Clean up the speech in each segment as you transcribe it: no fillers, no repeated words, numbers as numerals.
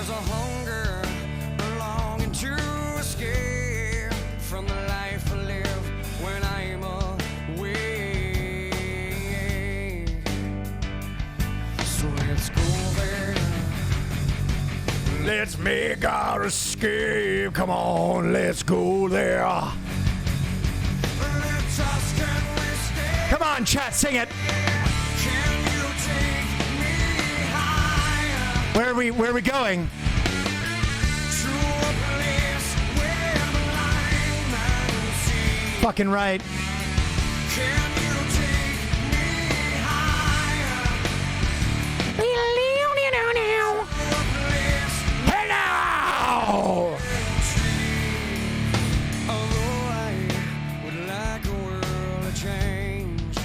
There's a hunger, a longing to escape from the life I live when I'm away. So let's go there. Let's make our escape. Come on, let's go there. Let's us, can we stay? Come on, chat, sing it. Can you take me higher Where are we going? to a place where blind man see? Fucking right. Can you take me higher to a place Hello! Although I would like a world to change,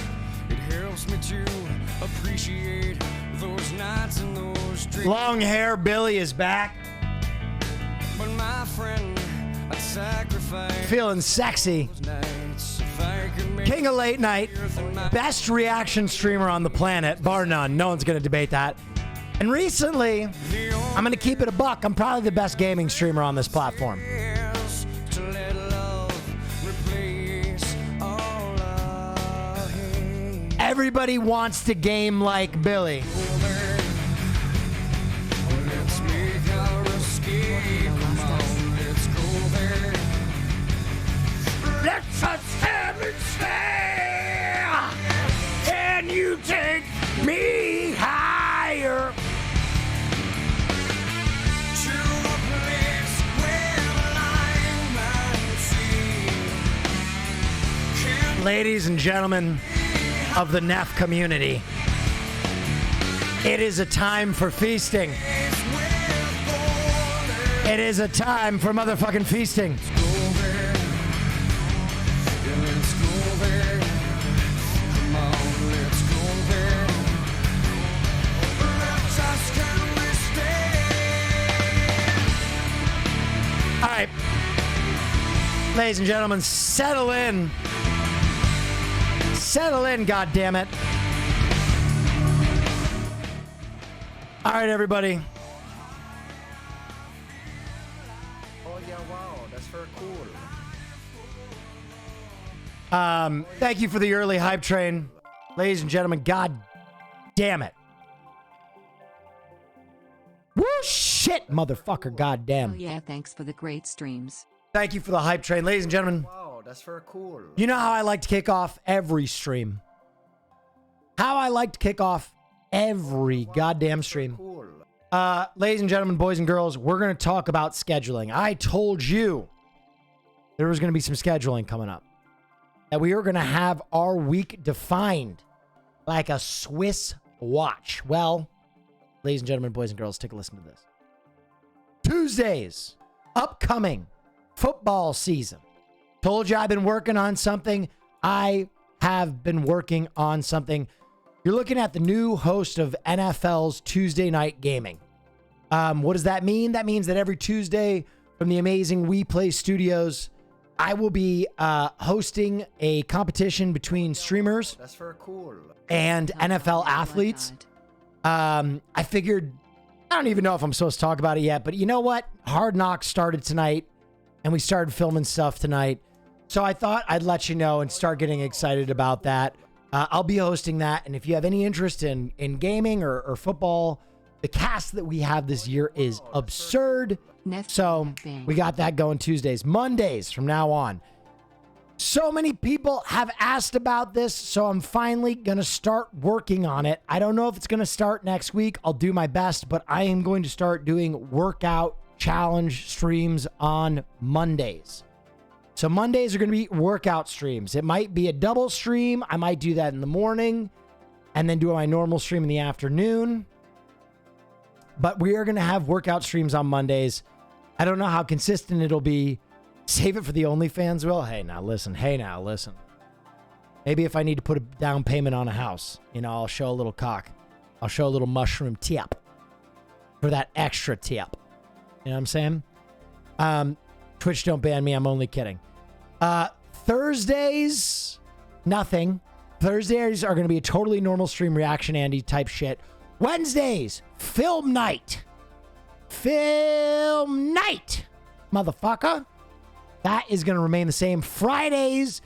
it helps me to appreciate those nights and those dreams. Long hair Billy is back. But my friend, I'd sacrifice Feeling sexy. those nights if I could make King of late night. my Best reaction streamer on the planet, bar none. No one's going to debate that. And recently, I'm going to keep it a buck. I'm probably the best gaming streamer on this platform. years to let love replace all I hate. Everybody wants to game like Billy. Let's make our escape. Come on, let's go there. Let's us have it stay. Can you take me higher? To a place where blind man see. Can Ladies and gentlemen of the Neff community, it is a time for feasting. place where golden It is a time for motherfucking feasting. go there. Yeah, let's go there. Come on, let's go there. Let's us, can we stay? All right. Ladies and gentlemen, settle in. Settle in, goddammit. All right, everybody. Oh yeah, wow, that's very cool. Thank you for the early hype train. Ladies and gentlemen, god damn it. Woo shit, motherfucker, goddamn. Oh yeah, thanks for the great streams. Thank you for the hype train. Ladies and gentlemen, Wow, that's very cool. you know how I like to kick off every stream. How I like to kick off every goddamn stream. Cool. Ladies and gentlemen, boys and girls, we're going to talk about scheduling. I told you there was going to be some scheduling coming up. That we are going to have our week defined like a Swiss watch. Well, ladies and gentlemen, boys and girls, take a listen to this. Tuesdays, upcoming football season. Told you I've been working on something. I have been working on something. You're looking at the new host of NFL's Tuesday Night Gaming. What does that mean? That means that every Tuesday from the amazing We Play Studios, I will be hosting a competition between streamers That's very cool. and NFL athletes. I figured, I don't even know if I'm supposed to talk about it yet, but you know what? Hard Knocks started tonight and we started filming stuff tonight. So I thought I'd let you know and start getting excited about that. I'll be hosting that. And if you have any interest in gaming or football, the cast that we have this year is absurd. Neff So we got that going Tuesdays, Mondays from now on. So many people have asked about this, so I'm finally going to start working on it. I don't know if it's going to start next week. I'll do my best, but I am going to start doing workout challenge streams on Mondays. So Mondays are going to be workout streams. It might be a double stream. I might do that in the morning and then do my normal stream in the afternoon. But we are going to have workout streams on Mondays. I don't know how consistent it'll be. Save it for the OnlyFans, Will. Hey, now listen. Maybe if I need to put a down payment on a house, I'll show a little cock. I'll show a little mushroom tip for that extra tip. You know what I'm saying? Twitch, don't ban me. I'm only kidding. Thursdays, nothing. Thursdays are going to be a totally normal stream reaction, Andy type shit. Wednesdays, film night. Film night, motherfucker. That is going to remain the same. Fridays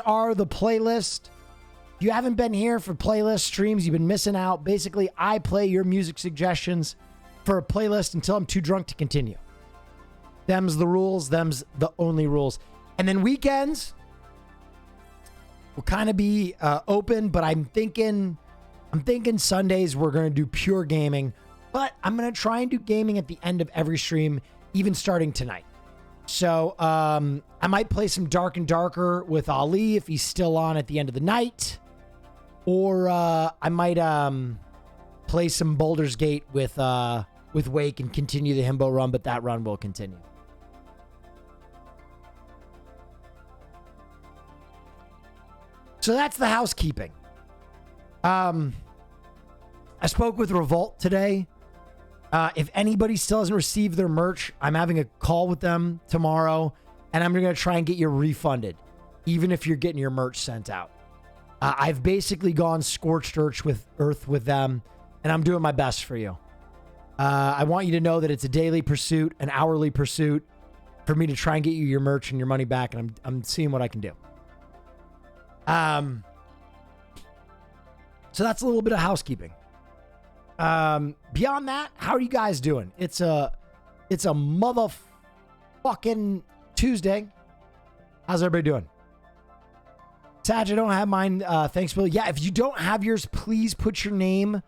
are the playlist. If you haven't been here for playlist streams, you've been missing out. Basically, I play your music suggestions for a playlist until I'm too drunk to continue. Them's the rules. Them's the only rules. And then weekends will kind of be open, but I'm thinking Sundays we're going to do pure gaming, but I'm going to try and do gaming at the end of every stream, even starting tonight. So I might play some Dark and Darker with Ali if he's still on at the end of the night. Or I might play some Baldur's Gate with Wake and continue the Himbo run, but that run will continue. So that's the housekeeping. I spoke with Revolt today. If anybody still hasn't received their merch, I'm having a call with them tomorrow, and I'm going to try and get you refunded, even if you're getting your merch sent out. I've basically gone scorched earth with them, and I'm doing my best for you. I want you to know that it's a daily pursuit, an hourly pursuit, for me to try and get you your merch and your money back, and I'm seeing what I can do. So that's a little bit of housekeeping. Beyond that, how are you guys doing? It's a motherfucking Tuesday. How's everybody doing? Sag, I don't have mine. Thanks, Bill. Yeah, if you don't have yours, please put your name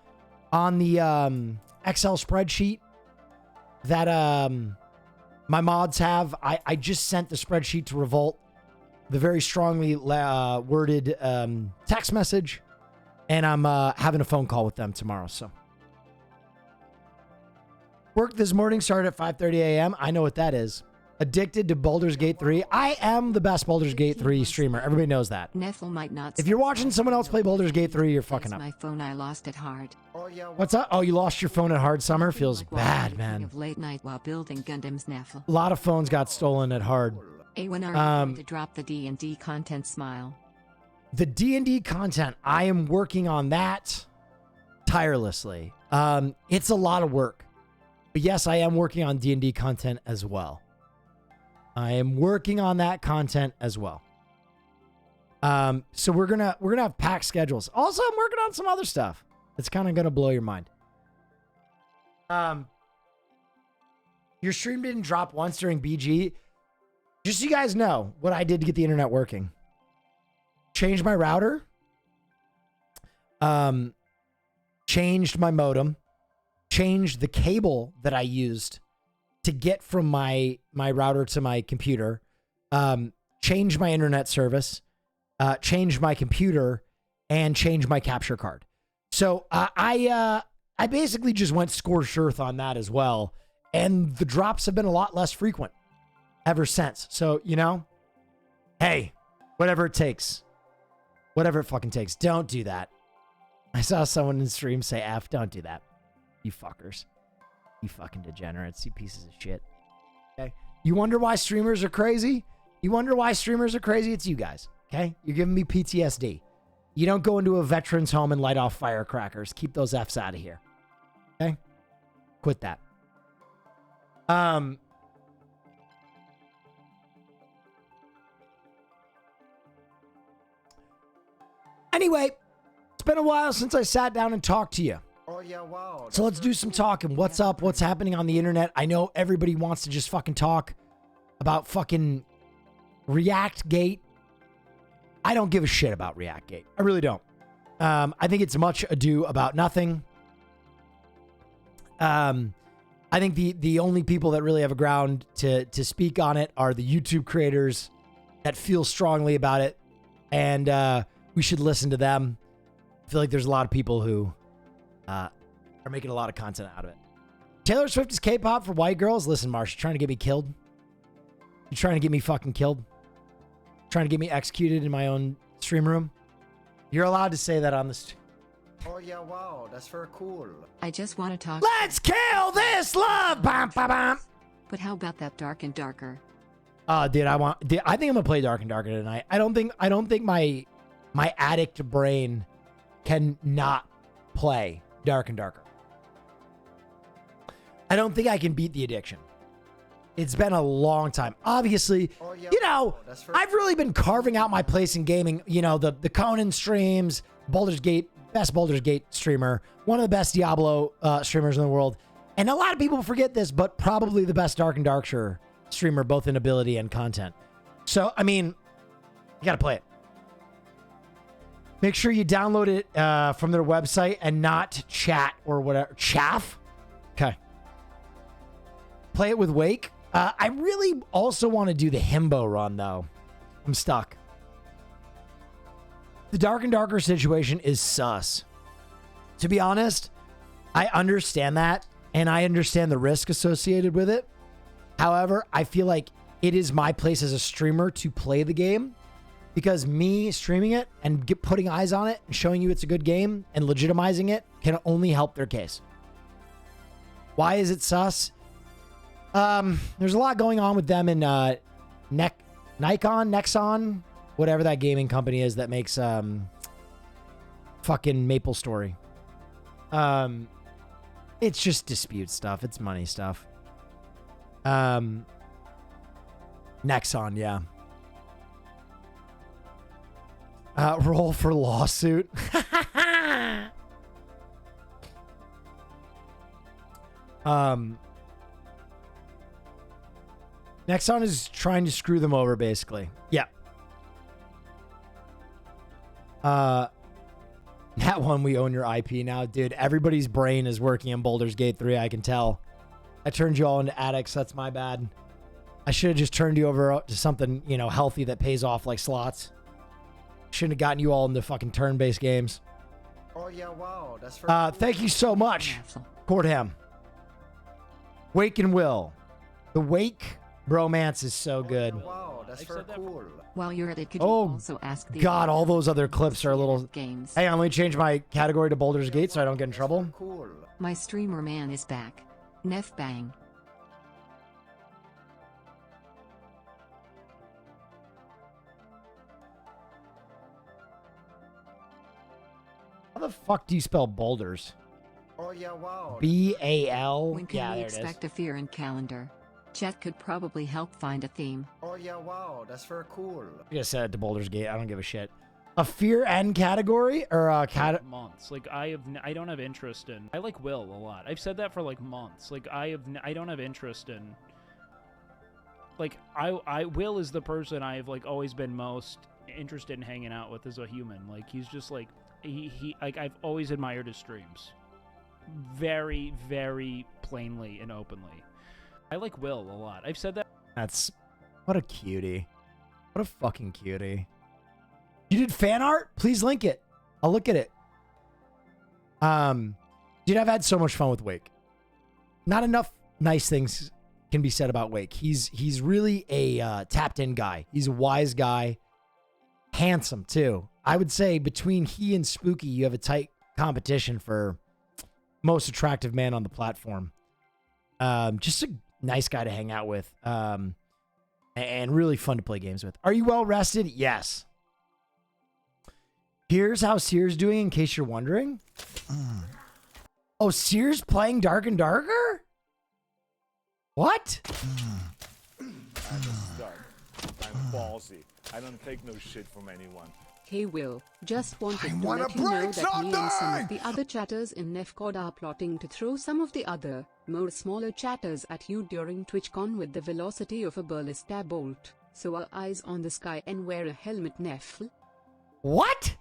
on the Excel spreadsheet that my mods have. I just sent the spreadsheet to Revolt, the very strongly worded text message, and I'm having a phone call with them tomorrow. So work this morning started at 5:30 a.m. I know what that is. Addicted to Baldur's Gate 3. I am the best Baldur's Gate 3 streamer. Everybody knows that. Neff might not. If you're watching someone else play Baldur's Gate 3, you're fucking up. My phone, I lost it hard. What's up? Oh, you lost your phone at Hard Summer? Feels bad, man. Of late night while building Gundam's Neff. A lot of phones got stolen at Hard. When are you going to drop the D&D content, Smile? The D&D content, I am working on that tirelessly. It's a lot of work. But yes, I am working on D&D content as well. I am working on that content as well. So we're gonna have packed schedules. Also, I'm working on some other stuff. It's kind of gonna blow your mind. Your stream didn't drop once during BG. Just so you guys know what I did to get the internet working. Changed my router. Changed my modem. Changed the cable that I used to get from my router to my computer. Changed my internet service. Changed my computer, and changed my capture card. So I basically just went scorched earth on that as well. And the drops have been a lot less frequent ever since. So, you know, hey, whatever it takes. Whatever it fucking takes. Don't do that. I saw someone in stream say, F, don't do that. You fuckers. You fucking degenerates. You pieces of shit. Okay? You wonder why streamers are crazy? You wonder why streamers are crazy? It's you guys. Okay? You're giving me PTSD. You don't go into a veteran's home and light off firecrackers. Keep those Fs out of here. Okay? Quit that. Anyway, it's been a while since I sat down and talked to you. Oh, yeah, wow. So let's do some talking. What's up? What's happening on the internet? I know everybody wants to just fucking talk about fucking ReactGate. I don't give a shit about ReactGate. I really don't. I think it's much ado about nothing. I think the only people that really have a ground to speak on it are the YouTube creators that feel strongly about it. And we should listen to them. I feel like there's a lot of people who are making a lot of content out of it. Taylor Swift is K-pop for white girls. Listen, Marsh, you trying to get me killed? You trying to get me fucking killed? Trying to get me executed in my own stream room? You're allowed to say that on this. Oh, yeah, wow. That's very cool. I just want to talk. Let's kill this love! Bam, bam, bam. But how about that Dark and Darker? Dude, I think I'm gonna play Dark and Darker tonight. I don't think my addict brain can not play Dark and Darker. I don't think I can beat the addiction. It's been a long time. Obviously, you know, I've really been carving out my place in gaming. You know, the Conan streams, Baldur's Gate, best Baldur's Gate streamer, one of the best Diablo streamers in the world. And a lot of people forget this, but probably the best Dark and Darkshire streamer, both in ability and content. So, I mean, you got to play it. Make sure you download it from their website and not chat or whatever. Chaff? Okay. Play it with Wake. I really also want to do the Himbo run, though. I'm stuck. The Dark and Darker situation is sus. To be honest, I understand that, and I understand the risk associated with it. However, I feel like it is my place as a streamer to play the game, because me streaming it and putting eyes on it and showing you it's a good game and legitimizing it can only help their case. Why is it sus? There's a lot going on with them in Nexon, whatever that gaming company is that makes fucking MapleStory. It's just dispute stuff. It's money stuff. Nexon, yeah. Roll for lawsuit. Nexon is trying to screw them over, basically. Yeah. That one, we own your IP now. Dude, everybody's brain is working in Baldur's Gate 3, I can tell. I turned you all into addicts. That's my bad. I should have just turned you over to something, you know, healthy that pays off like slots. Shouldn't have gotten you all into fucking turn-based games. Oh, yeah, wow. That's for thank you so much, Cordham. Wake and Will. The Wake bromance is so good. Wow, that's for cool. While you're at it, could you also ask the God, all those other clips are a little... games. Hey, I'm going to change my category to Baldur's Gate so I don't get in trouble. Cool. My streamer man is back. Neff bang. How the fuck do you spell boulders? Oh, yeah, wow. B-A-L? When can Yeah, we there it is. expect a fear and calendar? Chat could probably help find a theme. Oh, yeah, wow. That's for cool. I just said it to Baldur's Gate. I don't give a shit. A fear end category? Or a months. Like, I don't have interest in... I like Will a lot. I've said that for, like, months. Like, I don't have interest in... Like, Will is the person I've, like, always been most interested in hanging out with as a human. Like, he's just, like... Like, I've always admired his streams. Very, very plainly and openly. I like Will a lot. I've said that. That's... What a cutie. What a fucking cutie. You did fan art? Please link it. I'll look at it. Dude, I've had so much fun with Wake. Not enough nice things can be said about Wake. He's really a tapped-in guy. He's a wise guy. Handsome, too. I would say between he and Spooky, you have a tight competition for most attractive man on the platform. Just a nice guy to hang out with. And really fun to play games with. Are you well rested? Yes. Here's how Sears doing, in case you're wondering. Oh, Sears playing Dark and Darker? What? I'm a stud. I'm ballsy. I don't take no shit from anyone. Hey Will, just wanted to let you know that me and some of the other chatters in Nefcod are plotting to throw some of the other, more smaller chatters at you during TwitchCon with the velocity of a ballista bolt. So our eyes on the sky and wear a helmet, Neff. What?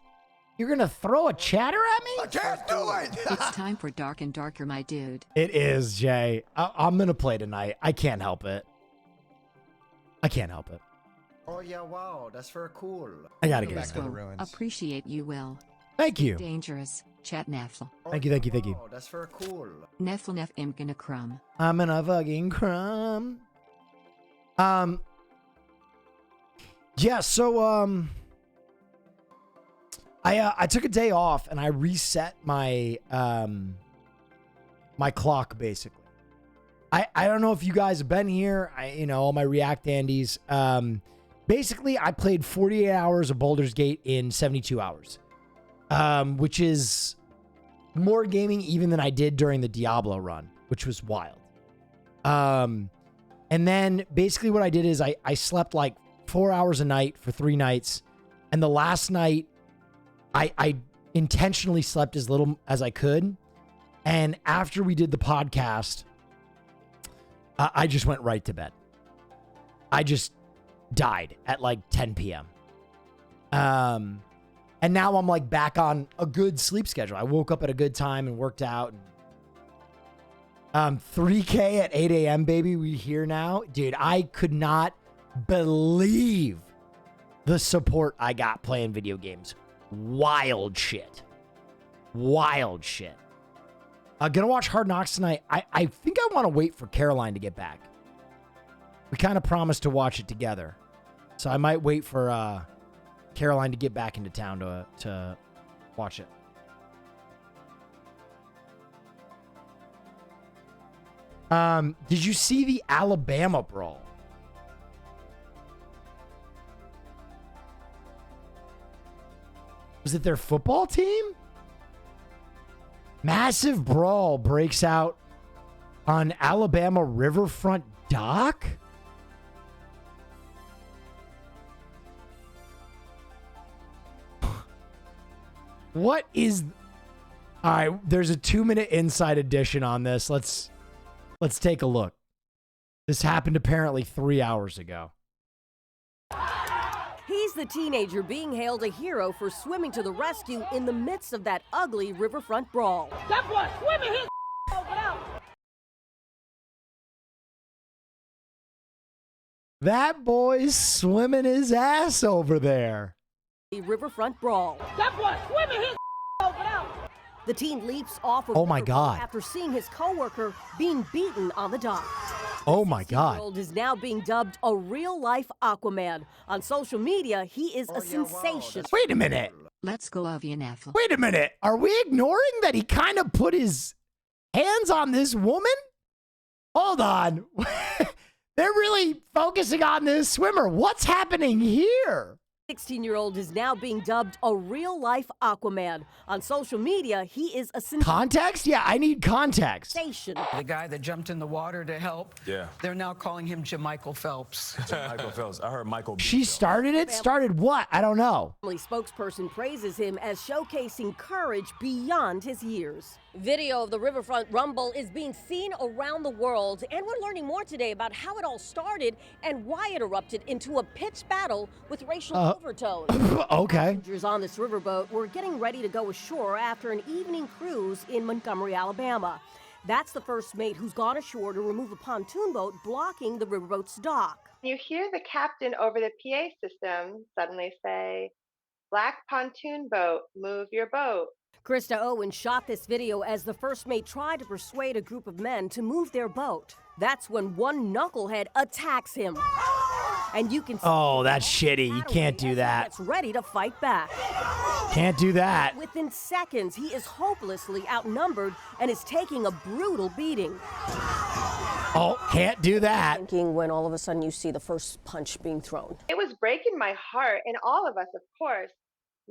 You're gonna throw a chatter at me? I can't do it! It's time for Dark and Darker, my dude. It is, Jay. I'm gonna play tonight. I can't help it. I can't help it. Oh, yeah, wow. That's for cool. I gotta get Back it. to the ruins. Appreciate you, Will. Thank you. Dangerous. Chat Neff. Thank you, thank you, thank you. Wow, that's for cool. Neff im gonna crumb. I'm gonna fucking crumb. Yeah, so, I took a day off and I reset my, my clock, basically. I don't know if you guys have been here. All my React Andes. Basically, I played 48 hours of Baldur's Gate in 72 hours, which is more gaming even than I did during the Diablo run, which was wild. And then basically what I did is I slept like 4 hours a night for 3 nights. And the last night, I intentionally slept as little as I could. And after we did the podcast, I just went right to bed. I just died at like 10 p.m. And now I'm like back on a good sleep schedule. I woke up at a good time and worked out. 3K at 8 a.m., baby. We here now. Dude, I could not believe the support I got playing video games. Wild shit. Wild shit. Gonna watch Hard Knocks tonight. I think I want to wait for Caroline to get back. We kind of promised to watch it together. So I might wait for Caroline to get back into town to watch it. Did you see the Alabama brawl? Was it their football team? Massive brawl breaks out on Alabama riverfront dock? What is... All right, there's a 2-minute inside edition on this. Let's take a look. This happened apparently 3 hours ago. He's the teenager being hailed a hero for swimming to the rescue in the midst of that ugly riverfront brawl. That boy swimming his out. That boy's swimming his ass over there. The riverfront brawl. That boy swimming his out. The teen leaps off of Oh my God. after seeing his coworker being beaten on the dock. Oh my God. The 16-year-old is now being dubbed a real-life Aquaman. On social media, he is a sensation. Wait a minute. Let's go of you, Neff. Wait a minute. Are we ignoring that he kind of put his hands on this woman? Hold on. They're really focusing on this swimmer. What's happening here? 16-year-old is now being dubbed a real-life Aquaman. On social media, he is a Context? Yeah, I need context. sensation. The guy that jumped in the water to help. Yeah. They're now calling him Jamichael Phelps. Michael Phelps. I heard Michael. B. She Phelps. started it? Started what? I don't know. Family spokesperson praises him as showcasing courage beyond his years. Video of the Riverfront Rumble is being seen around the world, and we're learning more today about how it all started and why it erupted into a pitched battle with racial overtones. Okay. Passengers on this riverboat were getting ready to go ashore after an evening cruise in Montgomery, Alabama. That's the first mate who's gone ashore to remove a pontoon boat blocking the riverboat's dock. You hear the captain over the PA system suddenly say, "Black pontoon boat, move your boat." Krista Owen shot this video as the first mate tried to persuade a group of men to move their boat. That's when one knucklehead attacks him. And you can see Oh, that's shitty. You can't do that. Gets ready to fight back. Can't do that. Within seconds, he is hopelessly outnumbered and is taking a brutal beating. Oh, can't do that. Thinking when all of a sudden you see the first punch being thrown. It was breaking my heart, and all of us, of course.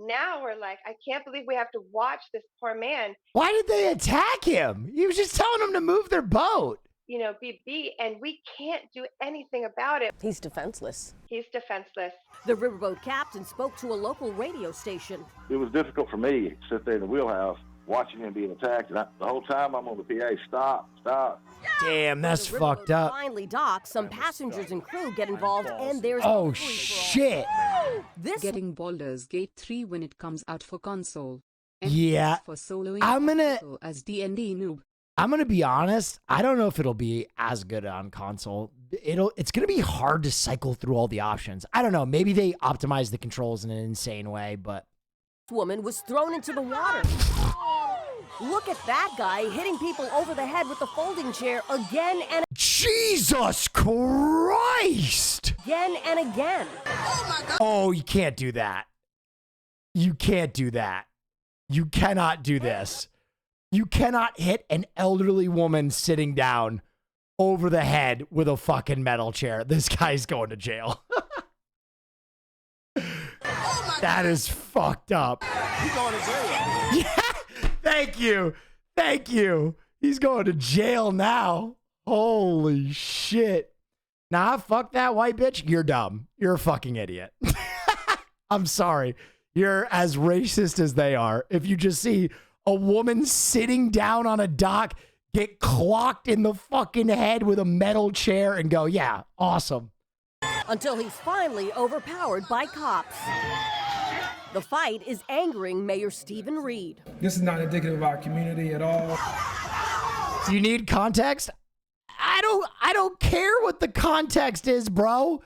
Now we're like, I can't believe we have to watch this poor man, Why did they attack him? He was just telling them to move their boat. be beat, and we can't do anything about it. He's defenseless. He's defenseless. The riverboat captain spoke to a local radio station. It was difficult for me to sit there in the wheelhouse watching him being attacked. And the whole time I'm on the PA, stop. Damn, that's The riverboat fucked up. finally docks. Some passengers and crew get involved, and there's Oh, a free-for-all. shit. This Getting Baldur's Gate 3 when it comes out for console. And Yeah. for soloing I'm gonna- as D&D noob. I'm going to be honest. I don't know if it'll be as good on console. It's going to be hard to cycle through all the options. I don't know. Maybe they optimize the controls in an insane way, but woman was thrown into the water. Look at that guy hitting people over the head with the folding chair again and Jesus Christ. again and again. Oh, you can't do that. You can't do that. You cannot do this. You cannot hit an elderly woman sitting down over the head with a fucking metal chair. This guy's going to jail. That is fucked up. He's going to jail. Yeah. Thank you. He's going to jail now. Holy shit. Nah, fuck that white bitch. You're dumb. You're a fucking idiot. I'm sorry. You're as racist as they are. If you just see a woman sitting down on a dock, get clocked in the fucking head with a metal chair and go, yeah, awesome. Until he's finally overpowered by cops. The fight is angering Mayor Stephen Reed. This is not indicative of our community at all. Do you need context? I don't care what the context is, bro.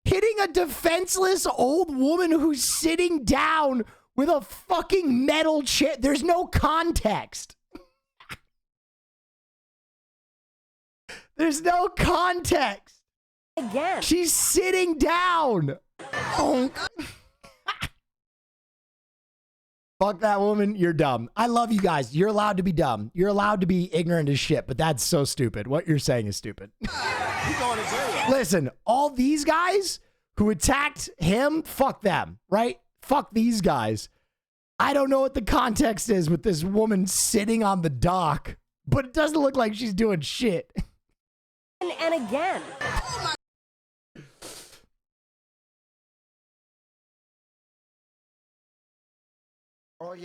Hitting a defenseless old woman who's sitting down with a fucking metal chair. There's no context. There's no context. Again. She's sitting down. Oh. Fuck that woman. You're dumb. I love you guys. You're allowed to be dumb. You're allowed to be ignorant as shit, but that's so stupid. What you're saying is stupid. Listen, all these guys who attacked him, fuck them, right? Fuck these guys. I don't know what the context is with this woman sitting on the dock, but it doesn't look like she's doing shit. And again.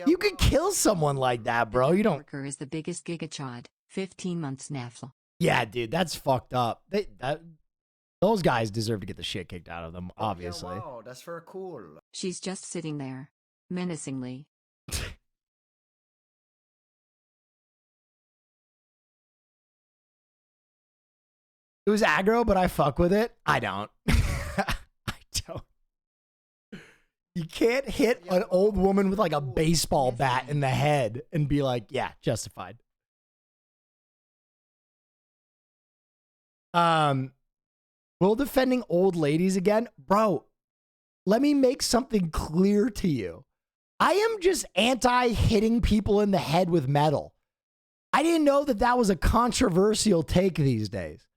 You could kill someone like that, bro. You don't. Worker is the biggest gigachad. 15 months Neff. Yeah, dude, that's fucked up. Those guys deserve to get the shit kicked out of them, obviously. Yeah, wow, that's very cool. She's just sitting there, menacingly. It was aggro, but I fuck with it. I don't. I don't. You can't hit an old woman with like a baseball bat in the head and be like, yeah, justified. Will defending old ladies again? Bro, let me make something clear to you. I am just anti-hitting people in the head with metal. I didn't know that that was a controversial take these days.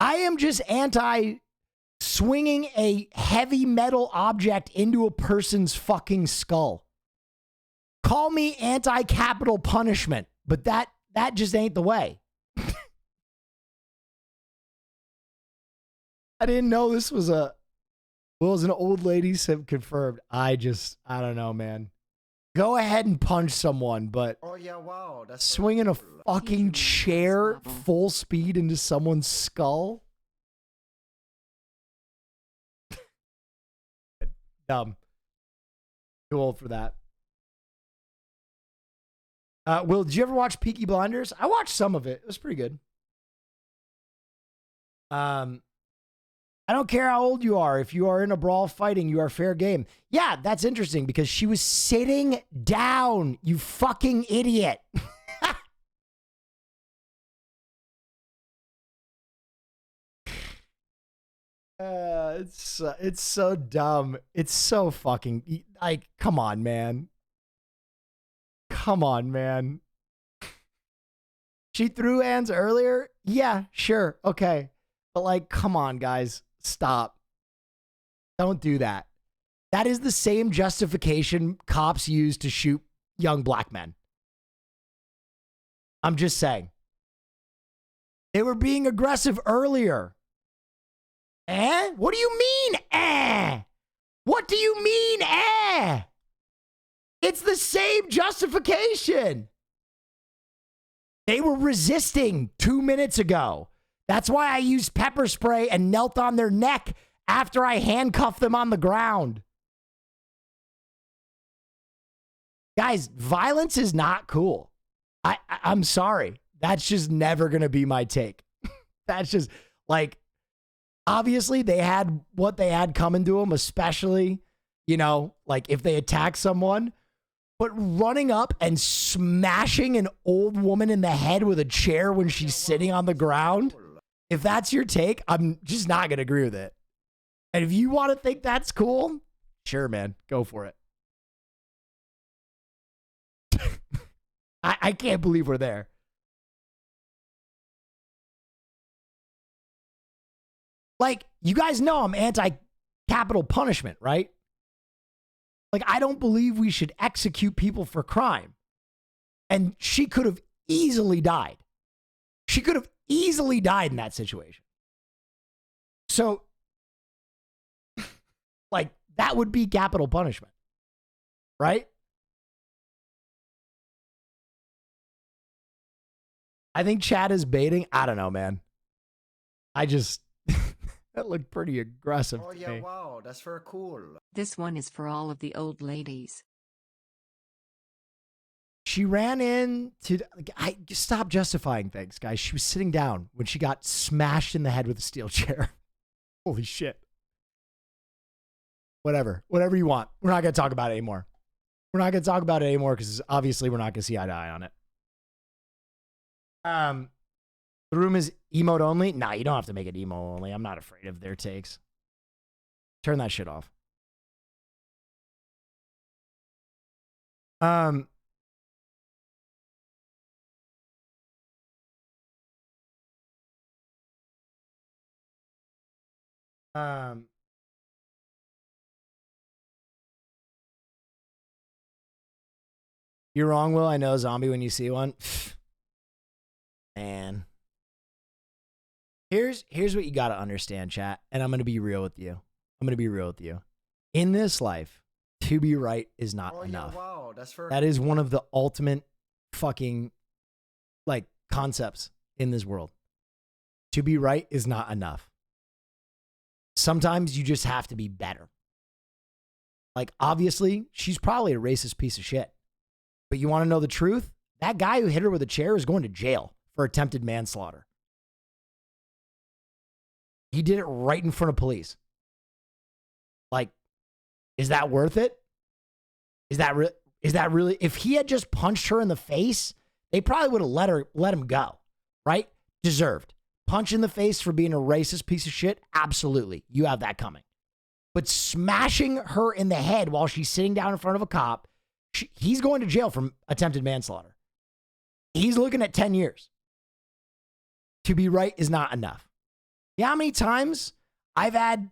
I am just anti-swinging a heavy metal object into a person's fucking skull. Call me anti-capital punishment, but that just ain't the way. I didn't know this was an old lady confirmed. I don't know, man. Go ahead and punch someone, but Oh yeah, wow, that's swinging a fucking chair full speed into someone's skull? Dumb. Too old for that. Will, did you ever watch Peaky Blinders? I watched some of it. It was pretty good. I don't care how old you are. If you are in a brawl fighting, you are fair game. Yeah, that's interesting because she was sitting down, you fucking idiot. It's so dumb. It's so fucking, like, come on, man. Come on, man. She threw hands earlier? Yeah, sure. Okay. But like, come on, guys. Stop. Don't do that. That is the same justification cops use to shoot young black men. I'm just saying. They were being aggressive earlier. Eh? What do you mean, eh? What do you mean, eh? It's the same justification. They were resisting 2 minutes ago. That's why I used pepper spray and knelt on their neck after I handcuffed them on the ground. Guys, violence is not cool. I'm sorry. That's just never going to be my take. That's just like, obviously they had what they had coming to them, especially, you know, like if they attack someone. But running up and smashing an old woman in the head with a chair when she's sitting on the ground, if that's your take, I'm just not going to agree with it. And if you want to think that's cool, sure, man, go for it. I can't believe we're there. Like, you guys know I'm anti-capital punishment, right? Like, I don't believe we should execute people for crime. And she could have easily died. She could have easily died in that situation. So, like, that would be capital punishment, right? I think Chad is baiting. I don't know, man. I just, that looked pretty aggressive Oh to yeah, me. wow, that's very cool. This one is for all of the old ladies. She ran in to, stop justifying things, guys. She was sitting down when she got smashed in the head with a steel chair. Holy shit. Whatever you want. We're not going to talk about it anymore. We're not going to talk about it anymore because obviously we're not going to see eye to eye on it. The room is emote only. Nah, you don't have to make it emo only. I'm not afraid of their takes. Turn that shit off. You're wrong, Will. I know a zombie when you see one. Man. Here's what you got to understand, chat. And I'm going to be real with you. In this life, to be right is not enough. Yeah, wow, that's very That is one of the ultimate fucking, like, concepts in this world. To be right is not enough. Sometimes you just have to be better. Like, obviously, she's probably a racist piece of shit. But you want to know the truth? That guy who hit her with a chair is going to jail for attempted manslaughter. He did it right in front of police. Like, is that worth it? Is that really? If he had just punched her in the face, they probably would have let him go, right? Deserved. Punch in the face for being a racist piece of shit? Absolutely. You have that coming. But smashing her in the head while she's sitting down in front of a cop, he's going to jail for attempted manslaughter. He's looking at 10 years. To be right is not enough. You know how many times I've had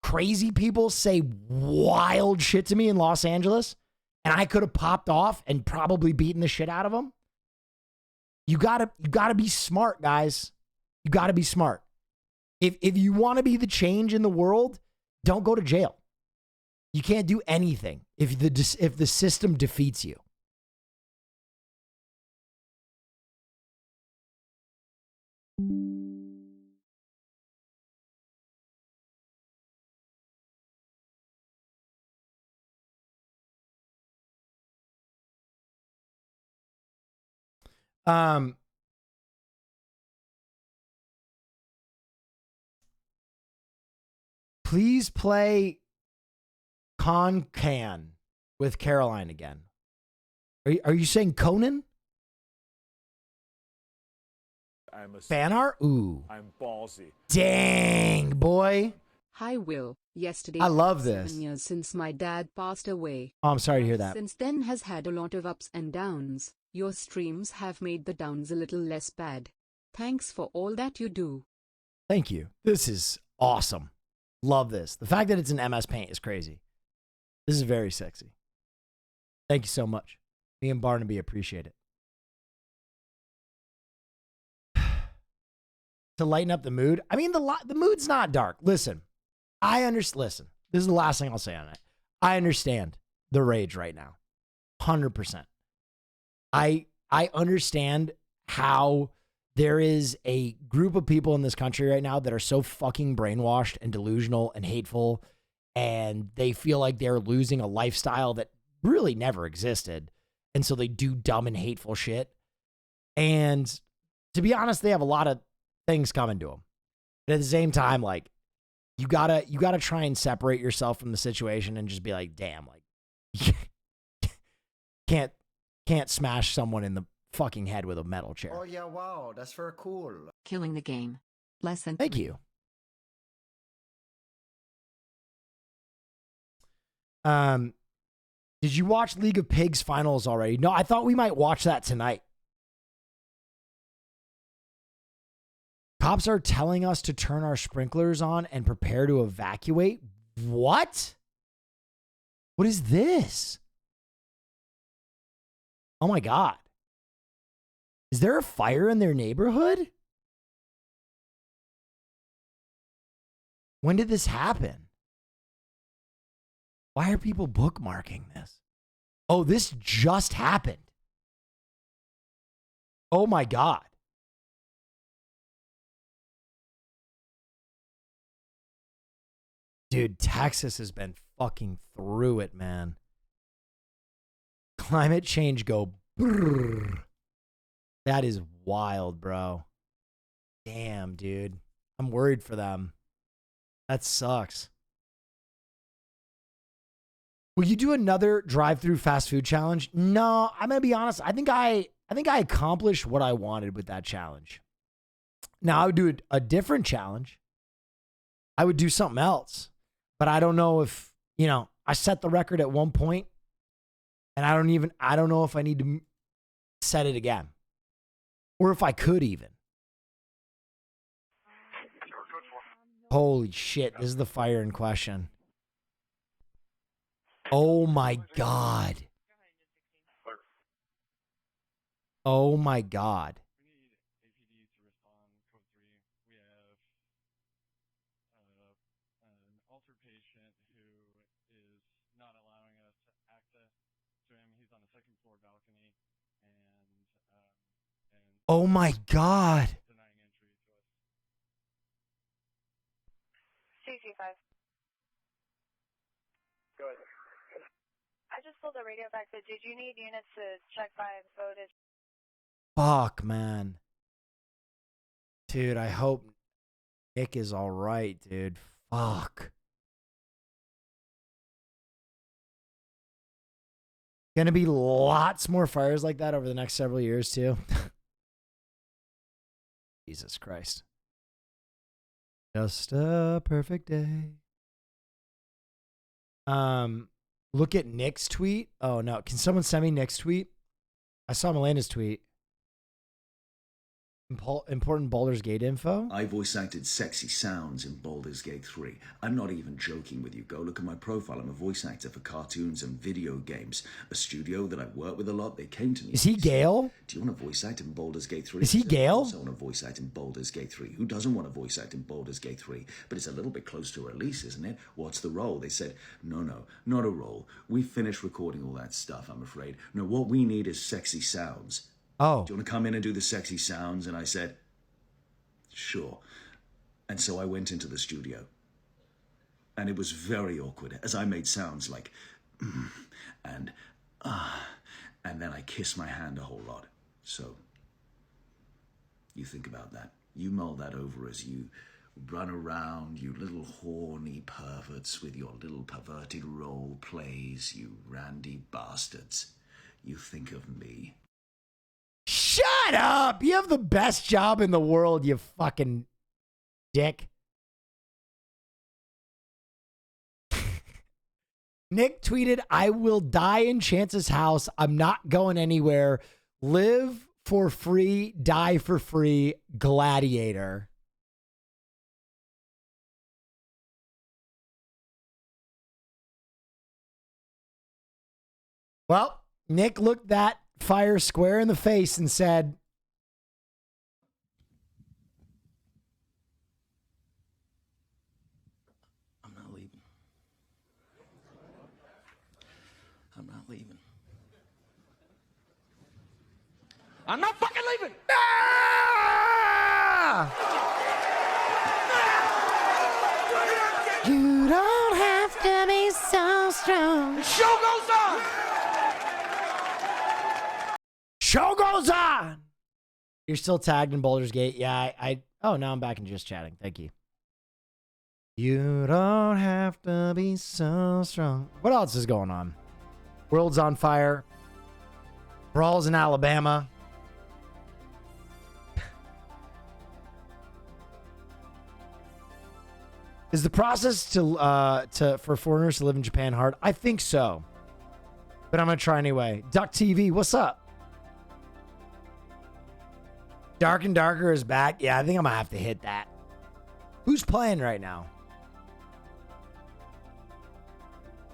crazy people say wild shit to me in Los Angeles and I could have popped off and probably beaten the shit out of them? You gotta be smart, guys. You gotta be smart. If you want to be the change in the world, don't go to jail. You can't do anything if the system defeats you. Please play Can with Caroline again. Are you saying Conan? Fan art? Ooh. I'm ballsy. Dang, boy. Hi, Will. Yesterday, I love was this. 7 years since my dad passed away. Oh, I'm sorry to hear that. Since then has had a lot of ups and downs. Your streams have made the downs a little less bad. Thanks for all that you do. Thank you. This is awesome. Love this. The fact that it's an MS Paint is crazy. This is very sexy. Thank you so much. Me and Barnaby appreciate it. To lighten up the mood. I mean, the mood's not dark. Listen, listen, this is the last thing I'll say on it. I understand the rage right now. 100%. I understand how there is a group of people in this country right now that are so fucking brainwashed and delusional and hateful, and they feel like they're losing a lifestyle that really never existed. And so they do dumb and hateful shit. And to be honest, they have a lot of things coming to them. But at the same time, like, you gotta try and separate yourself from the situation and just be like, damn, like, can't smash someone in the fucking head with a metal chair. Oh yeah, wow, that's very cool. Killing the game. Lesson. Thank you. Did you watch League of Pigs finals already? No, I thought we might watch that tonight. Cops are telling us to turn our sprinklers on and prepare to evacuate. What? What is this? Oh my God. Is there a fire in their neighborhood? When did this happen? Why are people bookmarking this? Oh, this just happened. Oh my God. Dude, Texas has been fucking through it, man. Climate change go brrr. That is wild, bro. Damn, dude. I'm worried for them. That sucks. Will you do another drive-through fast food challenge? No, I'm gonna be honest. I think I accomplished what I wanted with that challenge. Now I would do a different challenge. I would do something else, but I don't know if, you know, I set the record at one point, and I don't know if I need to set it again, or if I could even. Holy shit! This is the fire in question. Oh my God. Oh my God. Oh my God. CC5. Go ahead. I just pulled the radio back, but did you need units to check by footage? Fuck, man. Dude, I hope Nick is all right, dude. Fuck. Gonna be lots more fires like that over the next several years, too. Jesus Christ. Just a perfect day. Look at Nick's tweet. Oh, no. Can someone send me Nick's tweet? I saw Milena's tweet. Important Baldur's Gate info. I voice acted sexy sounds in Baldur's Gate 3. I'm not even joking with you. Go look at my profile. I'm a voice actor for cartoons and video games. A studio that I've worked with a lot. They came to me. Is he Gale? Do you want to voice act in Baldur's Gate 3? Is he Gale? I also want to voice act in Baldur's Gate 3. Who doesn't want to voice act in Baldur's Gate 3? But it's a little bit close to release, isn't it? What's the role? They said, no, not a role. We finished recording all that stuff, I'm afraid. No, what we need is sexy sounds. Oh. Do you want to come in and do the sexy sounds? And I said, sure. And so I went into the studio. And it was very awkward as I made sounds like, and then I kissed my hand a whole lot. So you think about that. You mull that over as you run around, you little horny perverts with your little perverted role plays, you randy bastards. You think of me. Shut up! You have the best job in the world, you fucking dick. Nick tweeted, I will die in Chance's house. I'm not going anywhere. Live for free, die for free, gladiator. Well, Nick looked that fire square in the face and said, I'm not leaving. I'm not leaving. I'm not fucking leaving! You don't have to be so strong. The show goes on! Show goes on! You're still tagged in Baldur's Gate. Yeah, oh, now I'm back in just chatting. Thank you. You don't have to be so strong. What else is going on? World's on fire. Brawls in Alabama. Is the process for foreigners to live in Japan hard? I think so. But I'm going to try anyway. Duck TV, what's up? Dark and Darker is back. Yeah, I think I'm going to have to hit that. Who's playing right now?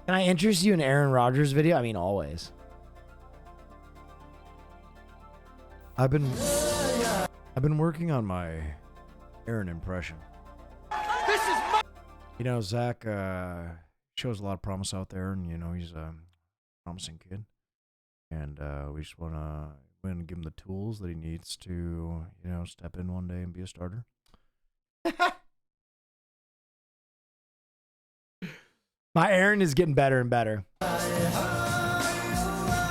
Can I interest you in Aaron Rodgers video? I mean, always. I've been working on my Aaron impression. This is my... You know, Zach shows a lot of promise out there, and, you know, he's a promising kid. And we just want to give him the tools that he needs to, you know, step in one day and be a starter. My Aaron is getting better and better.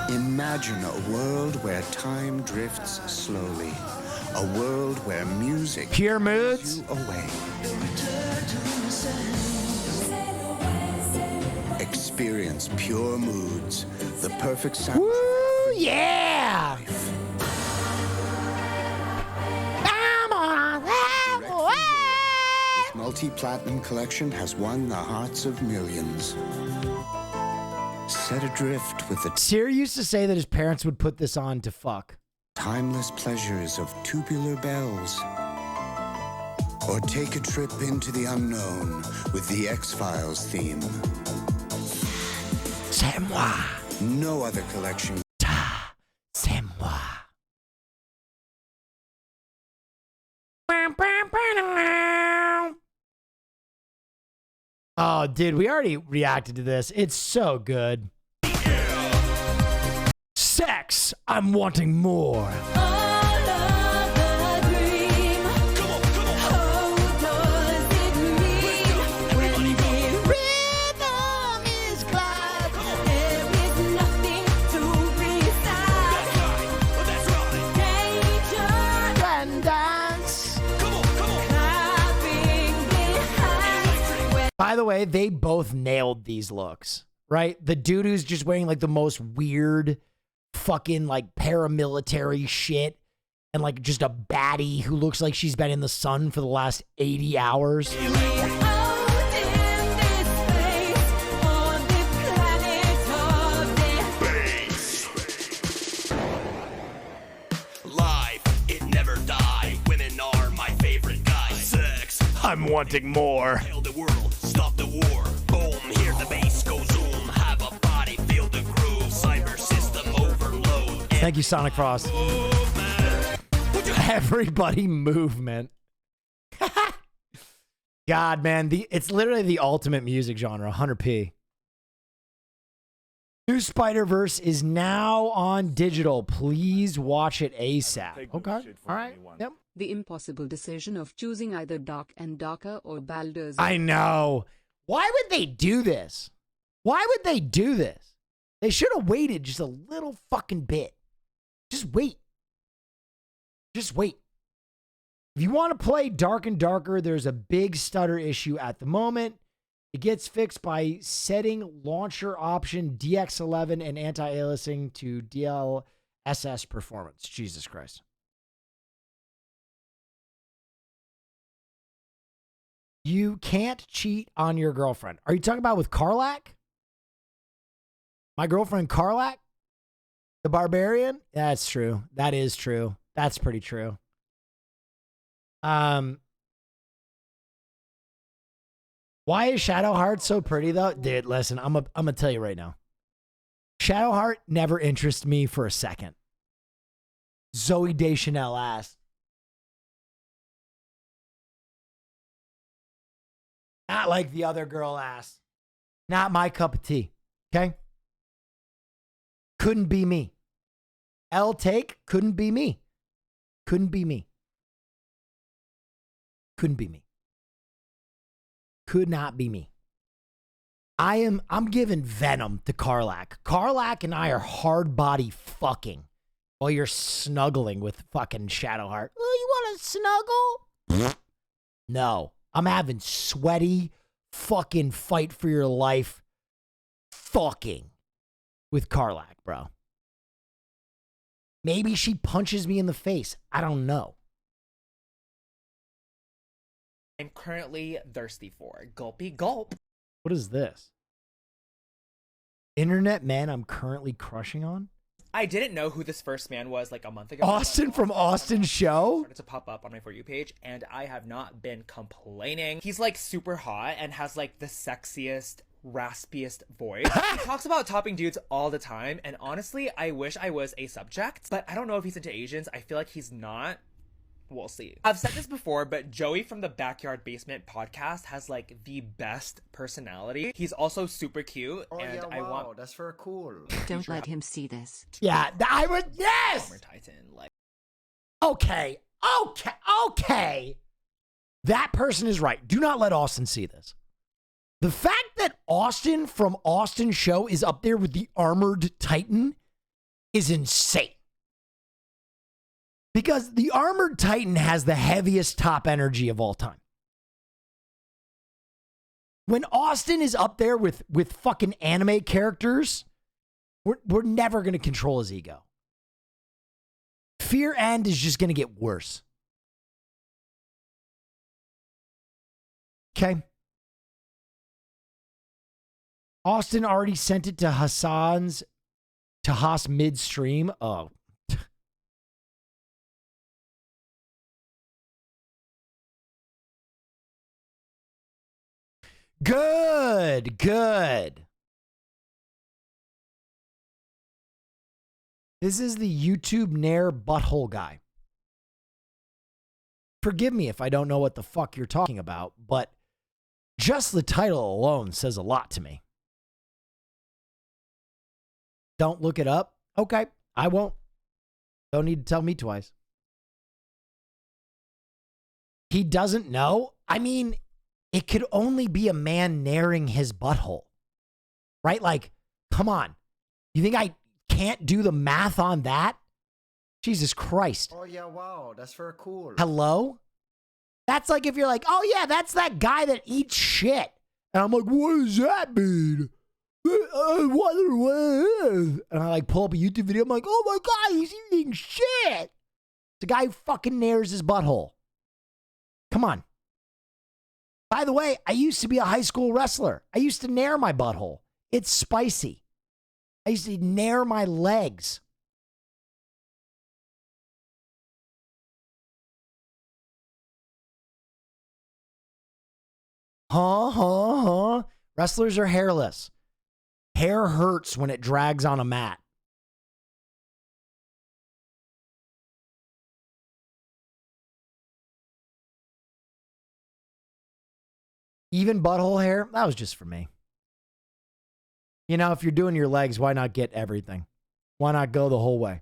Imagine a world where time drifts slowly. A world where music pure moods you away. Experience pure moods. The perfect sound. Woo, yeah! Come on, This multi-platinum collection has won the hearts of millions. Set adrift with the Siri used to say that his parents would put this on to fuck. timeless pleasures of tubular bells. Or take a trip into the unknown with the X-Files theme. C'est moi. No other collection. C'est moi. Oh, dude, we already reacted to this. It's so good. Sex, I'm wanting more. By the way, they both nailed these looks, right? The dude who's just wearing like the most weird fucking like paramilitary shit and like just a baddie who looks like she's been in the sun for the last 80 hours. Life, it never die. Women are my favorite guys. Sex, I'm wanting more. Hail the world, stop the war. Boom, hear the bass go zoom. Have a body, feel the groove. Cyber system overload. Thank you, Sonic Frost. Everybody movement. God, man, it's literally the ultimate music genre, 100p. New Spider-Verse is now on digital. Please watch it ASAP. Okay, all right. Yep. The impossible decision of choosing either Dark and Darker or Baldur's. I know. Why would they do this? Why would they do this? They should have waited just a little fucking bit. Just wait. Just wait. If you want to play Dark and Darker, there's a big stutter issue at the moment. It gets fixed by setting launcher option DX11 and anti-aliasing to DLSS performance. Jesus Christ. You can't cheat on your girlfriend. Are you talking about with Karlak? My girlfriend Karlak? The barbarian? That's true. That is true. That's pretty true. Why is Shadowheart so pretty though? Dude, listen, I'm gonna tell you right now. Shadowheart never interested me for a second. Zoe Deschanel ass. Not like the other girl ass. Not my cup of tea. Okay? Couldn't be me. L take couldn't be me. Couldn't be me. Couldn't be me. Could not be me. I'm giving venom to Karlak. Karlak and I are hard body fucking while you're snuggling with fucking Shadowheart. Oh, you want to snuggle? No. I'm having sweaty fucking fight for your life fucking with Karlak, bro. Maybe she punches me in the face. I don't know. I'm currently thirsty for. Gulpy gulp. What is this? Internet man I'm currently crushing on? I didn't know who this first man was like a month ago. Austin from Austin Show? Started to pop up on my For You page, and I have not been complaining. He's like super hot and has like the sexiest, raspiest voice. He talks about topping dudes all the time, and honestly, I wish I was a subject, but I don't know if he's into Asians. I feel like he's not. we'll see. I've said this before, but Joey from the Backyard Basement podcast has like the best personality. He's also super cute, and I want that's very cool. Don't let him see this. Yeah, I would. Yes. Former Titan, like. Okay. That person is right. Do not let Austin see this. The fact that Austin from Austin's show is up there with the Armored Titan is insane. Because the Armored Titan has the heaviest top energy of all time. When Austin is up there with fucking anime characters, we're never going to control his ego. Fear End is just going to get worse. Okay? Austin already sent it to Haas midstream. Oh. Good. This is the YouTube Nair butthole guy. Forgive me if I don't know what the fuck you're talking about, but just the title alone says a lot to me. Don't look it up? Okay, I won't. Don't need to tell me twice. He doesn't know? I mean, it could only be a man nairing his butthole. Right? Like, come on. You think I can't do the math on that? Jesus Christ. Oh, yeah, wow. That's very cool. Hello? That's like if you're like, oh, yeah, that's that guy that eats shit. And I'm like, what does that mean? I wonder what it is. And I like pull up a YouTube video. I'm like, oh my God, he's eating shit. It's a guy who fucking nairs his butthole. Come on. By the way, I used to be a high school wrestler. I used to nair my butthole. It's spicy. I used to nair my legs. Huh. Wrestlers are hairless. Hair hurts when it drags on a mat. Even butthole hair? That was just for me. You know, if you're doing your legs, why not get everything? Why not go the whole way?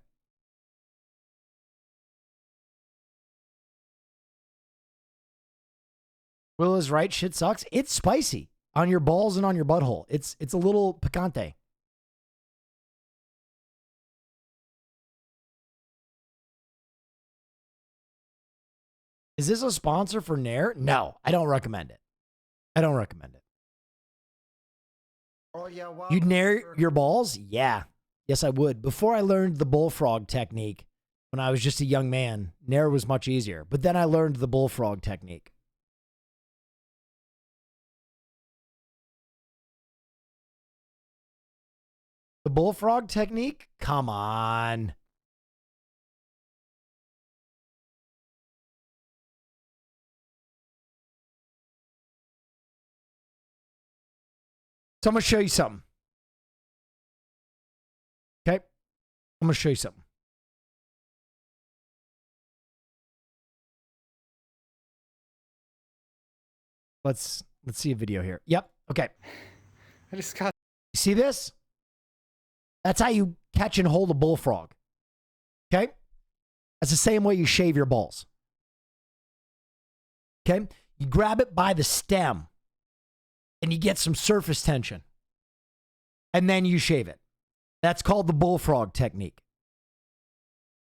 Will is right. Shit sucks. It's spicy on your balls and on your butthole. It's a little picante. Is this a sponsor for Nair? No, I don't recommend it. I don't recommend it. Oh, yeah, wow. You'd nair your balls? Yeah. Yes, I would. Before I learned the bullfrog technique, when I was just a young man, nair was much easier. But then I learned the bullfrog technique. The bullfrog technique? Come on. So I'm going to show you something. Okay? I'm going to show you something. Let's see a video here. Yep. Okay. I just got... You see this? That's how you catch and hold a bullfrog. Okay? That's the same way you shave your balls. Okay? You grab it by the stem and you get some surface tension. And then you shave it. That's called the bullfrog technique.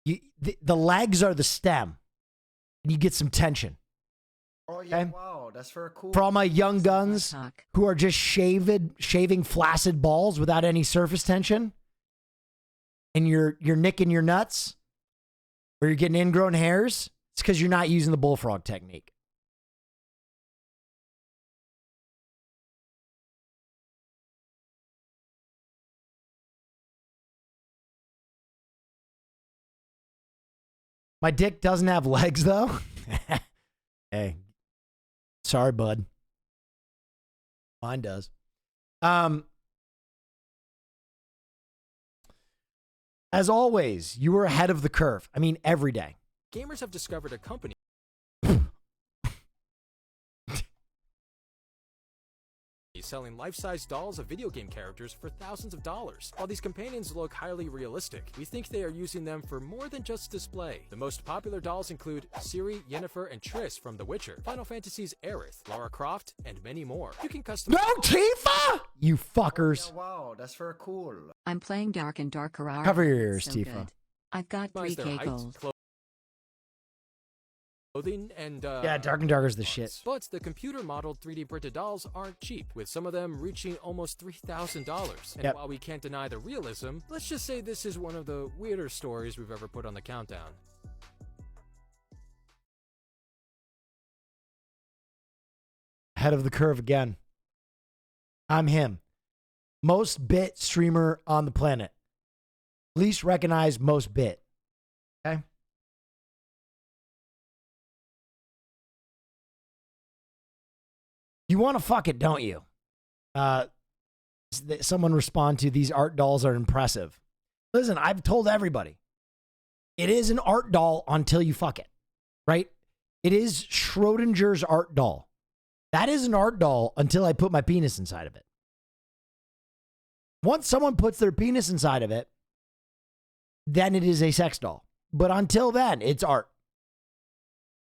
The legs are the stem and you get some tension. Oh, yeah, okay? Wow. That's very cool. For all my young guns who are just shaving flaccid balls without any surface tension, and you're nicking your nuts, or you're getting ingrown hairs, it's because you're not using the bullfrog technique. My dick doesn't have legs, though. Hey, sorry, bud. Mine does. As always, you were ahead of the curve. I mean, every day. gamers have discovered a company selling life-size dolls of video game characters for thousands of dollars. While these companions look highly realistic, we think they are using them for more than just display. The most popular dolls include Ciri, Yennefer, and Triss from The Witcher, Final Fantasy's Aerith, Lara Croft, and many more. You can customize— No, Tifa! You fuckers. Wow, that's very cool. I'm playing Dark and Darker Hour. Cover your ears, So Tifa. good. I've got their 3K height, gold. clothing, and Yeah, Dark and Darker's the shit. But the computer-modeled 3D printed dolls aren't cheap, with some of them reaching almost $3,000. And Yep. while we can't deny the realism, let's just say this is one of the weirder stories we've ever put on the countdown. Head of the curve again. I'm him. Most bit streamer on the planet. Least recognized most bit. Okay? You want to fuck it, don't you? Someone respond to, these art dolls are impressive. Listen, I've told everybody. It is an art doll until you fuck it. Right? It is Schrodinger's art doll. That is an art doll until I put my penis inside of it. Once someone puts their penis inside of it, then it is a sex doll. But until then, it's art.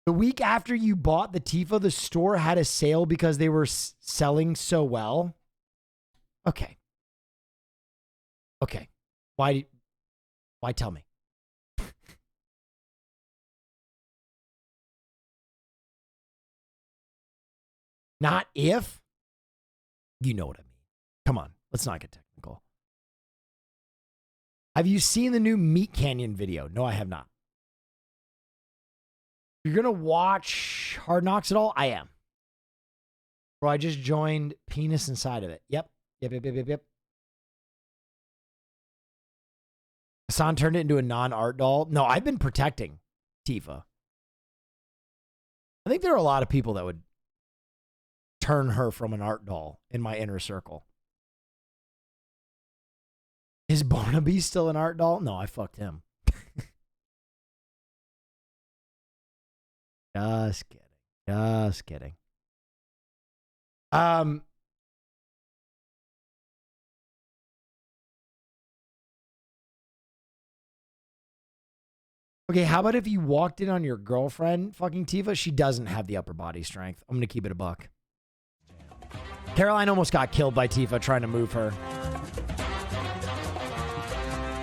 The week after you bought the Tifa, the store had a sale because they were selling so well. Okay. Okay. Why tell me? Not if. You know what I mean. Come on. Let's not get technical. Have you seen the new Meat Canyon video? No, I have not. You're going to watch Hard Knocks at all? I am. Bro, I just joined penis inside of it. Yep. Yep. Hassan turned it into a non-art doll. No, I've been protecting Tifa. I think there are a lot of people that would turn her from an art doll in my inner circle. Is Barnaby still an art doll? No, I fucked him. Just kidding. Just kidding. Okay, how about if you walked in on your girlfriend, fucking Tifa? She doesn't have the upper body strength. I'm going to keep it a buck. Caroline almost got killed by Tifa trying to move her.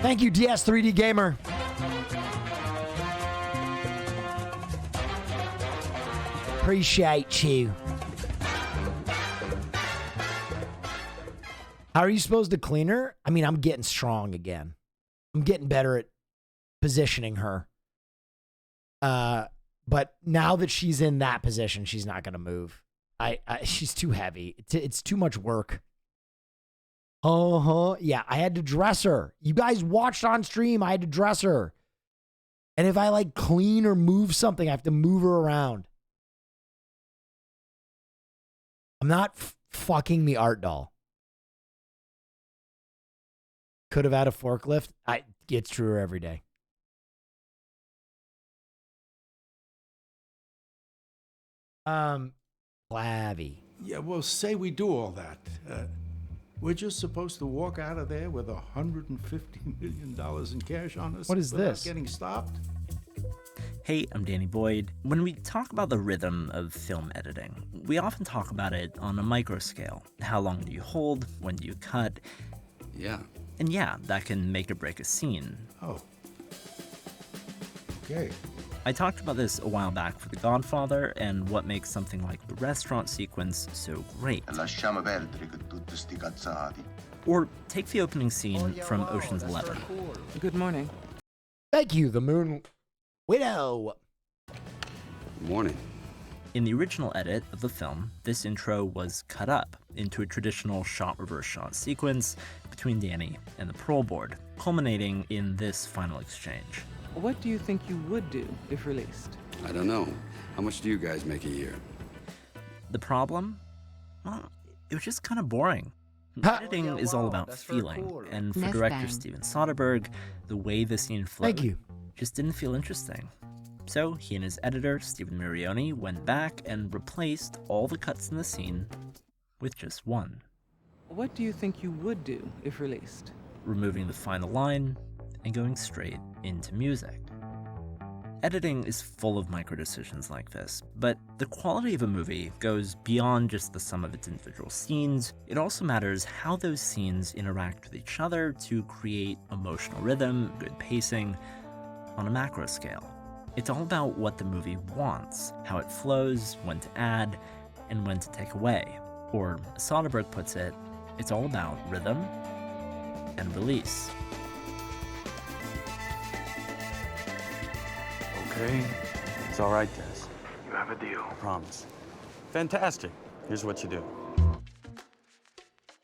Thank you, DS3D Gamer. Appreciate you. How are you supposed to clean her? I mean, I'm getting strong again. I'm getting better at positioning her. But now that she's in that position, she's not going to move. She's too heavy. It's too much work. Yeah, I had to dress her. You guys watched on stream. I had to dress her. And if I like clean or move something, I have to move her around. I'm not fucking the art doll. Could have had a forklift. It's truer every day. Flavy. Yeah, well, say we do all that. We're just supposed to walk out of there with $150 million in cash on us. What is without this? Getting stopped? Hey, I'm Danny Boyd. When we talk about the rhythm of film editing, we often talk about it on a micro scale. How long do you hold? When do you cut? Yeah. And yeah, that can make or break a scene. Oh. Okay. I talked about this a while back for The Godfather and what makes something like the restaurant sequence so great. Lasciamo perdere che tutti sti cazzati. Or take the opening scene from Ocean's 11. Good morning. Thank you, the Moon Widow. Good morning. In the original edit of the film, this intro was cut up into a traditional shot-reverse shot sequence between Danny and the parole board, culminating in this final exchange. What do you think you would do if released? I don't know. How much do you guys make a year? The problem? Well, it was just kind of boring. Editing is all about feeling, and for Neff director bang. Steven Soderbergh, the way the scene flowed Thank you. just didn't feel interesting. So he and his editor, Stephen Mirioni, went back and replaced all the cuts in the scene with just one. What do you think you would do if released? Removing the final line and going straight into music. Editing is full of micro decisions like this, but the quality of a movie goes beyond just the sum of its individual scenes. It also matters how those scenes interact with each other to create emotional rhythm, good pacing, on a macro scale. It's all about what the movie wants, how it flows, when to add, and when to take away. Or, as Soderbergh puts it, it's all about rhythm and release. Okay, it's all right, Des. You have a deal. Promise. Fantastic. Here's what you do.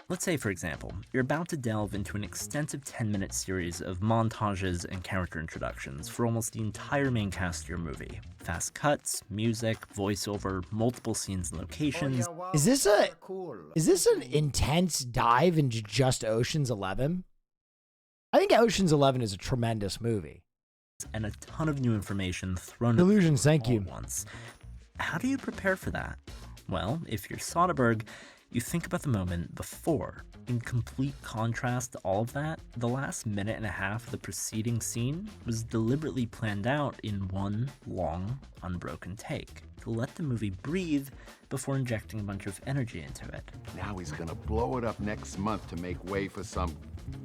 Let's say, for example, you're about to delve into an extensive 10-minute series of montages and character introductions for almost the entire main cast of your movie. Fast cuts, music, voiceover, multiple scenes and locations. Is this an intense dive into just Ocean's 11? I think Ocean's 11 is a tremendous movie. And a ton of new information thrown Illusions, at thank you. Once. How do you prepare for that? Well, if you're Soderbergh, you think about the moment before. In complete contrast to all of that, the last minute and a half of the preceding scene was deliberately planned out in one long, unbroken take, to let the movie breathe before injecting a bunch of energy into it. Now he's gonna blow it up next month to make way for some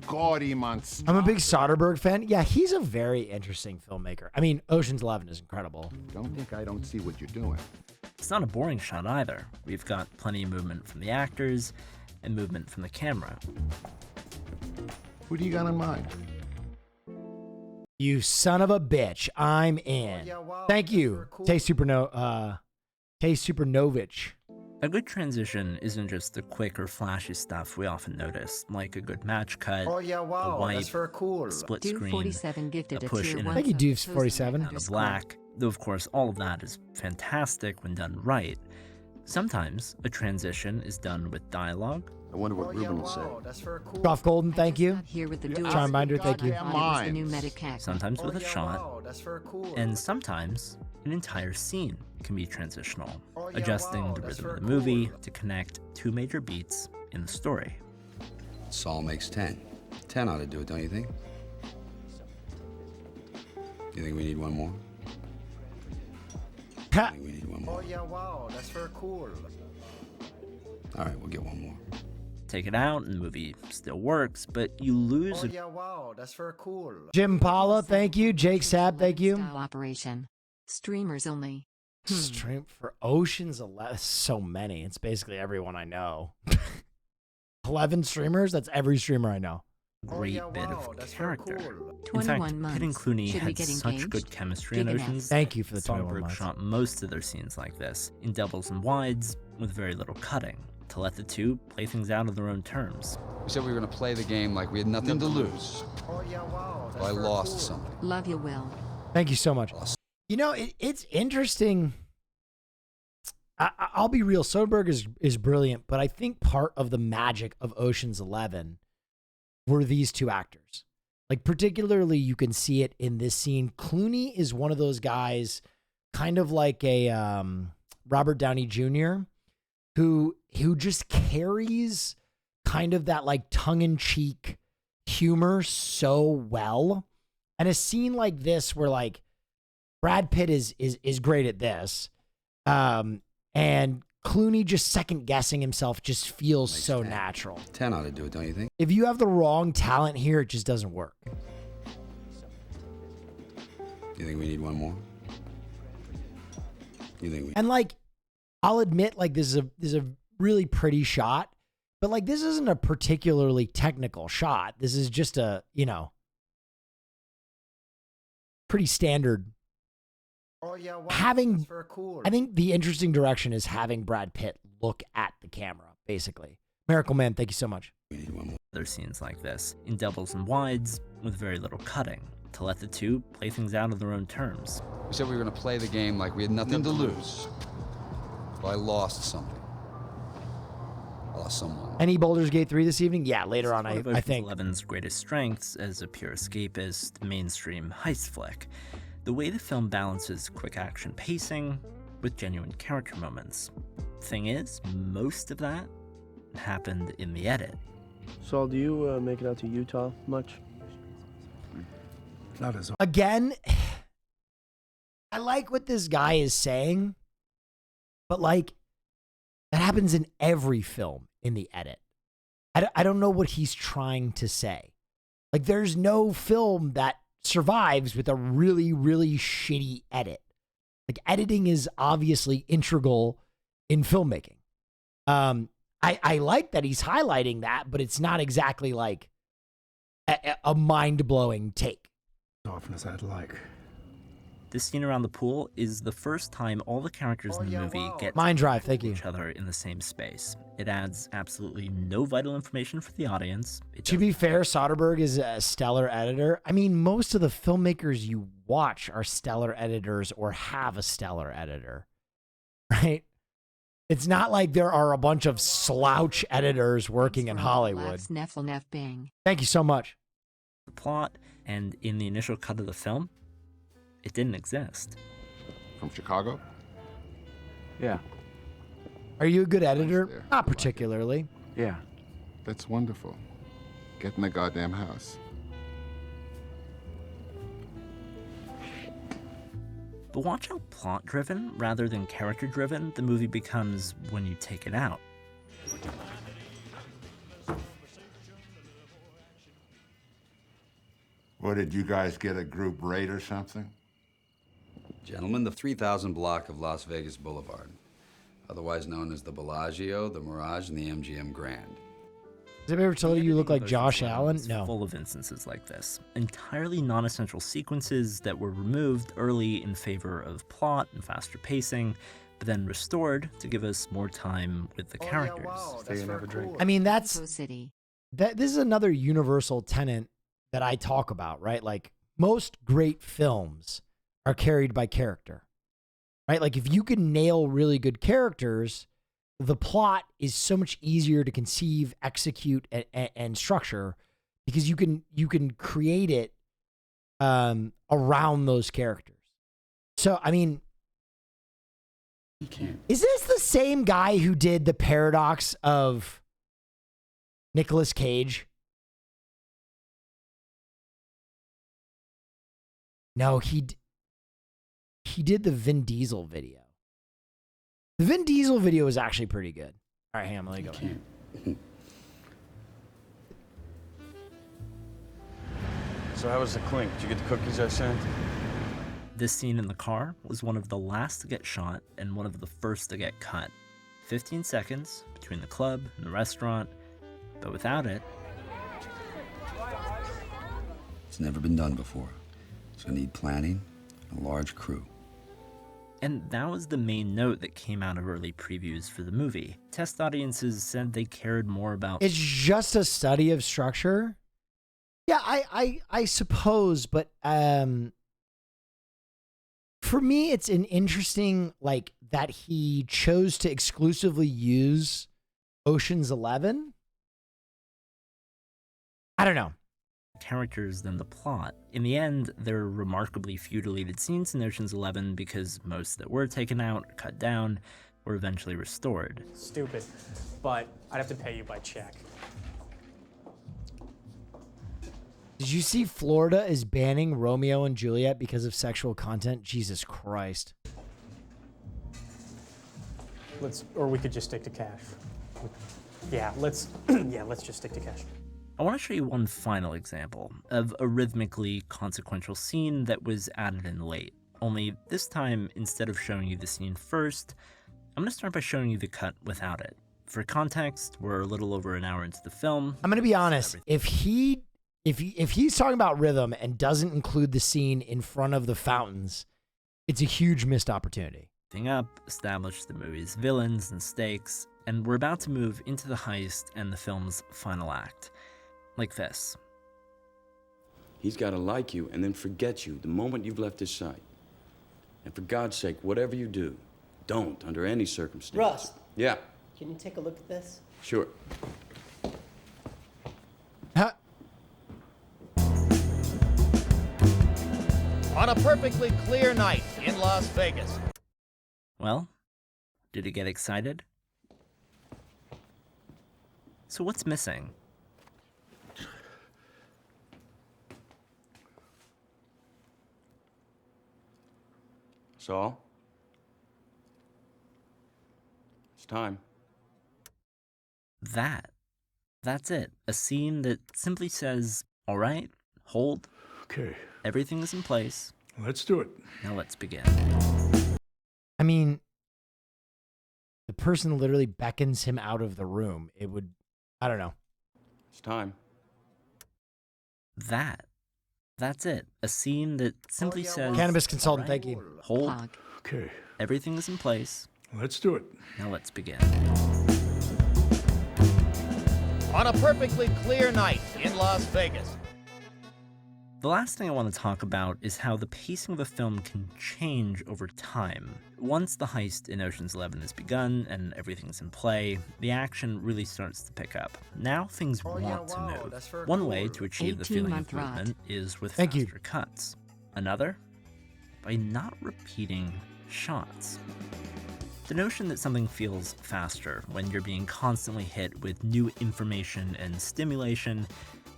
gaudy monster. I'm a big Soderbergh fan. Yeah, he's a very interesting filmmaker. I mean, Ocean's 11 is incredible. Don't think I don't see what you're doing. It's not a boring shot either. We've got plenty of movement from the actors and movement from the camera. Who do you got in mind? You son of a bitch. I'm in. Thank you, Tay Supernovich. A good transition isn't just the quick or flashy stuff we often notice, like a good match cut, Oh yeah, wow, a wipe, that's very cool. a split Dude screen, 47 gifted a a push tier in one Thank you, sub Deuce chosen 47. by and a Discord. black, though of course all of that is fantastic when done right. Sometimes a transition is done with dialogue. I wonder what Oh yeah, Ruben will say. wow, that's very cool. Goff Golden, thank you. Here with the You dual Charm Binder, thank you. Goddamn thought it was the new minds. Medicac. Sometimes Oh with a yeah, shot, wow, that's very cool. and sometimes an entire scene can be transitional, Oh, yeah, adjusting wow, the that's rhythm of the very movie cool. to connect two major beats in the story. Saul makes 10. 10 ought to do it, don't you think? You think we need one more? I think we need one more. Oh yeah, wow, that's very cool. All right, we'll get one more. Take it out and the movie still works, but you lose Oh a yeah, wow, that's very cool. Jim Paula, thank you. Jake Sab, thank you. Style operation. Streamers only. Stream for Ocean's 11. So many. It's basically everyone I know. 11 streamers? That's every streamer I know. great yeah, bit wow, of that's very character. cool. In fact, 21 Pitt and months. Clooney Should we had get such engaged? good chemistry in Big enough. Oceans. Thank you for the 21 Soderbergh months. shot most of their scenes like this, in doubles and wides, with very little cutting, to let the two play things out on their own terms. We said we were gonna play the game like we had nothing to lose. Oh yeah, wow, that's Well, I very lost cool. something. Love you, Will. Thank you so much. You know, it's interesting. I'll be real. Soderbergh is brilliant, but I think part of the magic of Ocean's 11 were these two actors. Like, particularly, you can see it in this scene. Clooney is one of those guys, kind of like a Robert Downey Jr., who just carries kind of that like tongue-in-cheek humor so well. And a scene like this where like Brad Pitt is great at this. And Clooney just second guessing himself just feels so natural. 10 ought to do it, don't you think? If you have the wrong talent here, it just doesn't work. You think we need one more? You think we... And like, I'll admit, like this is a really pretty shot, but like this isn't a particularly technical shot. This is just a, you know, pretty standard. Oh yeah, wow, Having, that's very cool. I think the interesting direction is having Brad Pitt look at the camera, basically. Miracle Man, thank you so much. We need one more. Other scenes like this, in doubles and wides, with very little cutting, to let the two play things out on their own terms. We said we were gonna play the game like we had nothing to lose. Well, I lost something. I lost someone. Any Baldur's Gate 3 this evening? Yeah, later on, One of I Ocean's think. 11's greatest strengths as a pure escapist, mainstream heist flick. the way the film balances quick action pacing with genuine character moments. Thing is, most of that happened in the edit. Saul, do you make it out to Utah much? Not as Again, I like what this guy is saying, but like, that happens in every film in the edit. I don't know what he's trying to say. Like, there's no film that survives with a really, really shitty edit. Like, editing is obviously integral in filmmaking. I like that he's highlighting that, but it's not exactly like a mind-blowing take. As often as I'd like. This scene around the pool is the first time all the characters in the movie get Mind Drive, thank you. each other in the same space. It adds absolutely no vital information for the audience. To be fair, Soderbergh is a stellar editor. I mean, most of the filmmakers you watch are stellar editors or have a stellar editor, right? It's not like there are a bunch of slouch editors working in Hollywood. Neff bang. Thank you so much. The plot, and in the initial cut of the film, it didn't exist. From Chicago? Yeah. Are you a good editor? Not particularly. Yeah. That's wonderful. Get in the goddamn house. But watch how plot-driven, rather than character-driven, the movie becomes when you take it out. What, did you guys get a group rate or something? Gentlemen, the 3000 block of Las Vegas Boulevard, otherwise known as the Bellagio, the Mirage, and the MGM Grand. Has anybody ever told you you look like Josh Allen? No. Full of instances like this. Entirely non-essential sequences that were removed early in favor of plot and faster pacing, but then restored to give us more time with the characters. I mean, this is another universal tenet that I talk about, right? Like, most great films are carried by character, right? Like, if you can nail really good characters, the plot is so much easier to conceive, execute, and structure because you can create it around those characters. So, I mean, is this the same guy who did The Paradox of Nicolas Cage? No, he did the Vin Diesel video. The Vin Diesel video is actually pretty good. All right, Ham, let me go. So how was the clink? Did you get the cookies I sent? This scene in the car was one of the last to get shot and one of the first to get cut. 15 seconds between the club and the restaurant, but without it... It's never been done before. It's gonna need planning and a large crew. And that was the main note that came out of early previews for the movie. Test audiences said they cared more about... It's just a study of structure? Yeah, I suppose, but for me, it's an interesting, like, that he chose to exclusively use Ocean's 11. I don't know. Characters than the plot. In the end, there are remarkably few deleted scenes in Ocean's 11 because most that were taken out, cut down, were eventually restored. Stupid, but I'd have to pay you by check. Did you see Florida is banning Romeo and Juliet because of sexual content? Jesus Christ. Or we could just stick to cash. Yeah, let's just stick to cash. I want to show you one final example of a rhythmically consequential scene that was added in late. Only this time, instead of showing you the scene first, I'm going to start by showing you the cut without it. For context, we're a little over an hour into the film. I'm going to be honest. If he's talking about rhythm and doesn't include the scene in front of the fountains, it's a huge missed opportunity. Up, establish the movie's villains and stakes, and we're about to move into the heist and the film's final act. Like this. He's got to like you and then forget you the moment you've left his sight. And for God's sake, whatever you do, don't, under any circumstance. Russ. Yeah, Can you take a look at this? sure. On a perfectly clear night in Las Vegas. Well, did you get excited? So what's missing? Saul? It's time. That's it. A scene that simply says, all right, hold. Okay. Everything is in place. Let's do it. Now let's begin. I mean, the person literally beckons him out of the room. It would, I don't know. It's time. That's it. A scene that simply says... Cannabis consultant, right, thank you. hold. Okay. Everything is in place. Let's do it. Now let's begin. On a perfectly clear night in Las Vegas. The last thing I want to talk about is how the pacing of the film can change over time. Once the heist in Ocean's 11 has begun and everything's in play, the action really starts to pick up. Now things want to move. One way to achieve the feeling of movement is with faster cuts. Another? By not repeating shots. The notion that something feels faster when you're being constantly hit with new information and stimulation,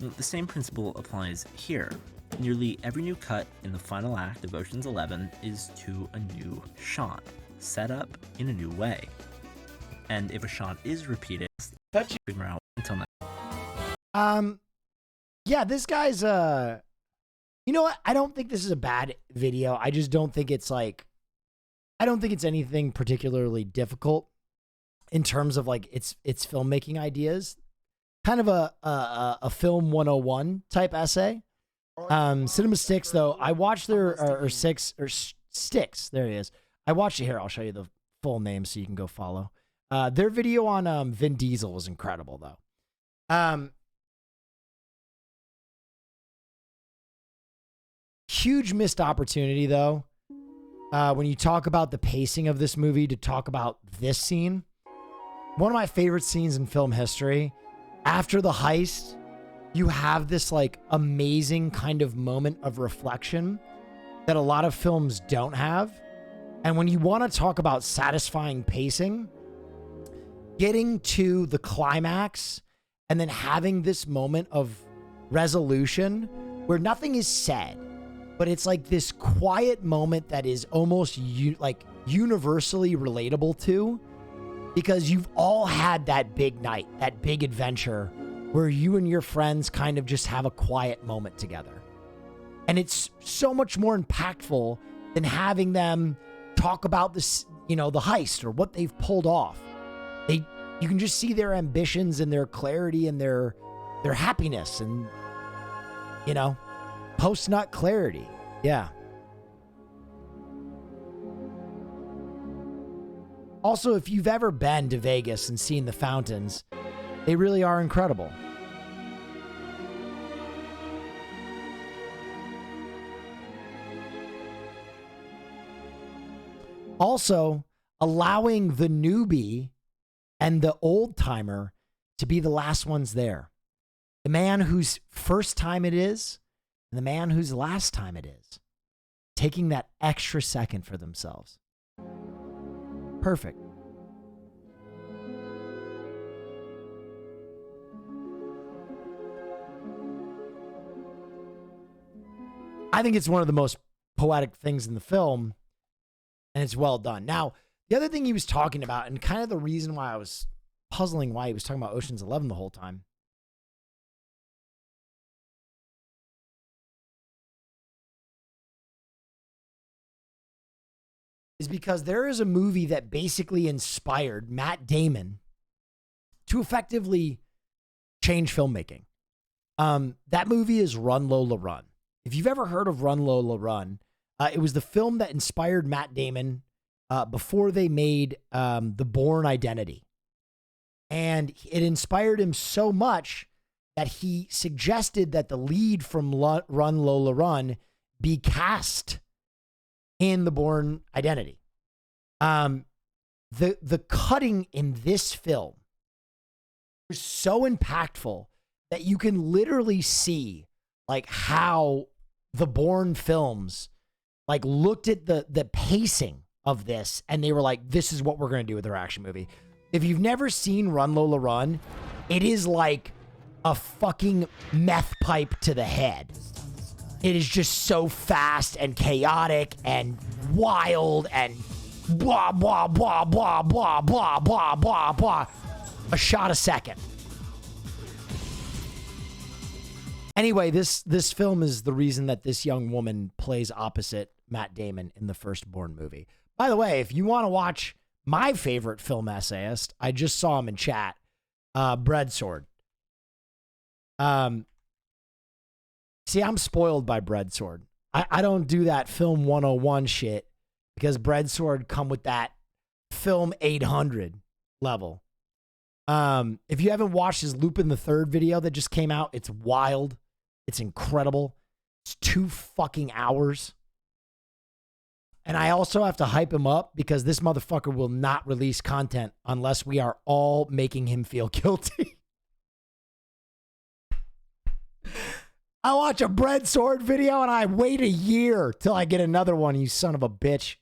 the same principle applies here. Nearly every new cut in the final act of Ocean's 11 is to a new shot, set up in a new way. And if a shot is repeated, figure out until now. Yeah, this guy's you know what? I don't think this is a bad video. I just don't think it's like, I don't think it's anything particularly difficult in terms of like its filmmaking ideas. Kind of a film 101 type essay. Cinema Sticks though, I watched their Sticks. There he is. I watched it here. I'll show you the full name so you can go follow. Their video on Vin Diesel was incredible though. Huge missed opportunity though. When you talk about the pacing of this movie to talk about this scene, one of my favorite scenes in film history. After the heist, you have this like amazing kind of moment of reflection that a lot of films don't have. And when you want to talk about satisfying pacing, getting to the climax and then having this moment of resolution where nothing is said, but it's like this quiet moment that is almost like universally relatable to, because you've all had that big night, that big adventure where you and your friends kind of just have a quiet moment together. And it's so much more impactful than having them talk about this, you know, the heist or what they've pulled off. You can just see their ambitions and their clarity and their happiness and, you know, post-nut clarity. Yeah. Also, if you've ever been to Vegas and seen the fountains, they really are incredible. Also, allowing the newbie and the old timer to be the last ones there. The man whose first time it is and the man whose last time it is. Taking that extra second for themselves. Perfect. I think it's one of the most poetic things in the film, and it's well done. Now, the other thing he was talking about, and kind of the reason why I was puzzling why he was talking about Ocean's 11 the whole time, is because there is a movie that basically inspired Matt Damon to effectively change filmmaking. That movie is Run Lola Run. If you've ever heard of Run Lola Run, it was the film that inspired Matt Damon before they made The Bourne Identity. And it inspired him so much that he suggested that the lead from Run Lola Run be cast in The Bourne Identity. The cutting in this film was so impactful that you can literally see like how the Bourne films like looked at the pacing of this and they were like, this is what we're going to do with our action movie. If you've never seen Run Lola Run, it is like a fucking meth pipe to the head. It is just so fast and chaotic and wild and blah, blah, blah, blah, blah, blah, blah, blah, blah. A shot a second. Anyway, this film is the reason that this young woman plays opposite Matt Damon in the Firstborn movie. By the way, if you want to watch my favorite film essayist, I just saw him in chat, Breadsword. See, I'm spoiled by Breadsword. I don't do that film 101 shit because Breadsword come with that film 800 level. If you haven't watched his Lupin the Third video that just came out, it's wild. It's incredible. It's 2 fucking hours. And I also have to hype him up because this motherfucker will not release content unless we are all making him feel guilty. I watch a Breadsword video and I wait a year till I get another one, you son of a bitch.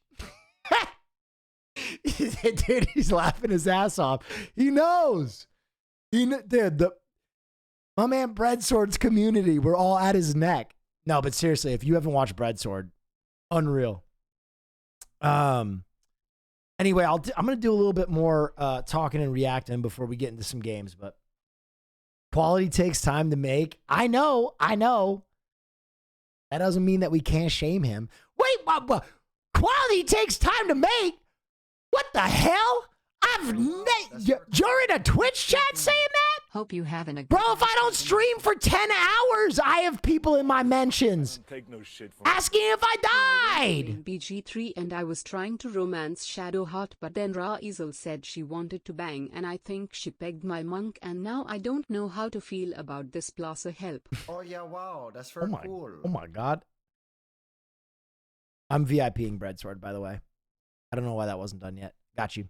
Dude, he's laughing his ass off. He knows. Dude, my man Breadsword's community, we're all at his neck. No, but seriously, if you haven't watched Breadsword, unreal. Anyway, I'm going to do a little bit more talking and reacting before we get into some games, but quality takes time to make. I know. That doesn't mean that we can't shame him. Wait, what? Quality takes time to make? What the hell? You're in a Twitch chat saying that? Hope you having a Bro, if I don't stream for 10 hours, I have people in my mentions asking if I died. BG3 and I was trying to romance Shadowheart, but then Raezel said she wanted to bang and I think she pegged my monk and now I don't know how to feel about this plus a help. Oh yeah, wow, that's very cool. Oh my God. I'm VIPing Breadsword, by the way. I don't know why that wasn't done yet. Got you.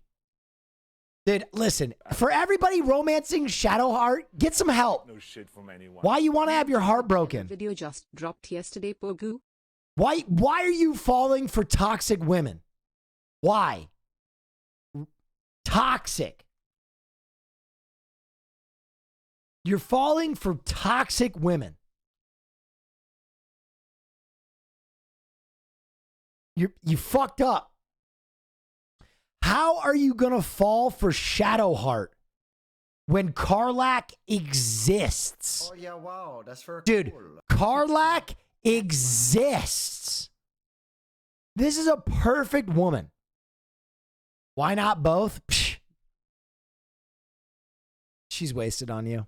Dude, listen, for everybody romancing Shadowheart, get some help. No shit from anyone. Why you want to have your heart broken? Video just dropped yesterday, Pogu. Why are you falling for toxic women? Why? Toxic. You're falling for toxic women. You fucked up. How are you going to fall for Shadowheart when Karlach exists? Oh yeah, wow, that's very Dude, cool. Karlach exists. This is a perfect woman. Why not both? Psh. She's wasted on you.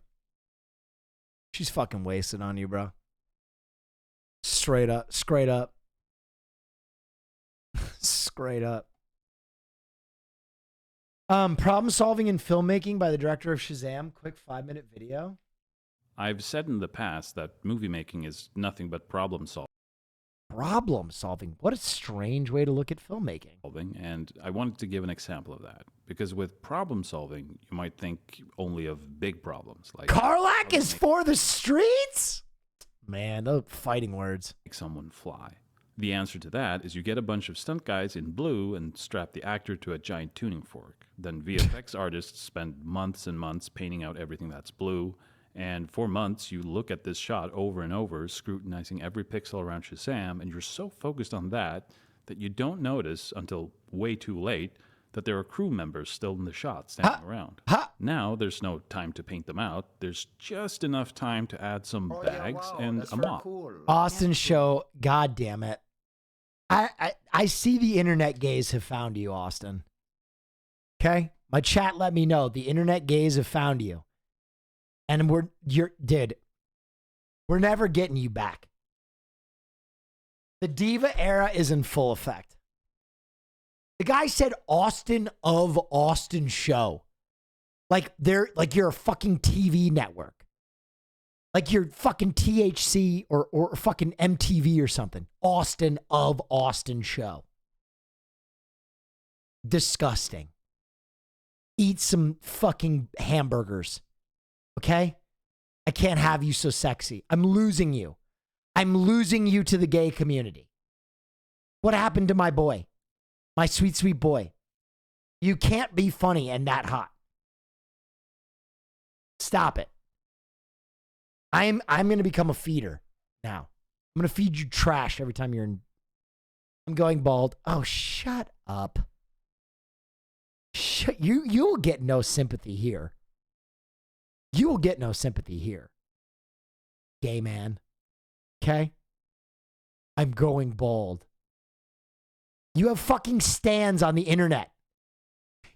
She's fucking wasted on you, bro. Straight up. Straight up. Straight up. Problem solving in filmmaking by the director of Shazam. Quick 5-minute video. I've said in the past that movie making is nothing but problem solving. Problem solving? What a strange way to look at filmmaking. And I wanted to give an example of that. Because with problem solving, you might think only of big problems. Like Karlach is for the streets? Man, those fighting words. Make someone fly. The answer to that is you get a bunch of stunt guys in blue and strap the actor to a giant tuning fork. Then VFX artists spend months and months painting out everything that's blue. And for months, you look at this shot over and over, scrutinizing every pixel around Shazam, and you're so focused on that that you don't notice until way too late that there are crew members still in the shot standing around. Now there's no time to paint them out. There's just enough time to add some bags and a mop. Cool. Austin show, god damn it. I see the internet gays have found you, Austin. Okay? My chat let me know the internet gays have found you. And we're never getting you back. The diva era is in full effect. The guy said Austin of Austin show. Like you're a fucking TV network. Like you're fucking THC or fucking MTV or something. Austin of Austin show. Disgusting. Eat some fucking hamburgers. Okay? I can't have you so sexy. I'm losing you. I'm losing you to the gay community. What happened to my boy? My sweet, sweet boy. You can't be funny and that hot. Stop it. I'm going to become a feeder now. I'm going to feed you trash every time you're in. I'm going bald. Oh, shut up. You will get no sympathy here. You will get no sympathy here. Gay man. Okay? I'm going bald. You have fucking stands on the internet.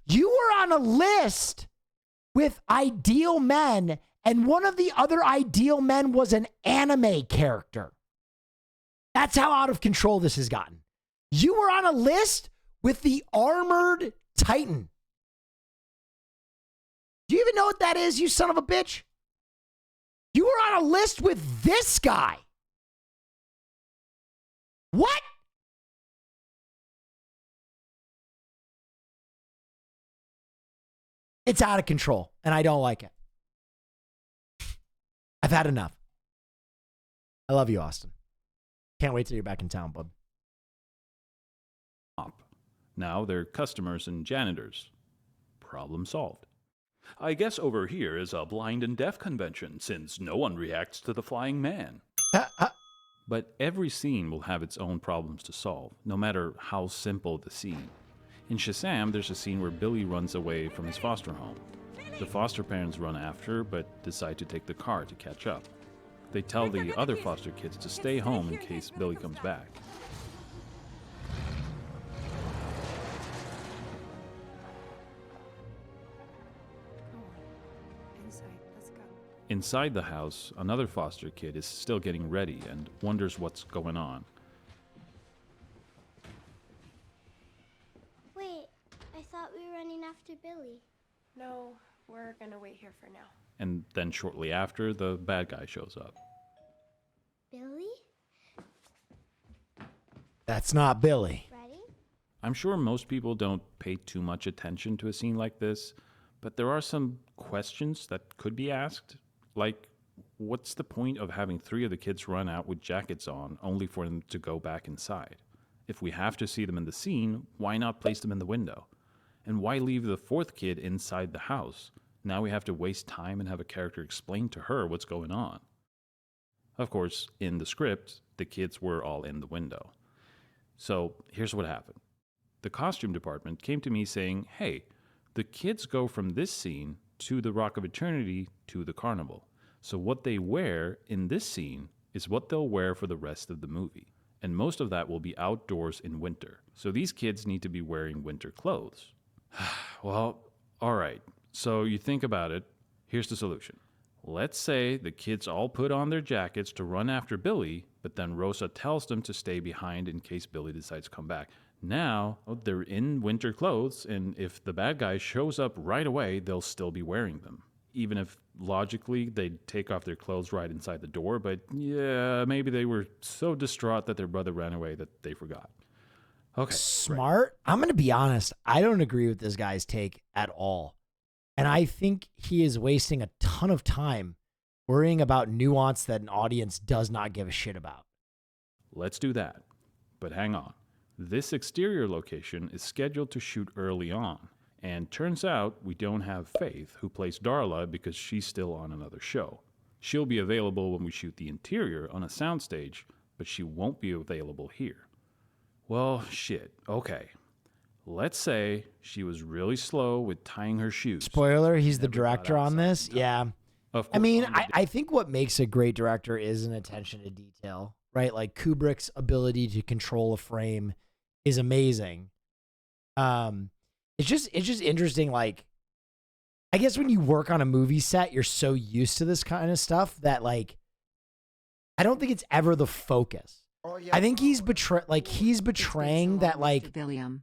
You were on a list with ideal men, and one of the other ideal men was an anime character. That's how out of control this has gotten. You were on a list with the Armored Titan. Do you even know what that is, you son of a bitch? You were on a list with this guy. What? It's out of control, and I don't like it. I've had enough. I love you, Austin. Can't wait till you're back in town, bub. Now they're customers and janitors. Problem solved. I guess over here is a blind and deaf convention, since no one reacts to the flying man. But every scene will have its own problems to solve, no matter how simple the scene. In Shazam, there's a scene where Billy runs away from his foster home. The foster parents run after, but decide to take the car to catch up. They tell the other foster kids to stay home in case Billy comes back. Inside the house, another foster kid is still getting ready and wonders what's going on. Wait, I thought we were running after Billy. No, we're gonna wait here for now. And then shortly after, the bad guy shows up. Billy? That's not Billy. Ready? I'm sure most people don't pay too much attention to a scene like this, but there are some questions that could be asked. Like, what's the point of having 3 of the kids run out with jackets on only for them to go back inside? If we have to see them in the scene, why not place them in the window? And why leave the 4th kid inside the house? Now we have to waste time and have a character explain to her what's going on. Of course, in the script, the kids were all in the window. So here's what happened. The costume department came to me saying, hey, the kids go from this scene to the Rock of Eternity to the carnival. So what they wear in this scene is what they'll wear for the rest of the movie. And most of that will be outdoors in winter. So these kids need to be wearing winter clothes. Well, all right. So you think about it. Here's the solution. Let's say the kids all put on their jackets to run after Billy, but then Rosa tells them to stay behind in case Billy decides to come back. Now, they're in winter clothes, and if the bad guy shows up right away, they'll still be wearing them. Even if, logically, they'd take off their clothes right inside the door, but yeah, maybe they were so distraught that their brother ran away that they forgot. Okay. Smart? Right. I'm going to be honest. I don't agree with this guy's take at all. And I think he is wasting a ton of time worrying about nuance that an audience does not give a shit about. Let's do that. But hang on. This exterior location is scheduled to shoot early on. And turns out we don't have Faith, who plays Darla, because she's still on another show. She'll be available when we shoot the interior on a soundstage, but she won't be available here. Well, shit. Okay. Let's say she was really slow with tying her shoes. Spoiler, he's the director on this. Yeah. I mean, I think what makes a great director is an attention to detail, right? Like Kubrick's ability to control a frame is amazing. It's just interesting. Like, I guess when you work on a movie set, you're so used to this kind of stuff that, like, I don't think it's ever the focus. I think he's betraying that, like,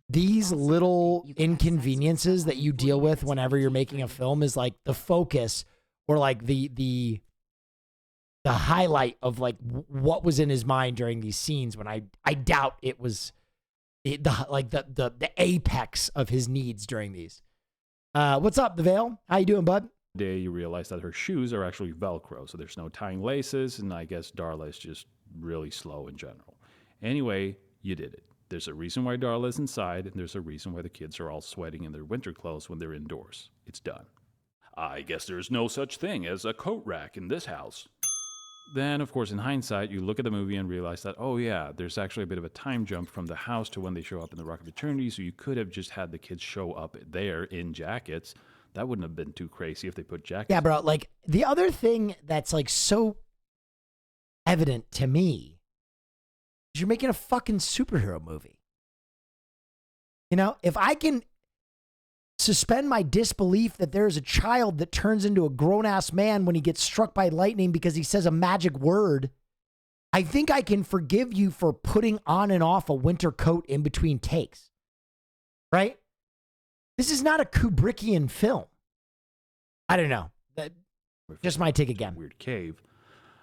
these little inconveniences that you deal with whenever you're making a film is like the focus, or like the highlight of like what was in his mind during these scenes, when I doubt it was the apex of his needs during these. What's up, the Veil? How you doing, bud? Day you realize that her shoes are actually Velcro, so there's no tying laces, and I guess Darla is just really slow in general. Anyway, you did it. There's a reason why Darla's inside, and there's a reason why the kids are all sweating in their winter clothes when they're indoors. It's done. I guess there's no such thing as a coat rack in this house. Then, of course, in hindsight, you look at the movie and realize that, oh yeah, there's actually a bit of a time jump from the house to when they show up in the Rock of Eternity, so you could have just had the kids show up there in jackets. That wouldn't have been too crazy if they put jackets. Yeah, bro, like, the other thing that's, like, so evident to me is you're making a fucking superhero movie. You know, if I can suspend my disbelief that there's a child that turns into a grown-ass man when he gets struck by lightning because he says a magic word, I think I can forgive you for putting on and off a winter coat in between takes. Right? This is not a Kubrickian film. I don't know. That just my take again. Weird cave.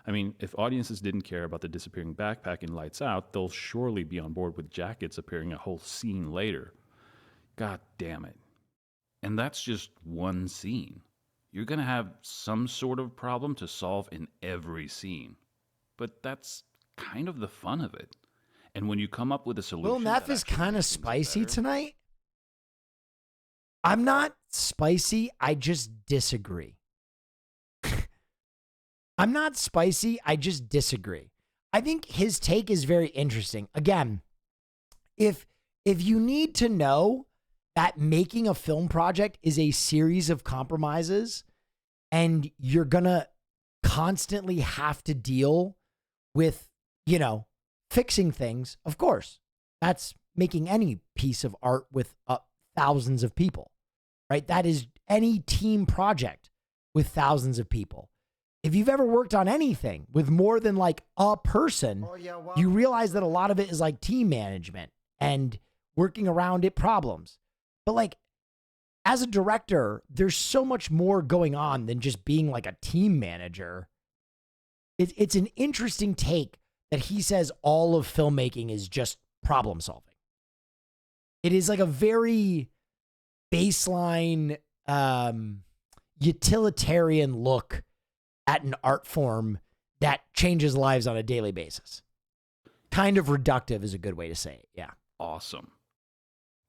I mean, if audiences didn't care about the disappearing backpack in Lights Out, they'll surely be on board with jackets appearing a whole scene later. God damn it. And that's just one scene. You're going to have some sort of problem to solve in every scene. But that's kind of the fun of it. And when you come up with a solution... Will Neff is kind of spicy tonight. I'm not spicy. I just disagree. I'm not spicy. I just disagree. I think his take is very interesting. Again, if you need to know that making a film project is a series of compromises and you're going to constantly have to deal with, you know, fixing things, of course, that's making any piece of art with thousands of people, right? That is any team project with thousands of people. If you've ever worked on anything with more than like a person, you realize that a lot of it is like team management and working around it problems. But like, as a director, there's so much more going on than just being like a team manager. It's an interesting take that he says all of filmmaking is just problem solving. It is like a very baseline, utilitarian look at an art form that changes lives on a daily basis. Kind of reductive is a good way to say it. Yeah. Awesome.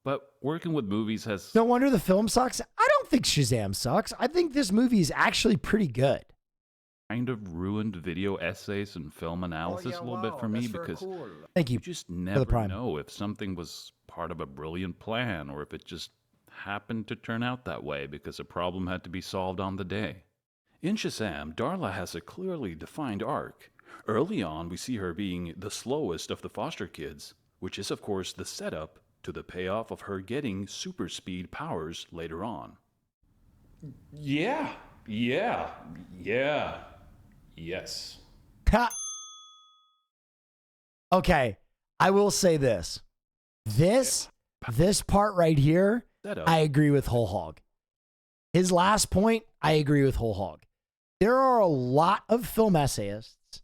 But working with movies has... No wonder the film sucks. I don't think Shazam sucks. I think this movie is actually pretty good. Kind of ruined video essays and film analysis a little bit for me because Thank you. Just never know if something was part of a brilliant plan or if it just happened to turn out that way because a problem had to be solved on the day. In Shazam, Darla has a clearly defined arc. Early on, we see her being the slowest of the foster kids, which is, of course, the setup to the payoff of her getting super speed powers later on. Yes. Ha! Okay, I will say this. This part right here, I agree with Whole Hog. His last point, I agree with Whole Hog. There are a lot of film essayists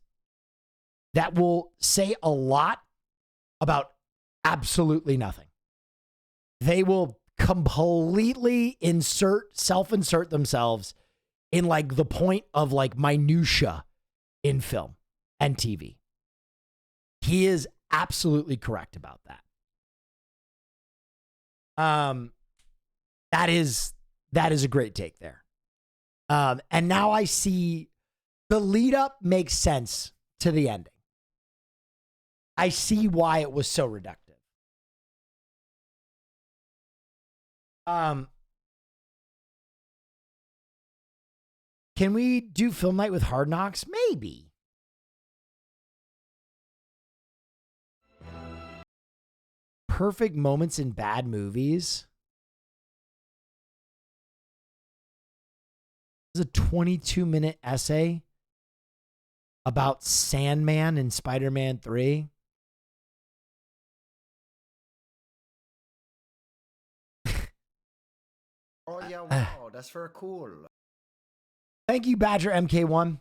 that will say a lot about absolutely nothing. They will completely self-insert themselves in like the point of like minutia in film and TV. He is absolutely correct about that. That is a great take there. And now I see the lead up makes sense to the ending. I see why it was so reductive. Can we do film night with Hard Knocks? Maybe. Perfect moments in bad movies. This is a 22-minute essay about Sandman in Spider-Man 3. Oh yeah, wow, that's very cool. Thank you, Badger MK1.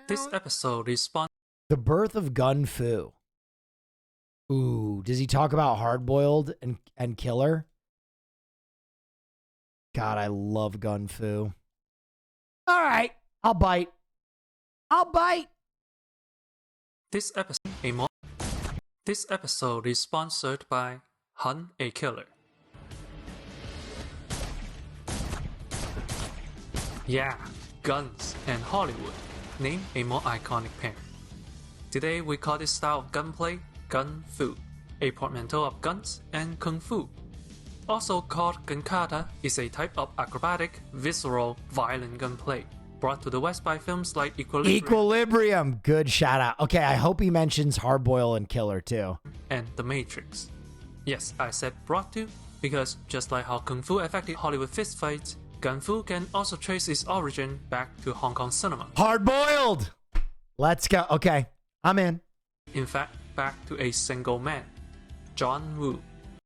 This episode is sponsored. The Birth of Gun Fu. Ooh, does he talk about Hard Boiled and Killer? God, I love gun fu. All right, I'll bite. I'll bite. This episode is sponsored by Hunt a Killer. Yeah, guns and Hollywood. Name a more iconic pair. Today we call this style of gunplay gun fu, a portmanteau of guns and kung fu. Also called gun kata, is a type of acrobatic, visceral, violent gunplay, brought to the West by films like Equilibrium. Good shout out. Okay, I hope he mentions Hardboil and Killer too. And The Matrix. Yes, I said brought to, because just like how kung fu affected Hollywood fistfights, gun fu can also trace its origin back to Hong Kong cinema. Hardboiled! Let's go. Okay, I'm in. In fact, back to a single man, John Woo.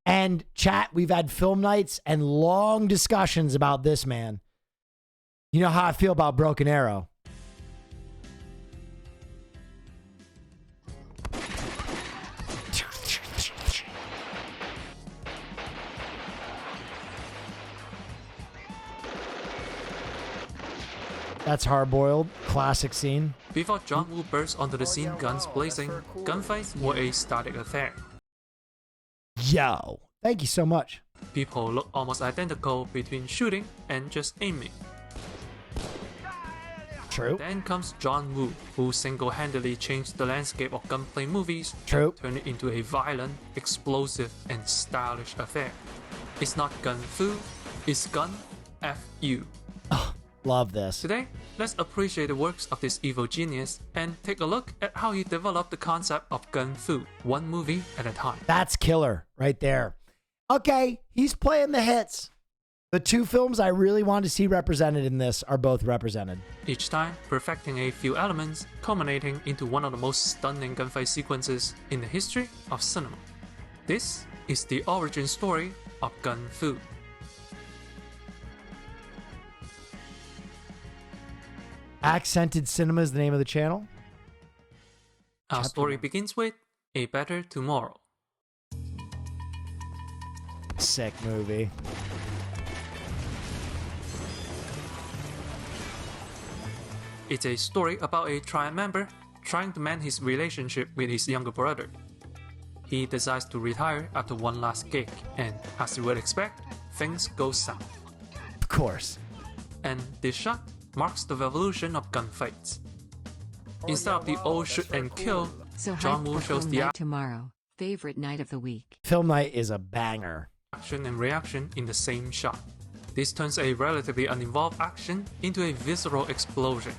And chat, we've had film nights and long discussions about this man. You know how I feel about Broken Arrow. That's Hardboiled. Classic scene. Before John Woo burst onto the scene guns blazing, gunfights were a static affair. Yo, thank you so much. People look almost identical between shooting and just aiming. True. Then comes John Woo, who single-handedly changed the landscape of gunplay movies. True. And turned it into a violent, explosive, and stylish affair. It's not gun fu, it's gun F-U. Oh, love this. Today, let's appreciate the works of this evil genius and take a look at how he developed the concept of gun fu, one movie at a time. That's killer right there. Okay, he's playing the hits. The two films I really want to see represented in this are both represented. Each time, perfecting a few elements, culminating into one of the most stunning gunfight sequences in the history of cinema. This is the origin story of gun fu. Accented Cinema is the name of the channel. Our story begins with A Better Tomorrow. Sick movie. It's a story about a triad member trying to mend his relationship with his younger brother. He decides to retire after one last gig, and as you would expect, things go south. Of course. And this shot marks the revolution of gunfights. Instead of the old shoot and kill, So John hyped Woo for shows film the night tomorrow. Favorite night of the week. Film night is a banger. action and reaction in the same shot. This turns a relatively uninvolved action into a visceral explosion.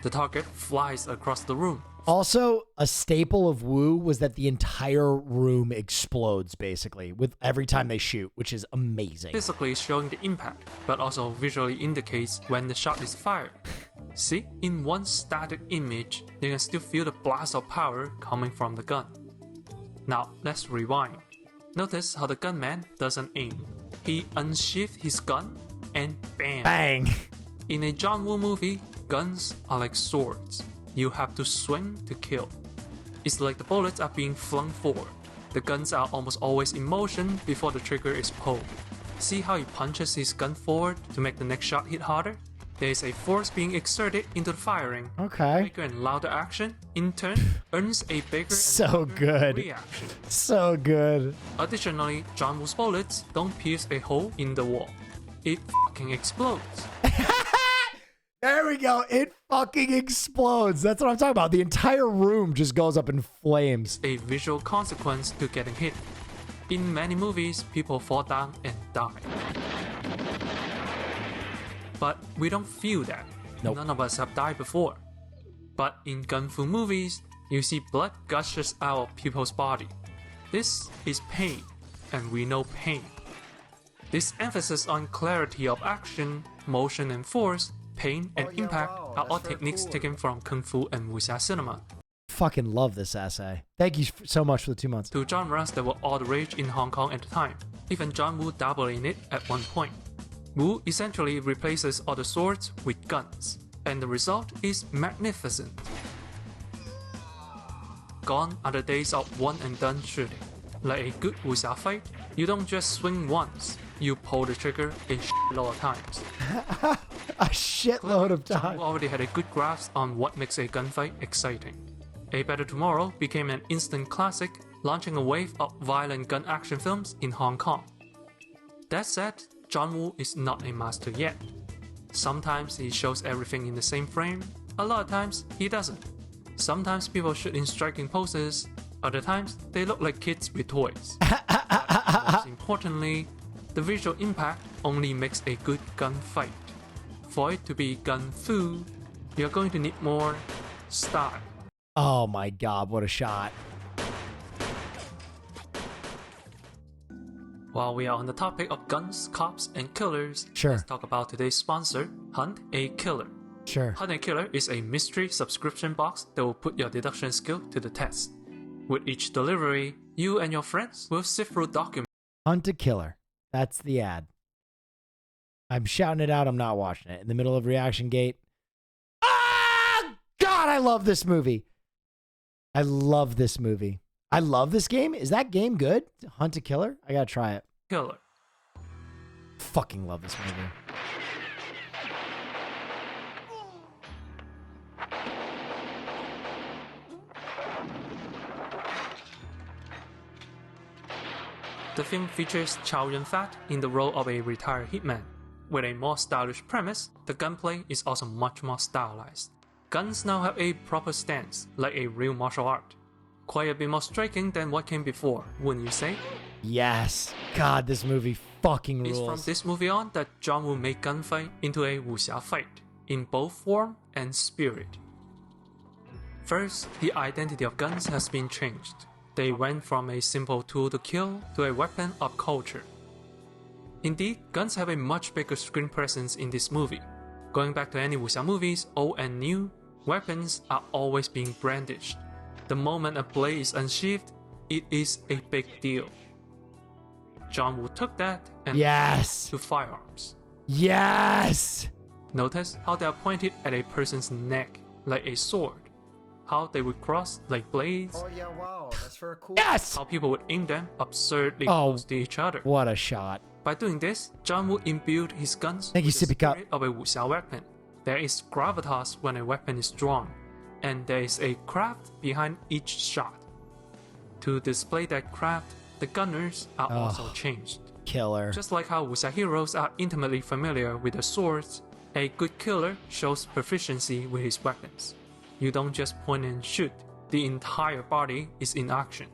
The target flies across the room. Also, a staple of Woo was that the entire room explodes, basically, with every time they shoot, which is amazing. Physically showing the impact, but also visually indicates when the shot is fired. See, in one static image, you can still feel the blast of power coming from the gun. Now, let's rewind. Notice how the gunman doesn't aim. He unsheathed his gun and bam! Bang! In a John Woo movie, guns are like swords. You have to swing to kill. It's like the bullets are being flung forward. The guns are almost always in motion before the trigger is pulled. See how he punches his gun forward to make the next shot hit harder? There is a force being exerted into the firing. Okay. Bigger and louder action, in turn, earns a bigger and So louder good. reaction. So good. Additionally, John Woo's bullets don't pierce a hole in the wall. It fucking explodes. There we go. It fucking explodes. That's what I'm talking about. The entire room just goes up in flames. A visual consequence to getting hit. In many movies, people fall down and die. But we don't feel that. Nope. None of us have died before. But in gun fu movies, you see blood gushes out of people's body. This is pain, and we know pain. This emphasis on clarity of action, motion and force, pain and impact are all techniques taken from Kung Fu and Wuxia cinema. Fucking love this essay. Thank you so much for the 2 months. Two genres that were all the rage in Hong Kong at the time. Even John Woo dabbled in it at one point. Woo essentially replaces all the swords with guns, and the result is magnificent. Gone are the days of one and done shooting. Like a good wuxia fight, you don't just swing once, you pull the trigger a shitload of times. A shitload of John time. Woo already had a good grasp on what makes a gunfight exciting. A Better Tomorrow became an instant classic, launching a wave of violent gun action films in Hong Kong. That said, John Woo is not a master yet. Sometimes he shows everything in the same frame, a lot of times he doesn't. Sometimes people shoot in striking poses, other times they look like kids with toys. But most importantly, the visual impact only makes a good gunfight. For it to be gun fu, you're going to need more style. Oh my god, what a shot. While we are on the topic of guns, cops, and killers, Sure. let's talk about today's sponsor, Hunt a Killer. Sure. Hunt a Killer is a mystery subscription box that will put your deduction skill to the test. With each delivery, you and your friends will sift through documents. Hunt a Killer. That's the ad. I'm shouting it out. I'm not watching it. In the middle of Reaction Gate. Ah! God, I love this movie. I love this movie. I love this game. Is that game good? Hunt a Killer? I gotta try it. Killer. Fucking love this movie. The film features Chow Yun-fat in the role of a retired hitman. With a more stylish premise, the gunplay is also much more stylized. Guns now have a proper stance, like a real martial art. Quite a bit more striking than what came before, wouldn't you say? Yes. God, this movie fucking rules. It's from this movie on that John Woo made gunfight into a wuxia fight, in both form and spirit. First, the identity of guns has been changed. They went from a simple tool to kill to a weapon of culture. Indeed, guns have a much bigger screen presence in this movie. Going back to any wuxia movies, old and new, weapons are always being brandished. The moment a blade is unsheathed, it is a big deal. John Woo took that and Yes. to firearms. Yes. Notice how they are pointed at a person's neck like a sword. How they would cross like blades. Oh yeah, wow, that's very cool. Yes. How people would aim them absurdly Oh, close to each other. What a shot. By doing this, John Woo imbued his guns Thank you, with the Sippy Cup. spirit of a wuxia weapon. There is gravitas when a weapon is drawn, and there is a craft behind each shot. To display that craft, the gunners are also changed. Killer. Just like how wuxia heroes are intimately familiar with their swords, a good killer shows proficiency with his weapons. You don't just point and shoot, the entire body is in action.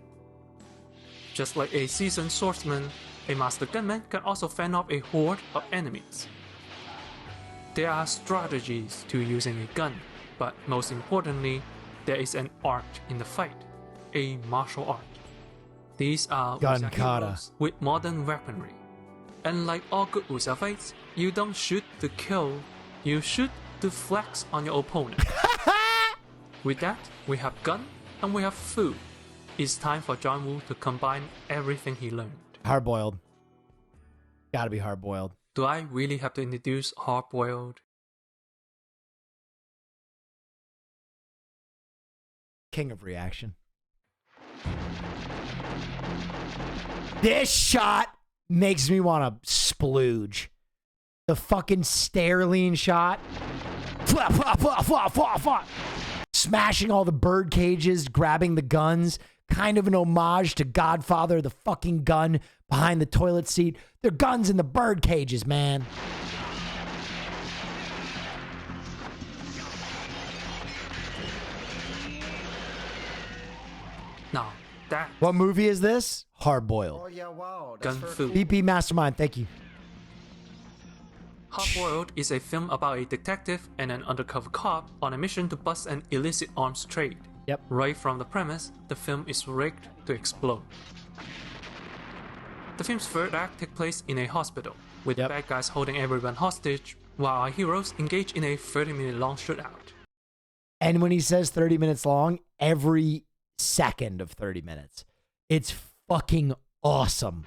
Just like a seasoned swordsman, a master gunman can also fend off a horde of enemies. There are strategies to using a gun, but most importantly, there is an art in the fight, a martial art. These are Gun wuxia kata. heroes with modern weaponry. And like all good wuxia fights, you don't shoot to kill, you shoot to flex on your opponent. With that, we have gun and we have food. It's time for John Woo to combine everything he learned. Hard-boiled. Gotta be hard-boiled. Do I really have to introduce hard-boiled? King of reaction. This shot makes me want to splooge. The fucking Sterling shot. Fwah, fwah, fwah, fwah, fwah, fwah. Smashing all the bird cages, grabbing the guns. Kind of an homage to Godfather, the fucking gun behind the toilet seat. They're guns in the bird cages, man. Now, that What movie is this? Hard Boiled. Oh yeah, wow, that's gun very food. BP Mastermind, thank you. Hard Boiled is a film about a detective and an undercover cop on a mission to bust an illicit arms trade. Yep. Right from the premise, the film is rigged to explode. The film's third act takes place in a hospital, with the bad guys holding everyone hostage, while our heroes engage in a 30-minute long shootout. And when he says 30 minutes long, every second of 30 minutes. It's fucking awesome.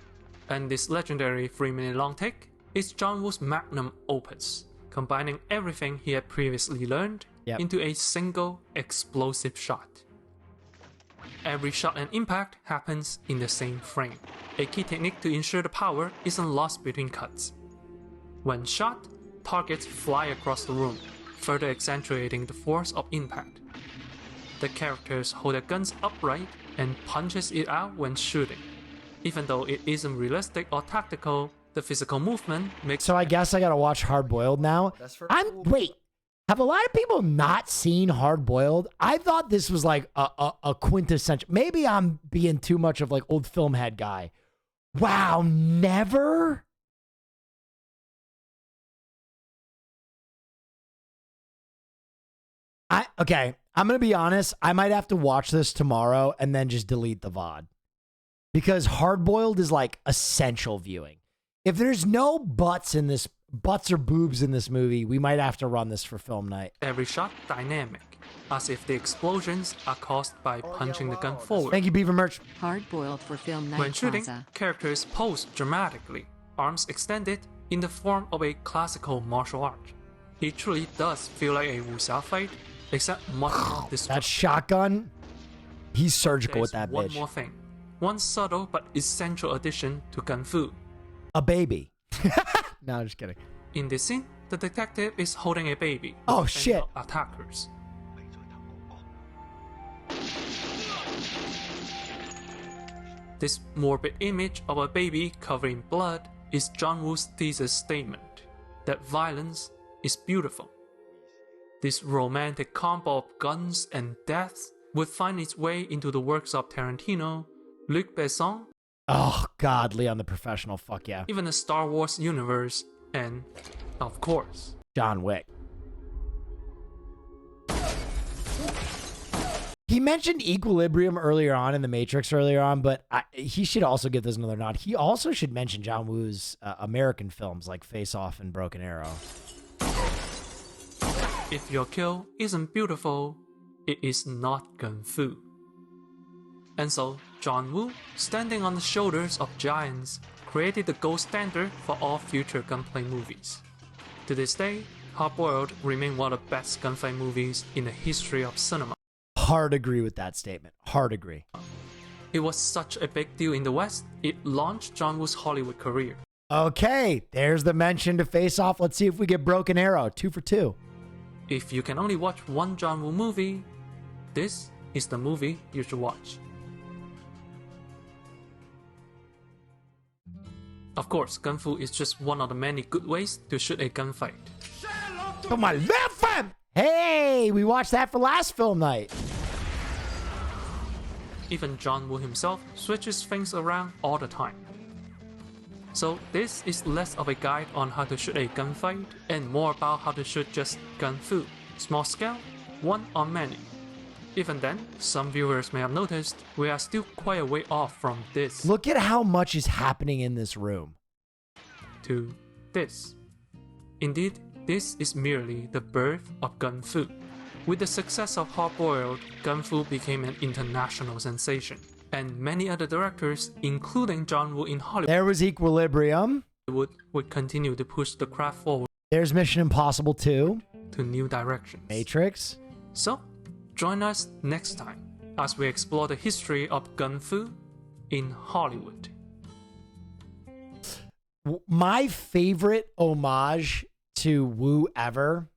And this legendary 3-minute long take is John Woo's magnum opus, combining everything he had previously learned into a single explosive shot. Every shot and impact happens in the same frame. a key technique to ensure the power isn't lost between cuts. When shot, targets fly across the room, further accentuating the force of impact. The characters hold their guns upright and punches it out when shooting. Even though it isn't realistic or tactical, the physical movement makes... So I guess I gotta watch Hard Boiled now. Wait, have a lot of people not seen Hard Boiled? I thought this was like a quintessential. Maybe I'm being too much of like old film head guy. Wow, never? Okay, I'm gonna be honest. I might have to watch this tomorrow and then just delete the VOD. Because Hard Boiled is like essential viewing. If there's no butts or boobs in this movie, we might have to run this for film night. Every shot dynamic, as if the explosions are caused by punching the gun forward. Thank you, Beaver Merch. Hard boiled for film night. When shooting, Plaza. characters pose dramatically, arms extended in the form of a classical martial art. It truly does feel like a wuxia fight, except much more destructive. That shotgun, he's surgical with that one bitch. More thing. One subtle but essential addition to Gun Fu. A baby. No, I'm just kidding. In this scene, the detective is holding a baby. Oh, shit. Attackers. This morbid image of a baby covered in blood is John Woo's thesis statement that violence is beautiful. This romantic combo of guns and deaths would find its way into the works of Tarantino, Luc Besson, oh God, Leon the Professional, fuck yeah. even the Star Wars universe, and, of course, John Wick. He mentioned Equilibrium earlier on in The Matrix earlier on, but he should also give this another nod. He also should mention John Woo's American films like Face Off and Broken Arrow. If your kill isn't beautiful, it is not Gun Fu. And so, John Woo, standing on the shoulders of giants, created the gold standard for all future gunplay movies. To this day, Hard Boiled remains one of the best gunfight movies in the history of cinema. Hard agree with that statement. Hard agree. It was such a big deal in the West, it launched John Woo's Hollywood career. Okay, there's the mention to Face Off. Let's see if we get Broken Arrow. 2 for 2. If you can only watch one John Woo movie, this is the movie you should watch. Of course, Gun Fu is just one of the many good ways to shoot a gunfight. To my left, fam! Hey, we watched that for last film night. Even John Woo himself switches things around all the time. So this is less of a guide on how to shoot a gunfight and more about how to shoot just Gun Fu. Small scale, one on many. Even then, some viewers may have noticed we are still quite a way off from this. Look at how much is happening in this room. To this. Indeed, this is merely the birth of Gun Fu. With the success of Hard Boiled, Gun Fu became an international sensation. And many other directors, including John Woo in Hollywood, there was Equilibrium. Would continue to push the craft forward. There's Mission Impossible 2. To new directions. Matrix. So, join us next time as we explore the history of Gun Fu in Hollywood. My favorite homage to Woo ever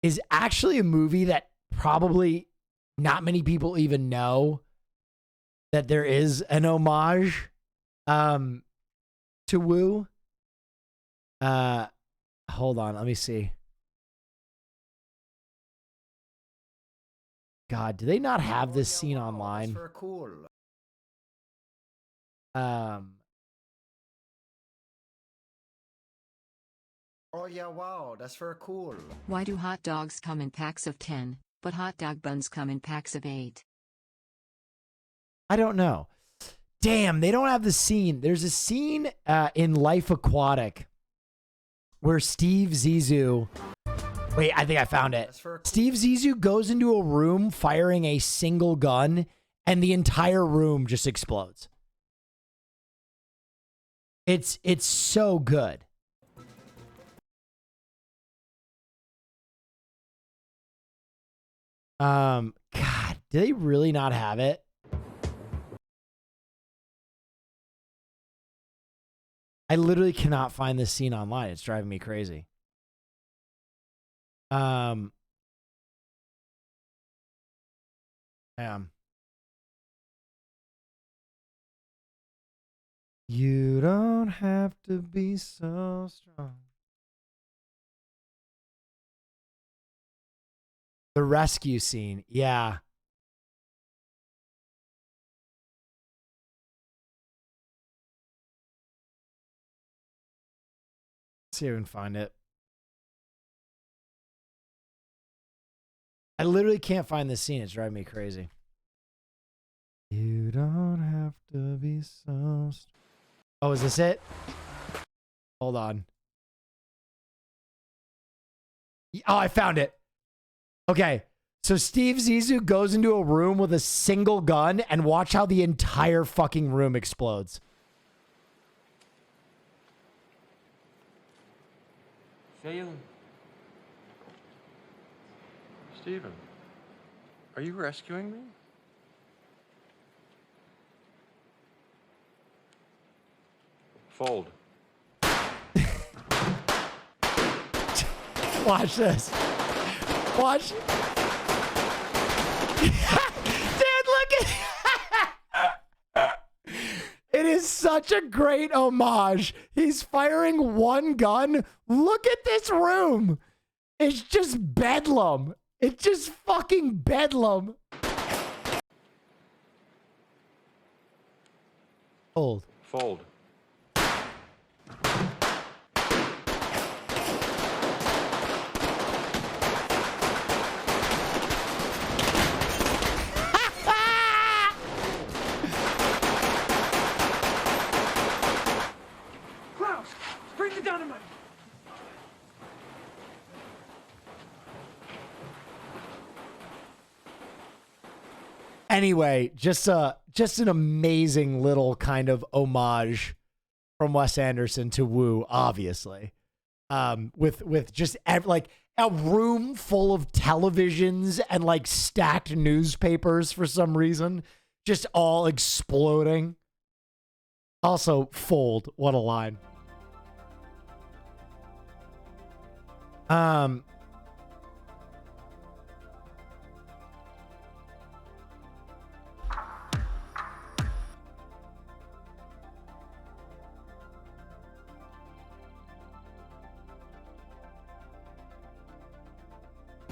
is actually a movie that probably not many people even know that there is an homage to Woo. Hold on, let me see. God, do they not have this scene online? Oh yeah, wow, that's very cool. Why do hot dogs come in packs of 10, but hot dog buns come in packs of 8? I don't know. Damn, they don't have the scene. There's a scene in Life Aquatic where Steve Zissou... Wait, I think I found it. Steve Zissou goes into a room firing a single gun, and the entire room just explodes. It's so good. God Do they really not have it? I literally cannot find this scene online. It's driving me crazy. You don't have to be so strong. The rescue scene. Yeah. Let's see if I can find it. I literally can't find this scene. It's driving me crazy. You don't have to be so strong. Oh, is this it? Hold on. Oh, I found it. Okay. So Steve Zissou goes into a room with a single gun and watch how the entire fucking room explodes. Steven, are you rescuing me? Fold. Watch this. Watch. Dude, look at it is such a great homage. He's firing one gun. Look at this room. It's just bedlam. It's just fucking bedlam. Fold. Fold. Bring the dynamite! Anyway, just an amazing little kind of homage from Wes Anderson to Woo, obviously. With just like a room full of televisions and like stacked newspapers for some reason, just all exploding. Also, Fold, what a line.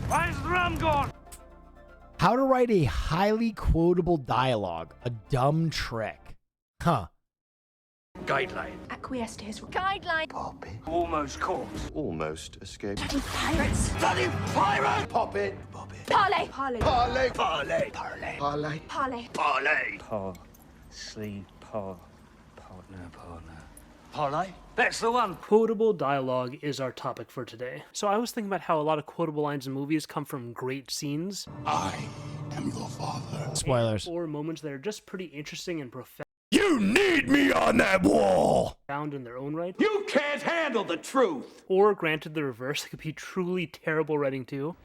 Where's the rum gone? How to write a highly quotable dialogue, a dumb trick. Huh. Guideline. Acquiesce to his guideline. Pop it. Almost caught. Almost escaped. Bloody pirates. Bloody pirate! Pop it. Pop it. Parlay. Parlay. Parlay. Parlay. Parlay. Parlay. Parlay. Sleep, partner. Parlay? That's the one. Quotable dialogue is our topic for today. So I was thinking about how a lot of quotable lines in movies come from great scenes. I am your father. Spoilers. Or moments that are just pretty interesting and profound. You need me on that wall! Found in their own right. You can't handle the truth! Or granted the reverse, it could be truly terrible writing too.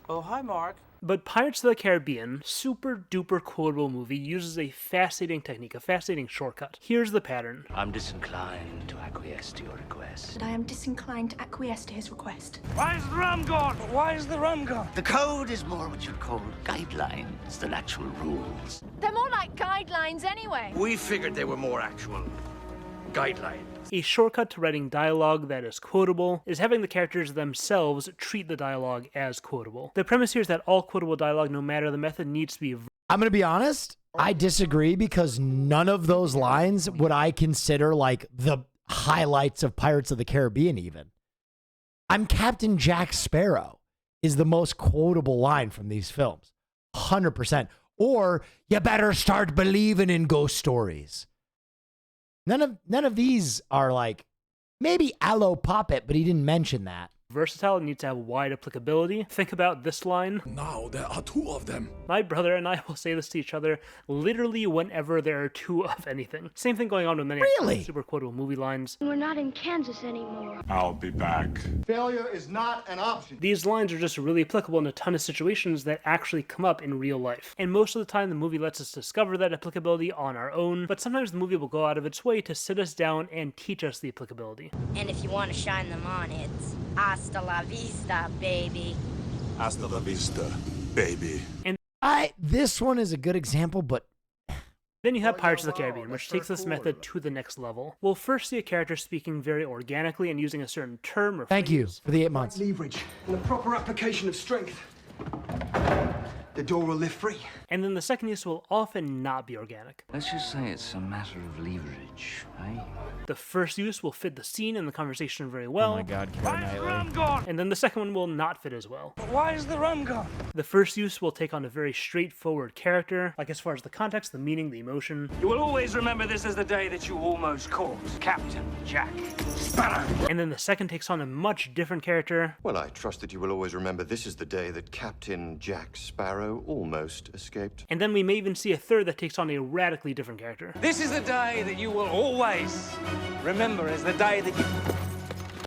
Oh, hi, Mark. But Pirates of the Caribbean, super duper quotable movie, uses a fascinating technique, a fascinating shortcut. Here's the pattern. I'm disinclined to acquiesce to your request. But I am disinclined to acquiesce to his request. Where's the rum gone? Why is the rum gone? The code is more what you'd call guidelines than actual rules. They're more like guidelines anyway. We figured they were more actual guidelines. A shortcut to writing dialogue that is quotable is having the characters themselves treat the dialogue as quotable. The premise here is that all quotable dialogue, no matter the method, needs to be... I'm going to be honest. I disagree because none of those lines would I consider like the highlights of Pirates of the Caribbean even. I'm Captain Jack Sparrow is the most quotable line from these films. 100%. Or you better start believing in ghost stories. None of these are like, maybe Allo Poppet, but he didn't mention that. versatile, it needs to have wide applicability. Think about this line. Now there are 2 of them. My brother and I will say this to each other literally whenever there are 2 of anything. Same thing going on with many super quotable movie lines. We're not in Kansas anymore. I'll be back. Failure is not an option. These lines are just really applicable in a ton of situations that actually come up in real life. And most of the time the movie lets us discover that applicability on our own, but sometimes the movie will go out of its way to sit us down and teach us the applicability. And if you want to shine them on, it's hasta la vista, baby. Hasta la vista, baby. And this one is a good example, but then you have Pirates of the Caribbean, which takes this method to the next level. We'll first see a character speaking very organically and using a certain term or Thank you for the 8 months. Leverage and the proper application of strength. The door will lift free. And then the second use will often not be organic. Let's just say it's a matter of leverage, eh? The first use will fit the scene and the conversation very well. Oh my God, Keira Knightley. And then the second one will not fit as well. But why is the rum gone? The first use will take on a very straightforward character, like as far as the context, the meaning, the emotion. You will always remember this as the day that you almost caught Captain Jack Sparrow. And then the second takes on a much different character. Well, I trust that you will always remember this is the day that Captain Jack Sparrow almost escaped. And then we may even see a third that takes on a radically different character. This is the day that you will always remember as the day that you...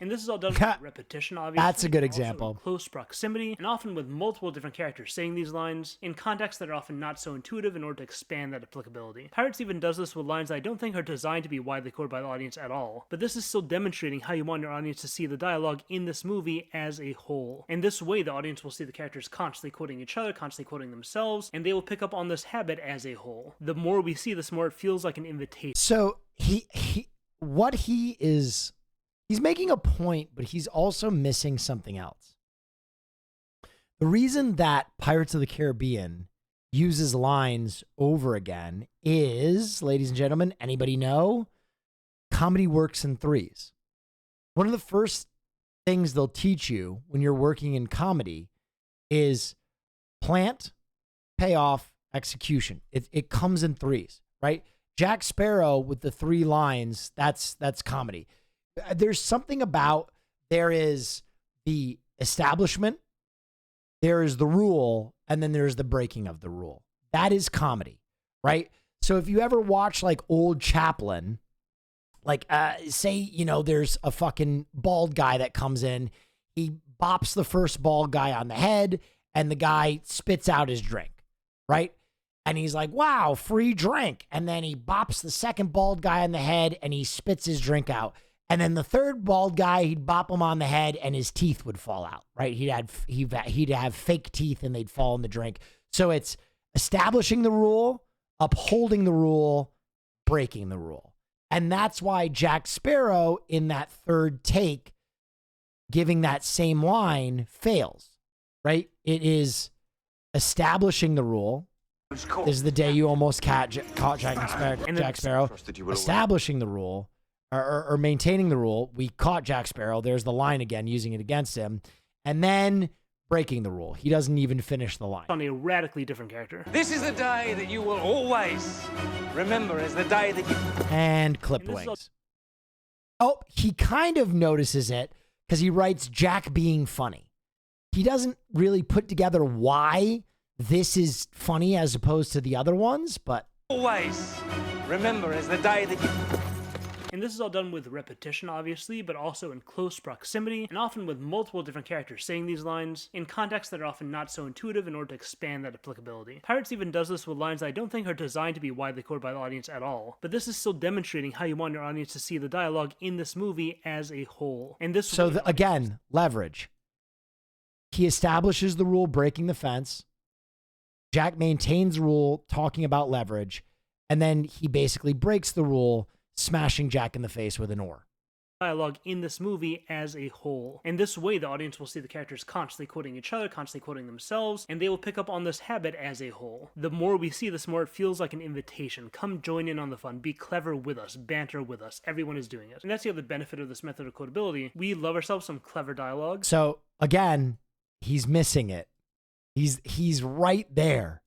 And this is all done with repetition, obviously. That's a good example. Close proximity, and often with multiple different characters saying these lines in contexts that are often not so intuitive in order to expand that applicability. Pirates even does this with lines that I don't think are designed to be widely quoted by the audience at all, but this is still demonstrating how you want your audience to see the dialogue in this movie as a whole. In this way, the audience will see the characters constantly quoting each other, constantly quoting themselves, and they will pick up on this habit as a whole. The more we see this, the more it feels like an invitation. So he's making a point, but he's also missing something else. The reason that Pirates of the Caribbean uses lines over again is, ladies and gentlemen, anybody know? Comedy works in threes. One of the first things they'll teach you when you're working in comedy is plant, payoff, execution. It comes in threes, right? Jack Sparrow with the 3 lines, that's comedy. There's something about, there is the establishment, there is the rule, and then there's the breaking of the rule. That is comedy, right? So if you ever watch like old Chaplin, like say, you know, there's a fucking bald guy that comes in, he bops the first bald guy on the head, and the guy spits out his drink, right? And he's like, wow, free drink. And then he bops the second bald guy on the head, and he spits his drink out. And then the third bald guy, he'd bop him on the head and his teeth would fall out, right? He'd have fake teeth and they'd fall in the drink. So it's establishing the rule, upholding the rule, breaking the rule. And that's why Jack Sparrow in that third take, giving that same line, fails, right? It is establishing the rule. This is the day you almost caught Jack Sparrow. Establishing the rule. Or maintaining the rule. We caught Jack Sparrow. There's the line again, using it against him. And then breaking the rule. He doesn't even finish the line. On a radically different character. This is the day that you will always remember as the day that you... And clip wings. Oh, he kind of notices it because he writes Jack being funny. He doesn't really put together why this is funny as opposed to the other ones, but... Always remember as the day that you... And this is all done with repetition, obviously, but also in close proximity, and often with multiple different characters saying these lines in contexts that are often not so intuitive in order to expand that applicability. Pirates even does this with lines that I don't think are designed to be widely quoted by the audience at all, but this is still demonstrating how you want your audience to see the dialogue in this movie as a whole. And this again, leverage. He establishes the rule, breaking the fence. Jack maintains the rule, talking about leverage, and then he basically breaks the rule, smashing Jack in the face with an oar. Dialogue in this movie as a whole. In this way, the audience will see the characters constantly quoting each other, constantly quoting themselves, and they will pick up on this habit as a whole. The more we see this, more it feels like an invitation. Come join in on the fun. Be clever with us. Banter with us. Everyone is doing it. And that's the other benefit of this method of quotability. We love ourselves some clever dialogue. So, again, he's missing it. He's right there.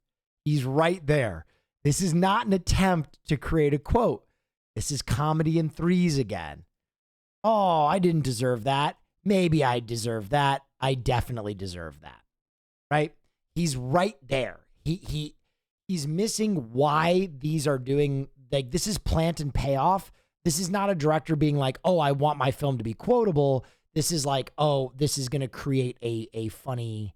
He's right there. This is not an attempt to create a quote. This is comedy in threes again. Oh, I didn't deserve that. maybe I deserve that. I definitely deserve that. Right? He's right there. He's missing why these are doing, like, this is plant and payoff. This is not a director being like, oh, I want my film to be quotable. This is like, oh, this is going to create a funny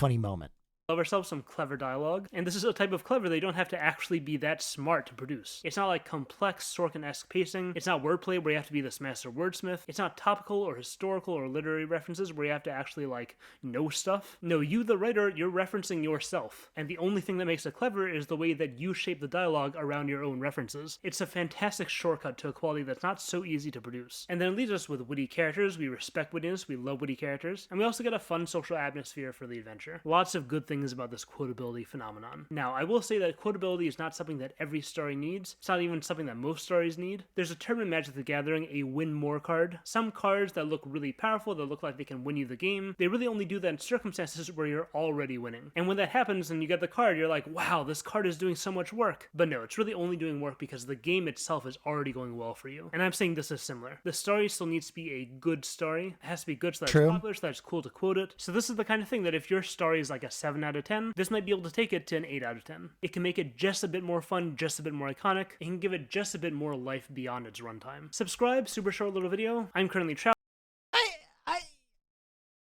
moment. Love ourselves some clever dialogue, and this is a type of clever they don't have to actually be that smart to produce. It's not like complex Sorkin-esque pacing, it's not wordplay where you have to be this master wordsmith, it's not topical or historical or literary references where you have to actually, like, know stuff. No, you, the writer, you're referencing yourself, and the only thing that makes it clever is the way that you shape the dialogue around your own references. It's a fantastic shortcut to a quality that's not so easy to produce. And then it leaves us with witty characters. We respect wittiness, we love witty characters, and we also get a fun social atmosphere for the adventure. Lots of good things about this quotability phenomenon. Now, I will say that quotability is not something that every story needs. It's not even something that most stories need. There's a term in Magic the Gathering, a win more card. Some cards that look really powerful, that look like they can win you the game, they really only do that in circumstances where you're already winning. And when that happens and you get the card, you're like, wow, this card is doing so much work. But no, it's really only doing work because the game itself is already going well for you. And I'm saying this is similar. The story still needs to be a good story. It has to be good so that it's popular, so that it's cool to quote it. So this is the kind of thing that if your story is like a 7 out of 10, this might be able to take it to an 8 out of 10. It can make it just a bit more fun, just a bit more iconic. It can give it just a bit more life beyond its runtime. Subscribe, super short little video. I'm currently traveling.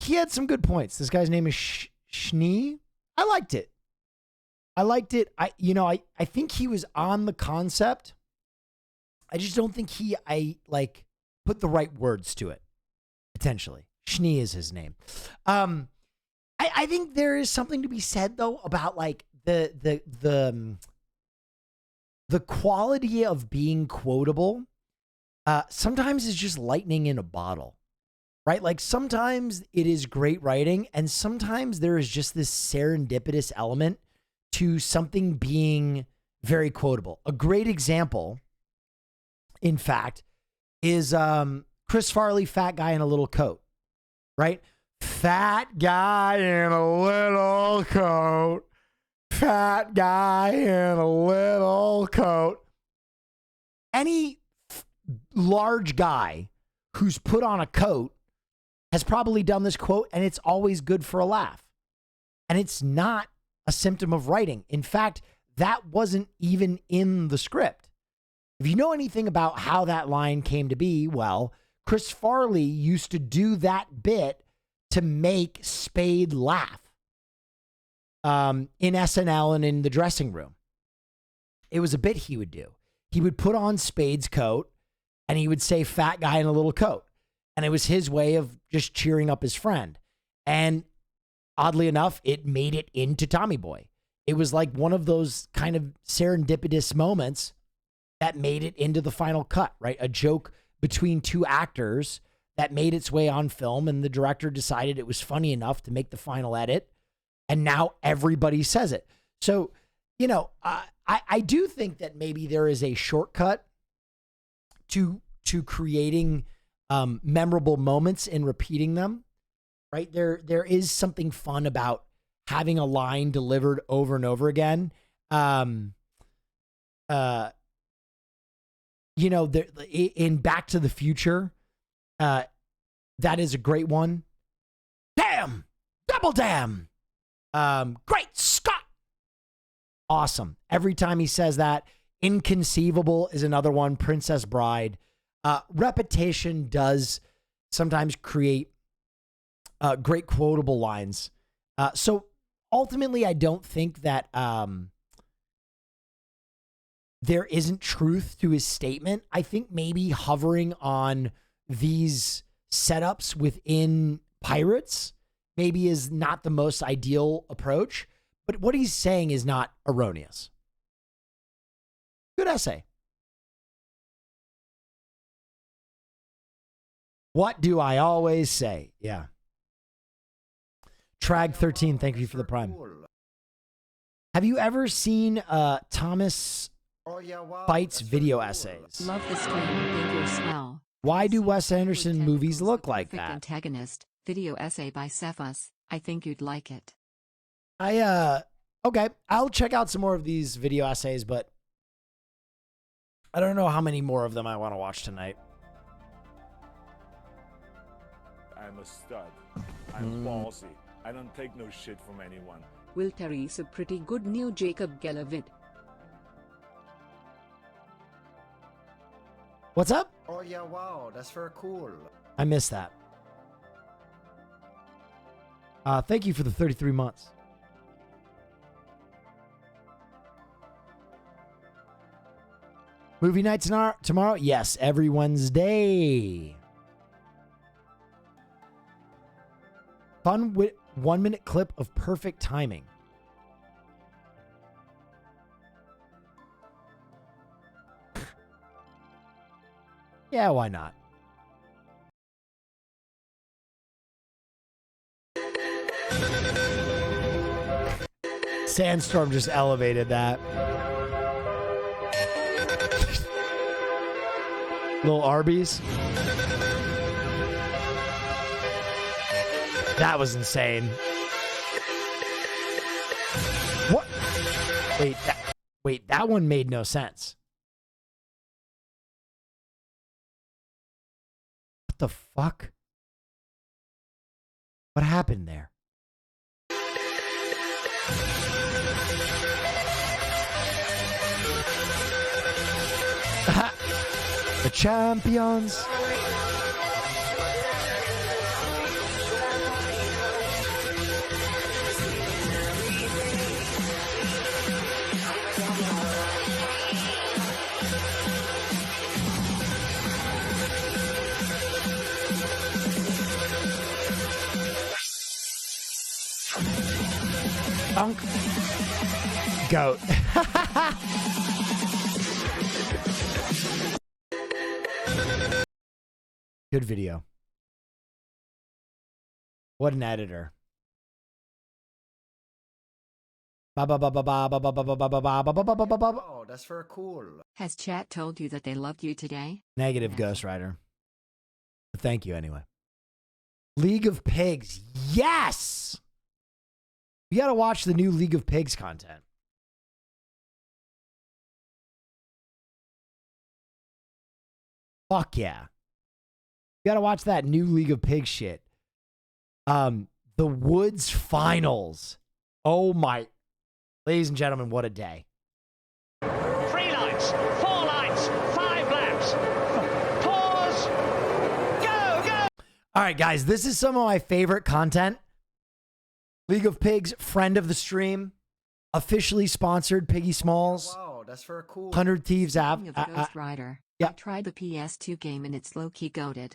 He had some good points. This guy's name is Schnee. I liked it. I think he was on the concept. I just don't think I put the right words to it. Potentially. Schnee is his name. I think there is something to be said though about like the quality of being quotable. Sometimes it's just lightning in a bottle, right? Like sometimes it is great writing, and sometimes there is just this serendipitous element to something being very quotable. A great example, in fact, is Chris Farley, fat guy in a little coat, right? Fat guy in a little coat. Fat guy in a little coat. Any large guy who's put on a coat has probably done this quote, and it's always good for a laugh. And it's not a symptom of writing. In fact, that wasn't even in the script. If you know anything about how that line came to be, well, Chris Farley used to do that bit to make Spade laugh in SNL and in the dressing room. It was a bit he would do. He would put on Spade's coat and he would say fat guy in a little coat. And it was his way of just cheering up his friend. And oddly enough, it made it into Tommy Boy. It was like one of those kind of serendipitous moments that made it into the final cut, right? A joke between two actors that made its way on film, and the director decided it was funny enough to make the final edit, and now everybody says it. So, I do think that maybe there is a shortcut to creating memorable moments and repeating them, right? There is something fun about having a line delivered over and over again. In Back to the Future, that is a great one. Damn! Double damn! Great Scott! Awesome. Every time he says that. Inconceivable is another one. Princess Bride. Repetition does sometimes create great quotable lines. So ultimately, I don't think that there isn't truth to his statement. I think maybe hovering on these setups within Pirates maybe is not the most ideal approach, but what he's saying is not erroneous. Good essay. What do I always say? Yeah. Trag13, thank you for the prime. Have you ever seen Thomas Fight's video essays? Love the stream. Think you're swell. Why do Wes Anderson movies look like that? Antagonist. Video essay by Cephas. I think you'd like it. Okay, I'll check out some more of these video essays, but I don't know how many more of them I want to watch tonight. I'm a stud. I'm ballsy. I don't take no shit from anyone. Will Terry's a pretty good new Jacob Geller vid. What's up? Oh yeah, wow, that's very cool. I missed that. Thank you for the 33 months. Movie night tomorrow? Yes, every Wednesday. Fun 1 minute clip of perfect timing. Yeah, why not? Sandstorm just elevated that. Little Arby's. That was insane. What? Wait, that one made no sense. What the fuck? What happened there? The champions. Dunk. Goat. Good video. What an editor. Oh, that's very cool. Has chat told you that they loved you today? Negative, Ghost Rider. But thank you anyway. League of Pigs. Yes! You gotta watch the new League of Pigs content. Fuck yeah. You gotta watch that new League of Pigs shit. The Woods Finals. Oh my. Ladies and gentlemen, what a day. 3 lights, 4 lights, 5 laps. Pause. Go. All right, guys, this is some of my favorite content. League of Pigs, friend of the stream, officially sponsored Piggy Smalls. Wow, that's very cool. 100 Thieves app. Speaking of Ghost Rider, yeah. I tried the PS2 game and it's low-key goated.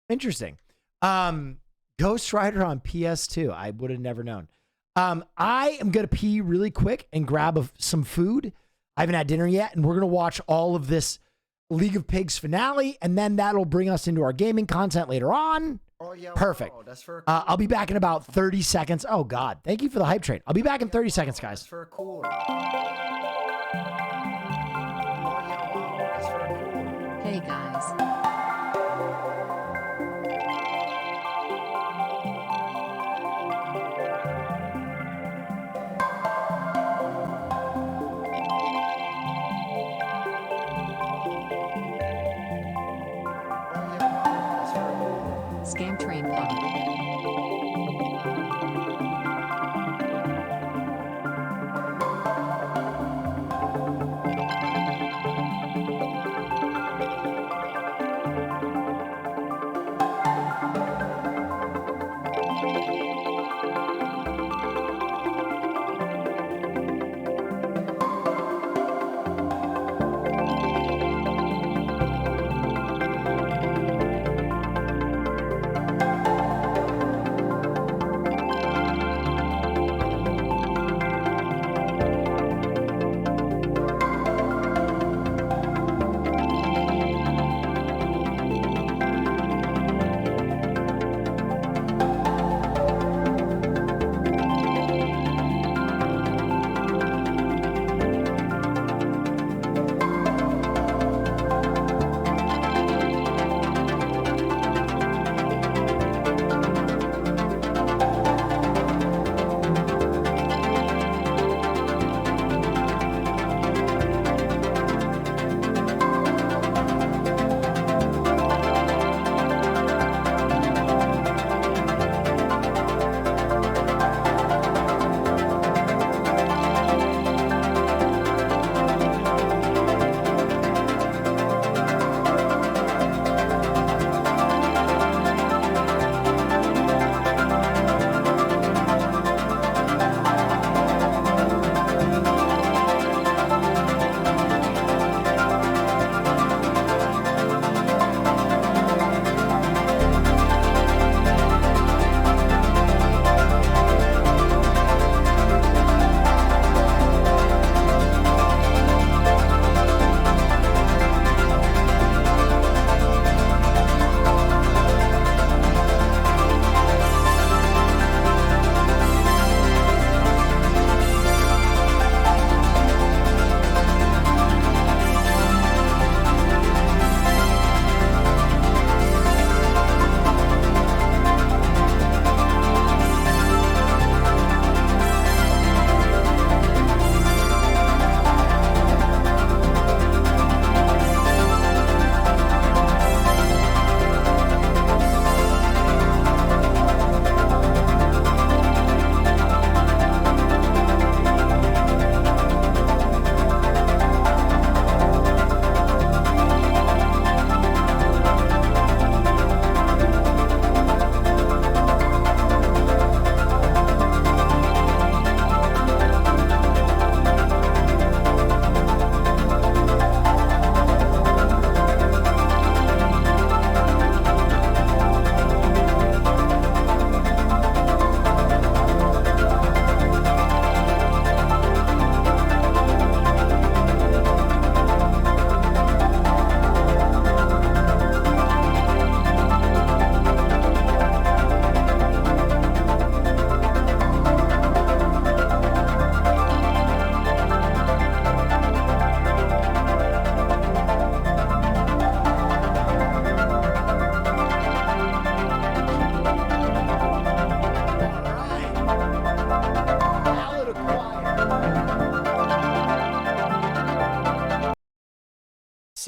Interesting. Ghost Rider on PS2. I would have never known. I am going to pee really quick and grab some food. I haven't had dinner yet, and we're going to watch all of this League of Pigs finale, and then that'll bring us into our gaming content later on. Oh, yeah, perfect. wow, that's very cool. I'll be back in about 30 seconds. Oh, God. Thank you for the hype train. I'll be back in 30 seconds, guys. That's very cool. Hey, guys. Scam train pod.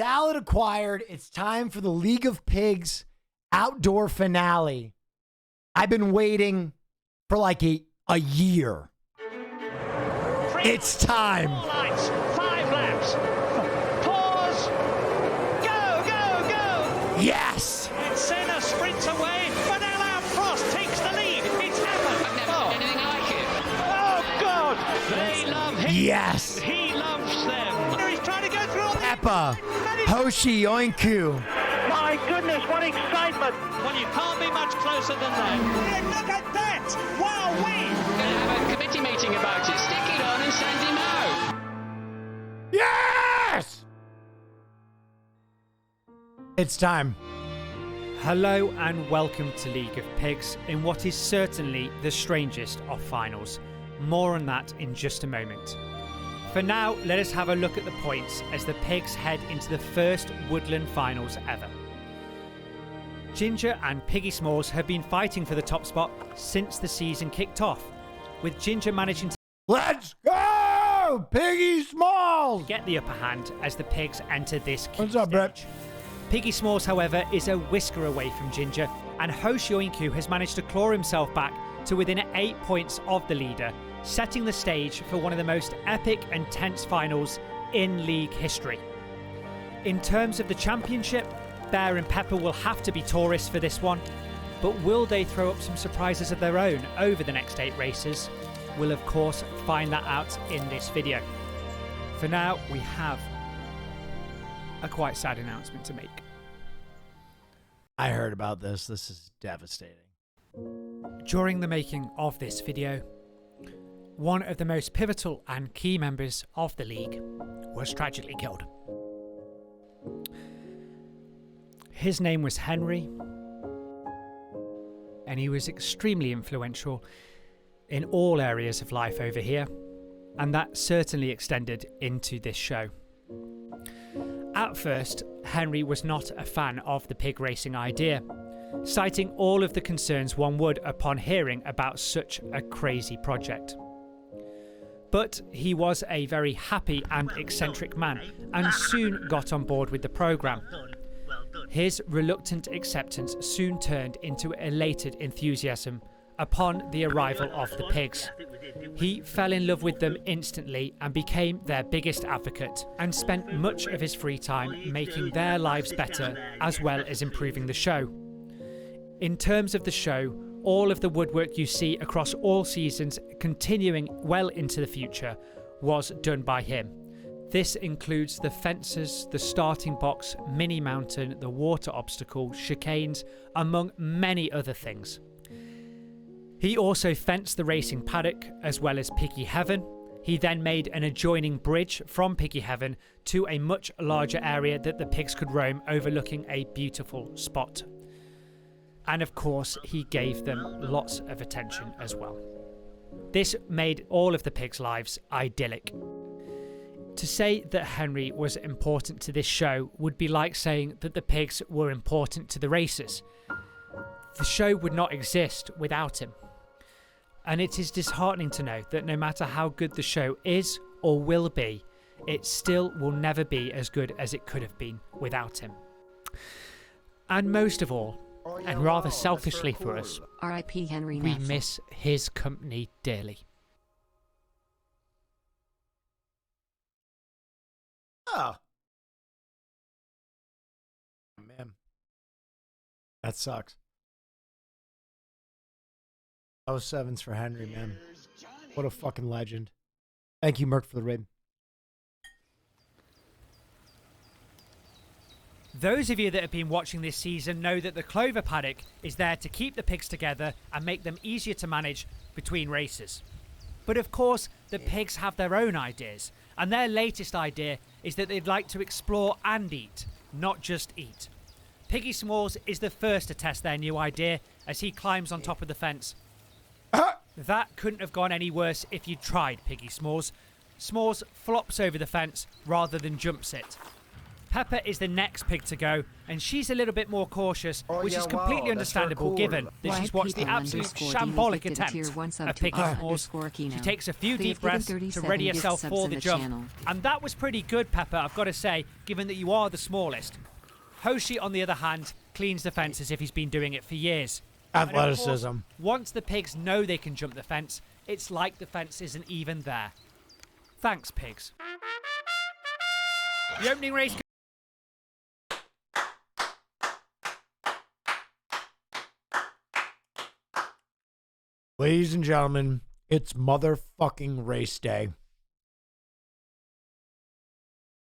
salad acquired. It's time for the League of Pigs outdoor finale. I've been waiting for like a year. It's time. 4 lights, 5 laps. Pause. Go, go, go. Yes. Senna sprints away, but Alain Prost takes the lead. It's happened. I've never seen anything like it. Oh, God. They love him. Yes. He loves them. He's trying to go through all Peppa. Hoshi Oinku. My goodness, what excitement. Well, you can't be much closer than that. And look at that. Wow, We're going to have a committee meeting about it. Stick it on and send him out. Yes! It's time. Hello and welcome to League of Pigs in what is certainly the strangest of finals. More on that in just a moment. For now, let us have a look at the points as the Pigs head into the first Woodland finals ever. Ginger and Piggy Smalls have been fighting for the top spot since the season kicked off, with Ginger managing to Let's go! Piggy Smalls! get the upper hand as the Pigs enter this key What's up, stage. Brett? Piggy Smalls, however, is a whisker away from Ginger, and Hoshi Oinku has managed to claw himself back to within 8 points of the leader, setting the stage for one of the most epic and tense finals in league history. In terms of the championship, Bear and Pepper will have to be tourists for this one, but will they throw up some surprises of their own over the next 8 races? We'll of course find that out in this video. For now, we have a quite sad announcement to make. I heard about this. This is devastating. During the making of this video, one of the most pivotal and key members of the league was tragically killed. His name was Henry, and he was extremely influential in all areas of life over here, and that certainly extended into this show. At first, Henry was not a fan of the pig racing idea, citing all of the concerns one would upon hearing about such a crazy project. But he was a very happy and eccentric man, and soon got on board with the programme. His reluctant acceptance soon turned into elated enthusiasm upon the arrival of the pigs. He fell in love with them instantly and became their biggest advocate, and spent much of his free time making their lives better as well as improving the show. In terms of the show, all of the woodwork you see across all seasons continuing well into the future was done by him. This includes the fences, the starting box, mini mountain, the water obstacle, chicanes, among many other things. He also fenced the racing paddock as well as Piggy Heaven. He then made an adjoining bridge from Piggy Heaven to a much larger area that the pigs could roam, overlooking a beautiful spot. And of course, he gave them lots of attention as well. This made all of the pigs' lives idyllic. To say that Henry was important to this show would be like saying that the pigs were important to the racers. The show would not exist without him. And it is disheartening to know that no matter how good the show is or will be, it still will never be as good as it could have been without him. And most of all, and rather selfishly for us, R.I.P. Henry we Neff. miss his company dearly. Oh. Man. That sucks. 07's for Henry, man. What a fucking legend. Thank you, Merc, for the raid. Those of you that have been watching this season know that the clover paddock is there to keep the pigs together and make them easier to manage between races. But of course, the pigs have their own ideas, and their latest idea is that they'd like to explore and eat, not just eat. Piggy Smalls is the first to test their new idea as he climbs on top of the fence. That couldn't have gone any worse if you tried, Piggy Smalls. Smalls flops over the fence rather than jumps it. Pepper is the next pig to go, and she's a little bit more cautious, which is completely understandable given that she's watched the absolute shambolic attempt of Piggy S'mores. She takes a few deep breaths to ready herself for the jump. And that was pretty good, Pepper, I've got to say, given that you are the smallest. Hoshi, on the other hand, cleans the fence as if he's been doing it for years. Athleticism. Course, once the pigs know they can jump the fence, it's like the fence isn't even there. Thanks, pigs. The opening race... Ladies and gentlemen, it's motherfucking race day.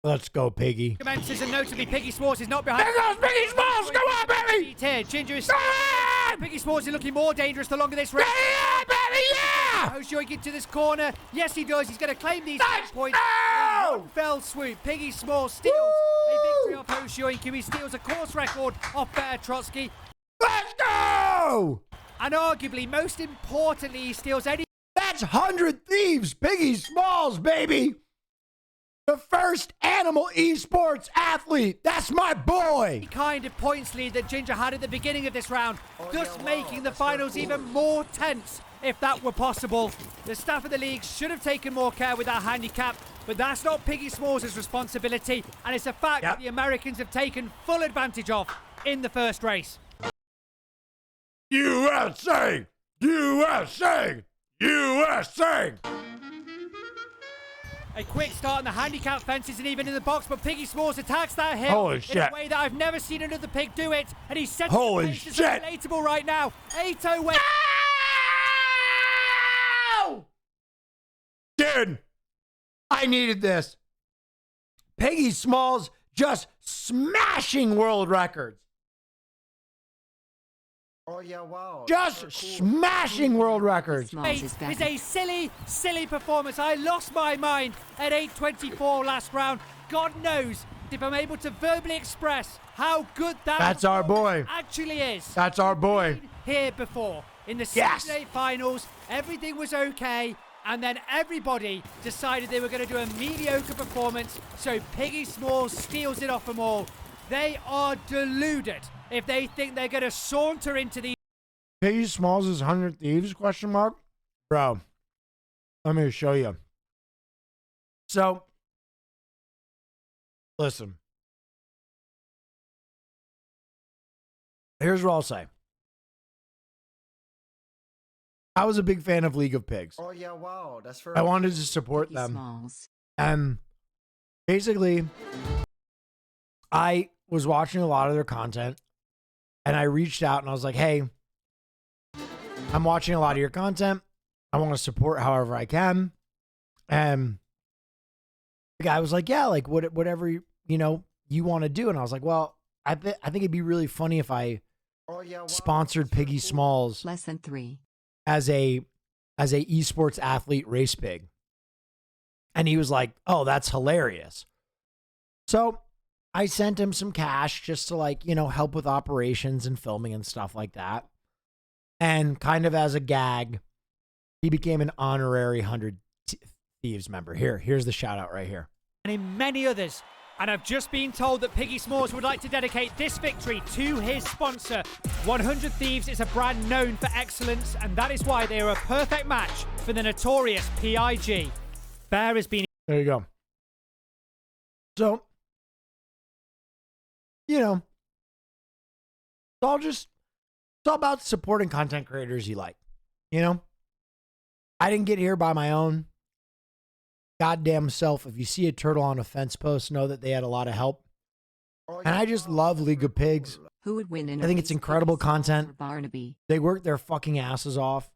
Let's go, Piggy. Commences, and notably Piggy S'mores is not behind. There goes Piggy S'mores! Come on, baby! Here, Ginger is... Piggy S'mores is looking more dangerous the longer this race... Yeah, baby, yeah! Hoshi into this corner. Yes, he does. He's going to claim these points. No! One fell swoop. Piggy S'mores steals a victory off Hoshi. He steals a course record off Bear Trotsky. Let's go! And arguably, most importantly, he steals any... That's 100 Thieves, Piggy S'mores, baby! The first animal esports athlete. That's my boy! Kind of points lead that Ginger had at the beginning of this round, thus making the finals even more tense, if that were possible. The staff of the league should have taken more care with that handicap, but that's not Piggy S'mores' responsibility, and it's a fact that the Americans have taken full advantage of in the first race. USA! USA! USA! A quick start on the handicap fence isn't even in the box, but Piggy S'mores attacks that hill Holy in shit. a way that I've never seen another pig do it, and he's setting Holy the pace that's shit. relatable right now. 8-0 win. Dude, I needed this. Piggy S'mores just smashing world records. Oh, yeah, wow. Just smashing world records. It's a silly, silly performance. I lost my mind at 8:24 last round. God knows if I'm able to verbally express how good That's our boy. actually is. That's our boy. Here before. In the Season 8 finals, everything was okay, and then everybody decided they were going to do a mediocre performance, so Piggy S'mores steals it off them all. They are deluded if they think they're going to saunter into the... Piggy S'mores' 100 Thieves, question mark? Bro, let me show you. So, listen. Here's what I'll say. I was a big fan of League of Pigs. Oh, yeah, wow. That's for... I wanted to support them. And basically, I was watching a lot of their content, and I reached out and I was like, hey, I'm watching a lot of your content. I want to support however I can. And the guy was like, yeah, like whatever, you want to do. And I was like, well, I think it'd be really funny if I sponsored Piggy S'mores Less than 3. as a esports athlete race pig. And he was like, oh, that's hilarious. So I sent him some cash just to help with operations and filming and stuff like that. And kind of as a gag, he became an honorary 100 Thieves member. Here's the shout out right here. And in many others. And I've just been told that Piggy S'mores would like to dedicate this victory to his sponsor. 100 Thieves is a brand known for excellence, and that is why they are a perfect match for the notorious PIG. Bear has been... There you go. So, it's all about supporting content creators you like. I didn't get here by my own goddamn self. If you see a turtle on a fence post, know that they had a lot of help. And I just love League of Pigs. Who would win in I think it's incredible content. Barnaby? They work their fucking asses off.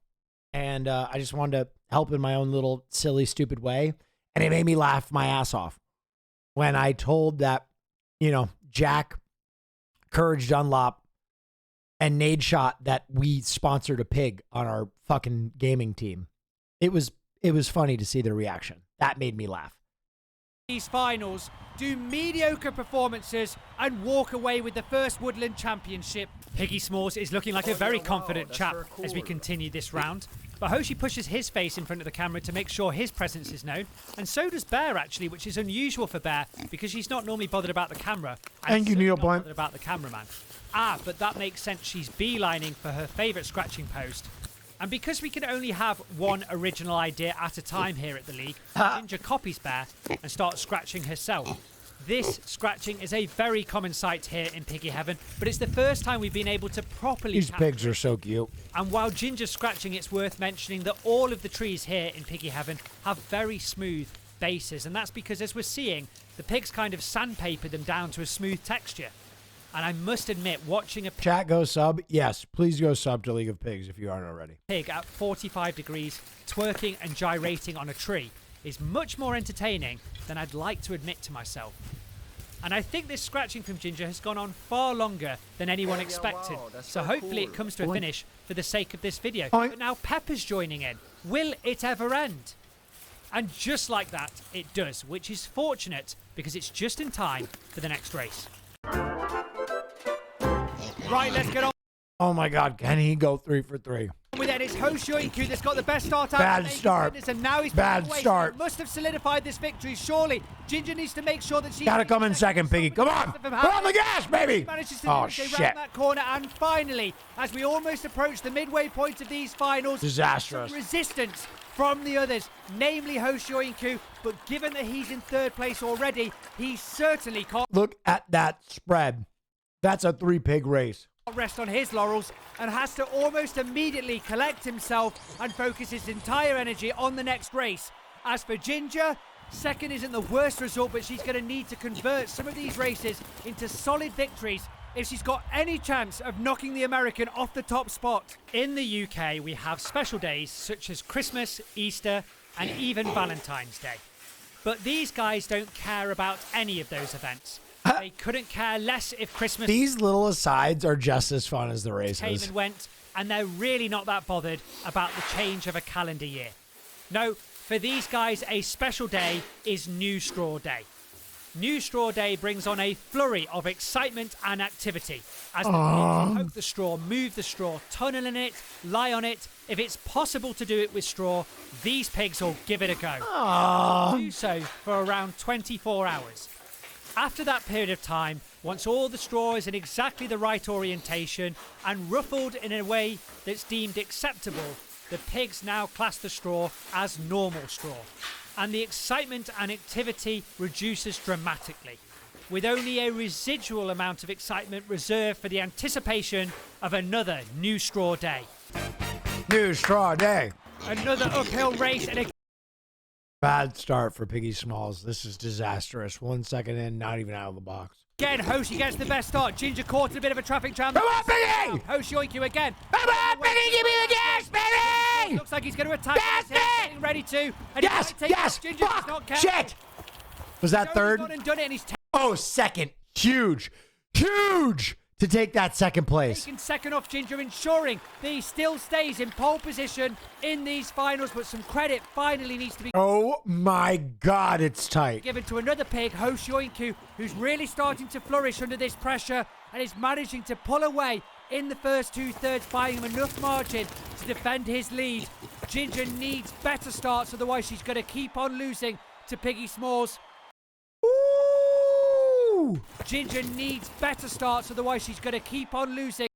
And I just wanted to help in my own little silly, stupid way. And it made me laugh my ass off when I told that, Jack, Courage Dunlop, and Nade Shot that we sponsored a pig on our fucking gaming team. It was funny to see their reaction. That made me laugh. These finals, do mediocre performances, and walk away with the first Woodland Championship. Piggy S'mores is looking like a very confident chap as we continue this round. But Hoshi pushes his face in front of the camera to make sure his presence is known, and so does Bear actually, which is unusual for Bear because she's not normally bothered about the camera. Thank you, Neil Point. Bothered about the cameraman. But that makes sense. She's beelining for her favourite scratching post. And because we can only have one original idea at a time here at the League, Ginger copies Bear and starts scratching herself. This scratching is a very common sight here in Piggy Heaven, but it's the first time we've been able to properly These pigs are so cute. And while Ginger's scratching, it's worth mentioning that all of the trees here in Piggy Heaven have very smooth bases, and that's because, as we're seeing, the pigs kind of sandpaper them down to a smooth texture. And I must admit, watching a Chat go sub. Yes, please go sub to League of Pigs if you aren't already. Pig at 45 degrees twerking and gyrating on a tree is much more entertaining than I'd like to admit to myself. And I think this scratching from Ginger has gone on far longer than anyone expected. So hopefully it comes to a finish for the sake of this video. But now Pepper's joining in. Will it ever end? And just like that, it does, which is fortunate because it's just in time for the next race. Right, let's get on. Oh my God, can he go 3 for 3? With it, it's Hoshioinku that's got the best start out. Bad start. And now he's Bad start. Must have solidified this victory. Surely, Ginger needs to make sure that she gotta come in second, Piggy. Come on, put on the gas, baby. Oh shit! Round that corner, and finally, as we almost approach the midway point of these finals, disastrous resistance from the others, namely Hoshioinku. But given that he's in third place already, he certainly can't look at that spread. That's a 3-pig race. Rest on his laurels and has to almost immediately collect himself and focus his entire energy on the next race. As for Ginger, second isn't the worst result, but she's going to need to convert some of these races into solid victories if she's got any chance of knocking the American off the top spot. In the UK, we have special days such as Christmas, Easter, and even Valentine's Day. But these guys don't care about any of those events. They couldn't care less if Christmas... These little asides are just as fun as the races. Came and went, and they're really not that bothered about the change of a calendar year. No, for these guys, a special day is New Straw Day. New Straw Day brings on a flurry of excitement and activity as the pigs poke the straw, move the straw, tunnel in it, lie on it. If it's possible to do it with straw, these pigs will give it a go. Do so for around 24 hours. After that period of time, once all the straw is in exactly the right orientation and ruffled in a way that's deemed acceptable, the pigs now class the straw as normal straw. And the excitement and activity reduces dramatically, with only a residual amount of excitement reserved for the anticipation of another New Straw Day. New Straw Day. Another uphill race and a bad start for Piggy Smalls. This is disastrous. 1 second in, not even out of the box. Again, Hoshi gets the best start. Ginger caught in a bit of a traffic jam. Come on, Piggy! Hoshioinku again. Come on, Piggy, give me the gas, baby! Looks like he's going to attack. That's it! Getting ready to. And Yes! Ginger does not care. Shit! Was that third? Gone and done it, and he's second. Huge to take that second place. Taking second off Ginger, ensuring that he still stays in pole position in these finals, but some credit finally needs to be oh my God, it's tight. Given to another pig, Hoshioinku, who's really starting to flourish under this pressure and is managing to pull away in the first 2/3, buying him enough margin to defend his lead. Ginger needs better starts, otherwise she's going to keep on losing to Piggy Smalls. Ginger needs better starts, otherwise she's going to keep on losing.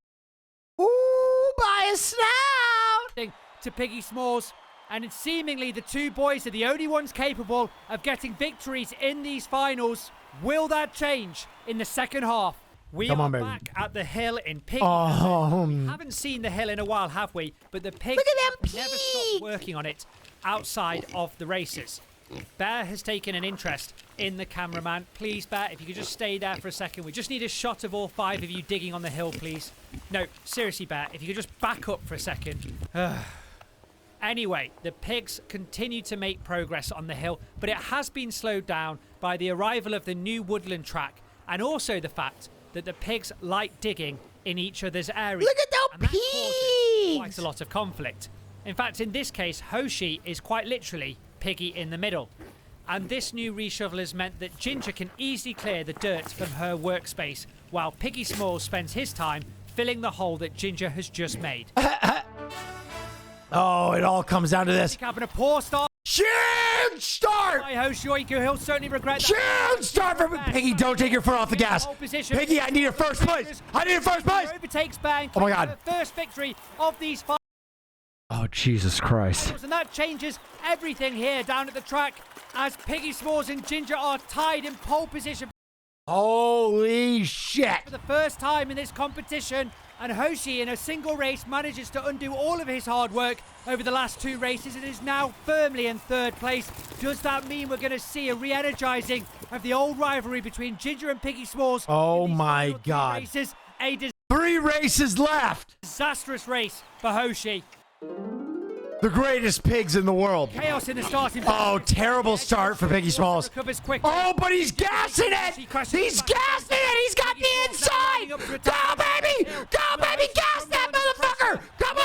By a snout! To Piggy Smalls. And seemingly the two boys are the only ones capable of getting victories in these finals. Will that change in the second half? We are back at the hill in Piggy. We haven't seen the hill in a while, have we? But the pigs never stop working on it outside of the races. Bear has taken an interest in the cameraman. Please, Bear, if you could just stay there for a second. We just need a shot of all 5 of you digging on the hill, please. No, seriously, Bear, if you could just back up for a second. Anyway, the pigs continue to make progress on the hill, but it has been slowed down by the arrival of the new woodland track and also the fact that the pigs like digging in each other's areas. Look at those pigs! Causes quite a lot of conflict. In fact, in this case, Hoshi is quite literally Piggy in the middle. And this new reshovel has meant that Ginger can easily clear the dirt from her workspace, while Piggy Smalls spends his time filling the hole that Ginger has just made. Oh, it all comes down to this. Having a poor start. Huge start! By Hoshoinku, he'll certainly regret that. Huge start for Piggy. Don't take your foot off the gas. Piggy, I need a first place. I need a first place. Overtakes Bang. Oh my God. The first victory of these 5. Oh, Jesus Christ. And that changes everything here down at the track as Piggy S'mores and Ginger are tied in pole position. Holy shit. For the first time in this competition, and Hoshi in a single race manages to undo all of his hard work over the last 2 races and is now firmly in 3rd place. Does that mean we're going to see a re-energizing of the old rivalry between Ginger and Piggy S'mores? Oh my God. Races? 3 races left. Disastrous race for Hoshi. The greatest pigs in the world. Chaos in the starting. Oh, terrible start for Piggy Smalls. Oh, but he's gassing it. He's gassing it. He's got the inside. Go, baby. Go, baby. Gas that motherfucker. Come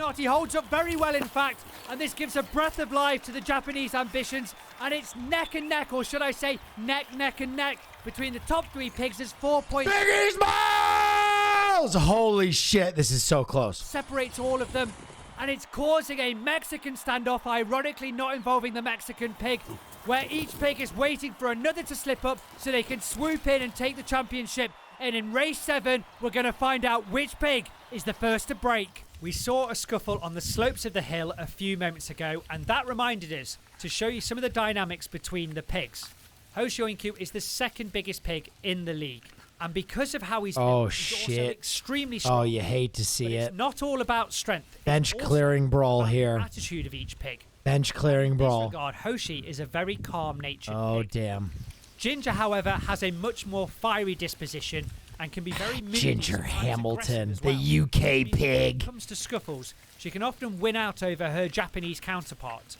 on. He holds up very well, in fact. And this gives a breath of life to the Japanese ambitions. And it's neck and neck, or should I say neck and neck, between the top 3 pigs. There's 4 points. Piggy Smalls. Holy shit. This is so close. Separates all of them. And it's causing a Mexican standoff, ironically not involving the Mexican pig, where each pig is waiting for another to slip up so they can swoop in and take the championship. And in race 7, we're going to find out which pig is the first to break. We saw a scuffle on the slopes of the hill a few moments ago, and that reminded us to show you some of the dynamics between the pigs. Hoshoinku is the 2nd biggest pig in the league. And because of how he's built, he's also extremely strong. Oh, you hate to see it. It's not all about strength. Bench clearing brawl here. The attitude of each pig. Bench clearing brawl. In this regard, Hoshi is a very calm-natured pig. Damn. Ginger, however, has a much more fiery disposition and can be very moody. Ginger Hamilton, the UK pig. When it comes to scuffles, she can often win out over her Japanese counterpart.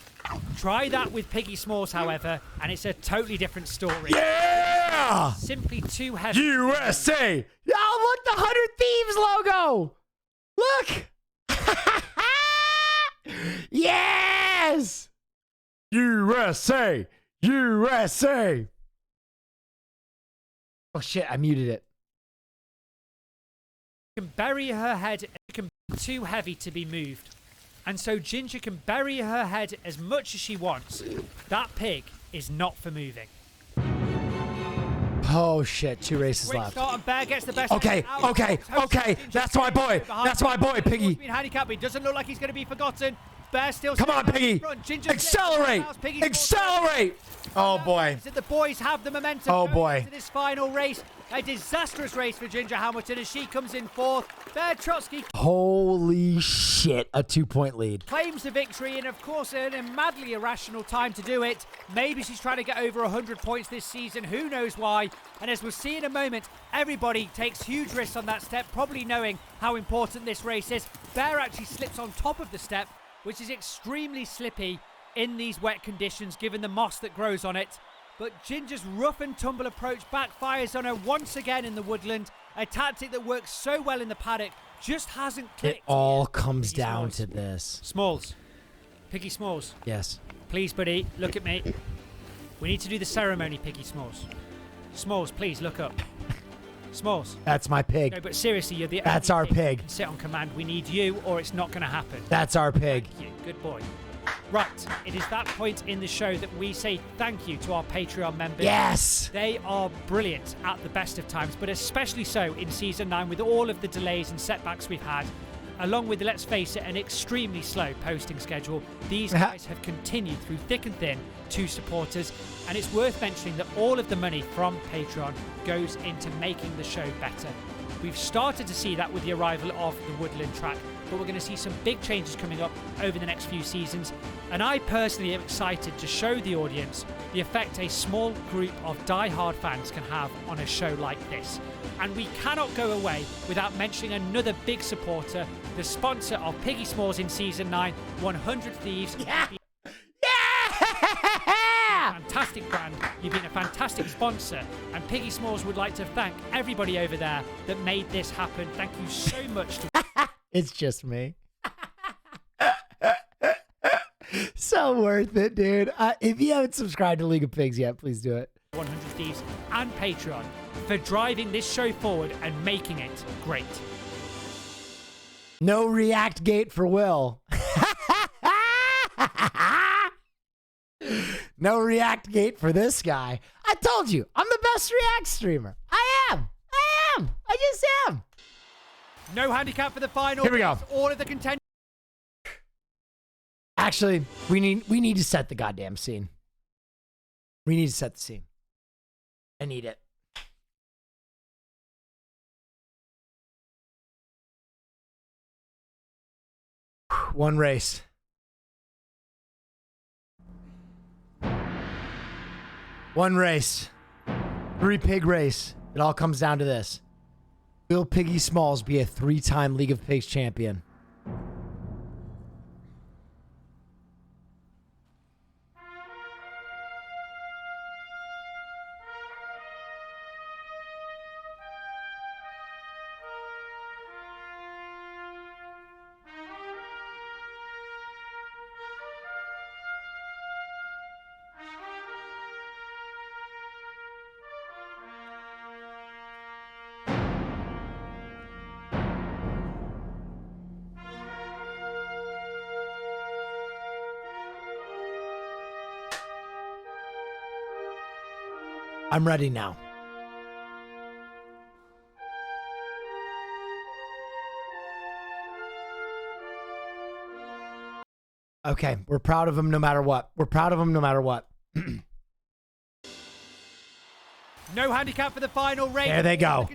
Try that with Piggy S'mores, however, and it's a totally different story. Yeah! Simply too heavy. USA! Oh, look, the 100 Thieves logo! Look! Yes! USA! USA! Oh, shit, I muted it. Can bury her head, can be too heavy to be moved. And so Ginger can bury her head as much as she wants. That pig is not for moving. Oh shit, 2 races left. Start and Bear gets the best. Okay. That's my boy. That's my boy, Piggy. Handicapped, it doesn't look like he's going to be forgotten. Bear still. Come on, Piggy. Accelerate. Accelerate. Oh boy. The boys have the momentum. Oh boy. Into this final race. A disastrous race for Ginger Hamilton as she comes in 4th. Bear Trotsky. Holy shit, a 2-point lead. Claims the victory and, of course, in a madly irrational time to do it. Maybe she's trying to get over 100 points this season. Who knows why? And as we'll see in a moment, everybody takes huge risks on that step, probably knowing how important this race is. Bear actually slips on top of the step, which is extremely slippy in these wet conditions, given the moss that grows on it. But Ginger's rough and tumble approach backfires on her once again in the woodland. A tactic that works so well in the paddock just hasn't clicked. It all comes down to this. Smalls. Piggy Smalls. Yes. Please, buddy, look at me. We need to do the ceremony, Piggy Smalls. Smalls, please, look up. Smalls. That's my pig. No, but seriously, you're the That's only our pig. That can sit on command. We need you, or it's not going to happen. That's our pig. Thank you. Good boy. Right, it is that point in the show that we say thank you to our Patreon members. Yes! They are brilliant at the best of times, but especially so in Season 9 with all of the delays and setbacks we've had. Along with, let's face it, an extremely slow posting schedule, these guys have continued through thick and thin to support us. And it's worth mentioning that all of the money from Patreon goes into making the show better. We've started to see that with the arrival of the Woodland track, but we're going to see some big changes coming up over the next few seasons. And I personally am excited to show the audience the effect a small group of die-hard fans can have on a show like this. And we cannot go away without mentioning another big supporter, the sponsor of Piggy S'mores in Season 9, 100 Thieves. Yeah! Fantastic brand. You've been a fantastic sponsor, and Piggy S'mores would like to thank everybody over there that made this happen. Thank you so much. It's just me. So worth it, dude. If you haven't subscribed to League of Pigs yet, please do it. 100 Thieves and Patreon for driving this show forward and making it great. No React Gate for Will. No React gate for this guy. I told you, I'm the best React streamer. I am. I just am. No handicap for the final. Here we go. All of the contenders. Actually, we need to set the goddamn scene. We need to set the scene. I need it. One race. One race. 3-pig race. It all comes down to this. Will Piggy Smalls be a 3-time League of Pigs champion? I'm ready now. Okay, we're proud of him no matter what. We're proud of him no matter what. No handicap for the final race. There they go.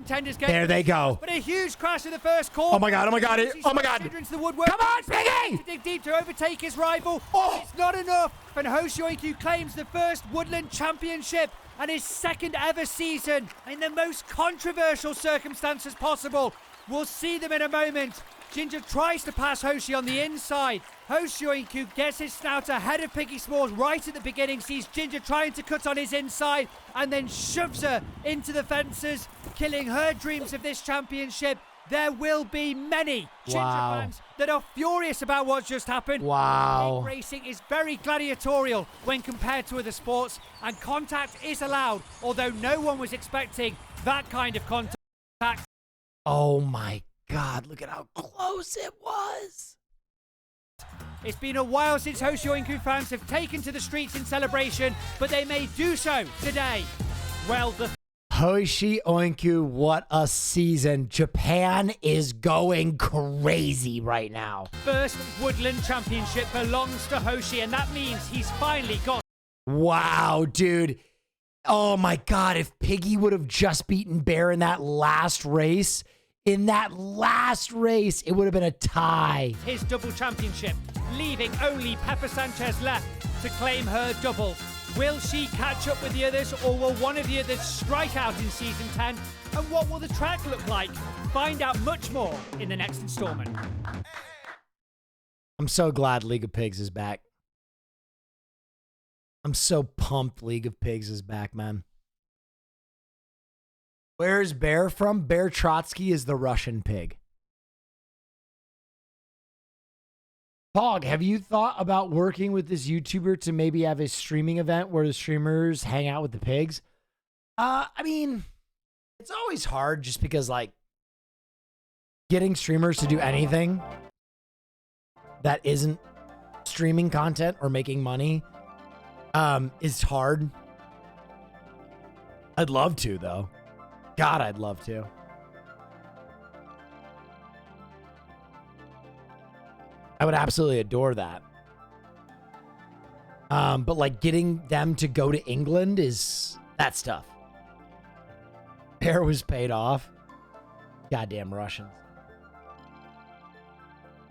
There they go. But a huge crash in the first corner. Oh my god, oh my god, oh my god. Come on, Piggy! To dig deep to overtake his rival. Oh. It's not enough. And Hoshoinku claims the first Woodland Championship and his second ever season in the most controversial circumstances possible. We'll see them in a moment. Ginger tries to pass Hoshi on the inside. Hoshoinku gets his snout ahead of Piggy Smalls right at the beginning, sees Ginger trying to cut on his inside, and then shoves her into the fences, killing her dreams of this championship. There will be many Ginger fans that are furious about what's just happened. Wow. Pig racing is very gladiatorial when compared to other sports, and contact is allowed, although no one was expecting that kind of contact. Oh my god, look at how close it was. It's been a while since Hoshoinku fans have taken to the streets in celebration, but they may do so today. Well, the Hoshi Oinku, what a season. Japan is going crazy right now. first Woodland Championship belongs to Hoshi, and that means he's finally got... Wow, dude. Oh my god, if Piggy would have just beaten Bear in that last race, it would have been a tie. his double championship, leaving only Pepper Sanchez left to claim her double. Will she catch up with the others, or will one of the others strike out in Season 10? And what will the track look like? Find out much more in the next installment. I'm so glad League of Pigs is back. I'm so pumped League of Pigs is back, man. Where is Bear from? Bear Trotsky is the Russian pig. Pog, have you thought about working with this YouTuber to maybe have a streaming event where the streamers hang out with the pigs? I mean, it's always hard just because, like, getting streamers to do anything that isn't streaming content or making money is hard. I'd love to, though. God, I'd love to. I would absolutely adore that. But like getting them to go to England that's tough. Bear was paid off. Goddamn Russians.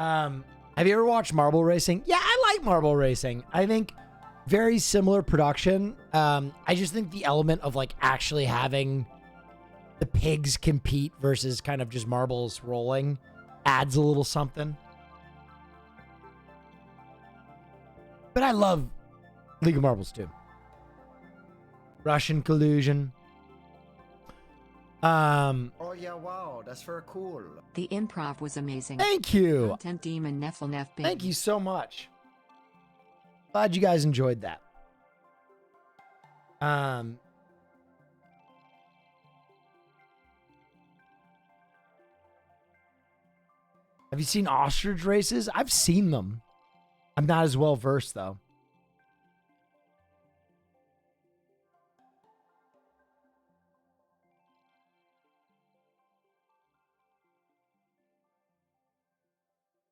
Have you ever watched marble racing? Yeah, I like marble racing. I think very similar production. I just think the element of like actually having the pigs compete versus kind of just marbles rolling adds a little something. But I love League of Marbles too. Russian collusion. Oh yeah, wow, that's very cool. The improv was amazing. Thank you. Content Demon Neff. Thank you so much. Glad you guys enjoyed that. Have you seen ostrich races? I've seen them. I'm not as well versed though.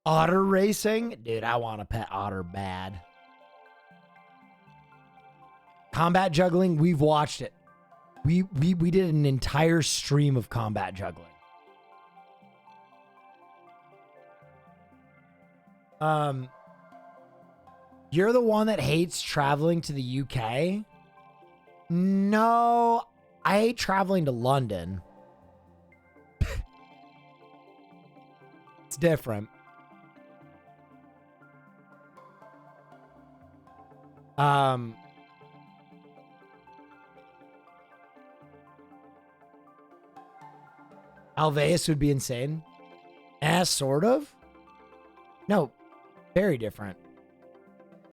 Otter racing? Dude, I want a pet otter bad. Combat juggling, we've watched it. We did an entire stream of combat juggling. You're the one that hates traveling to the UK? No, I hate traveling to London. It's different. Alveus would be insane. Sort of. No, very different.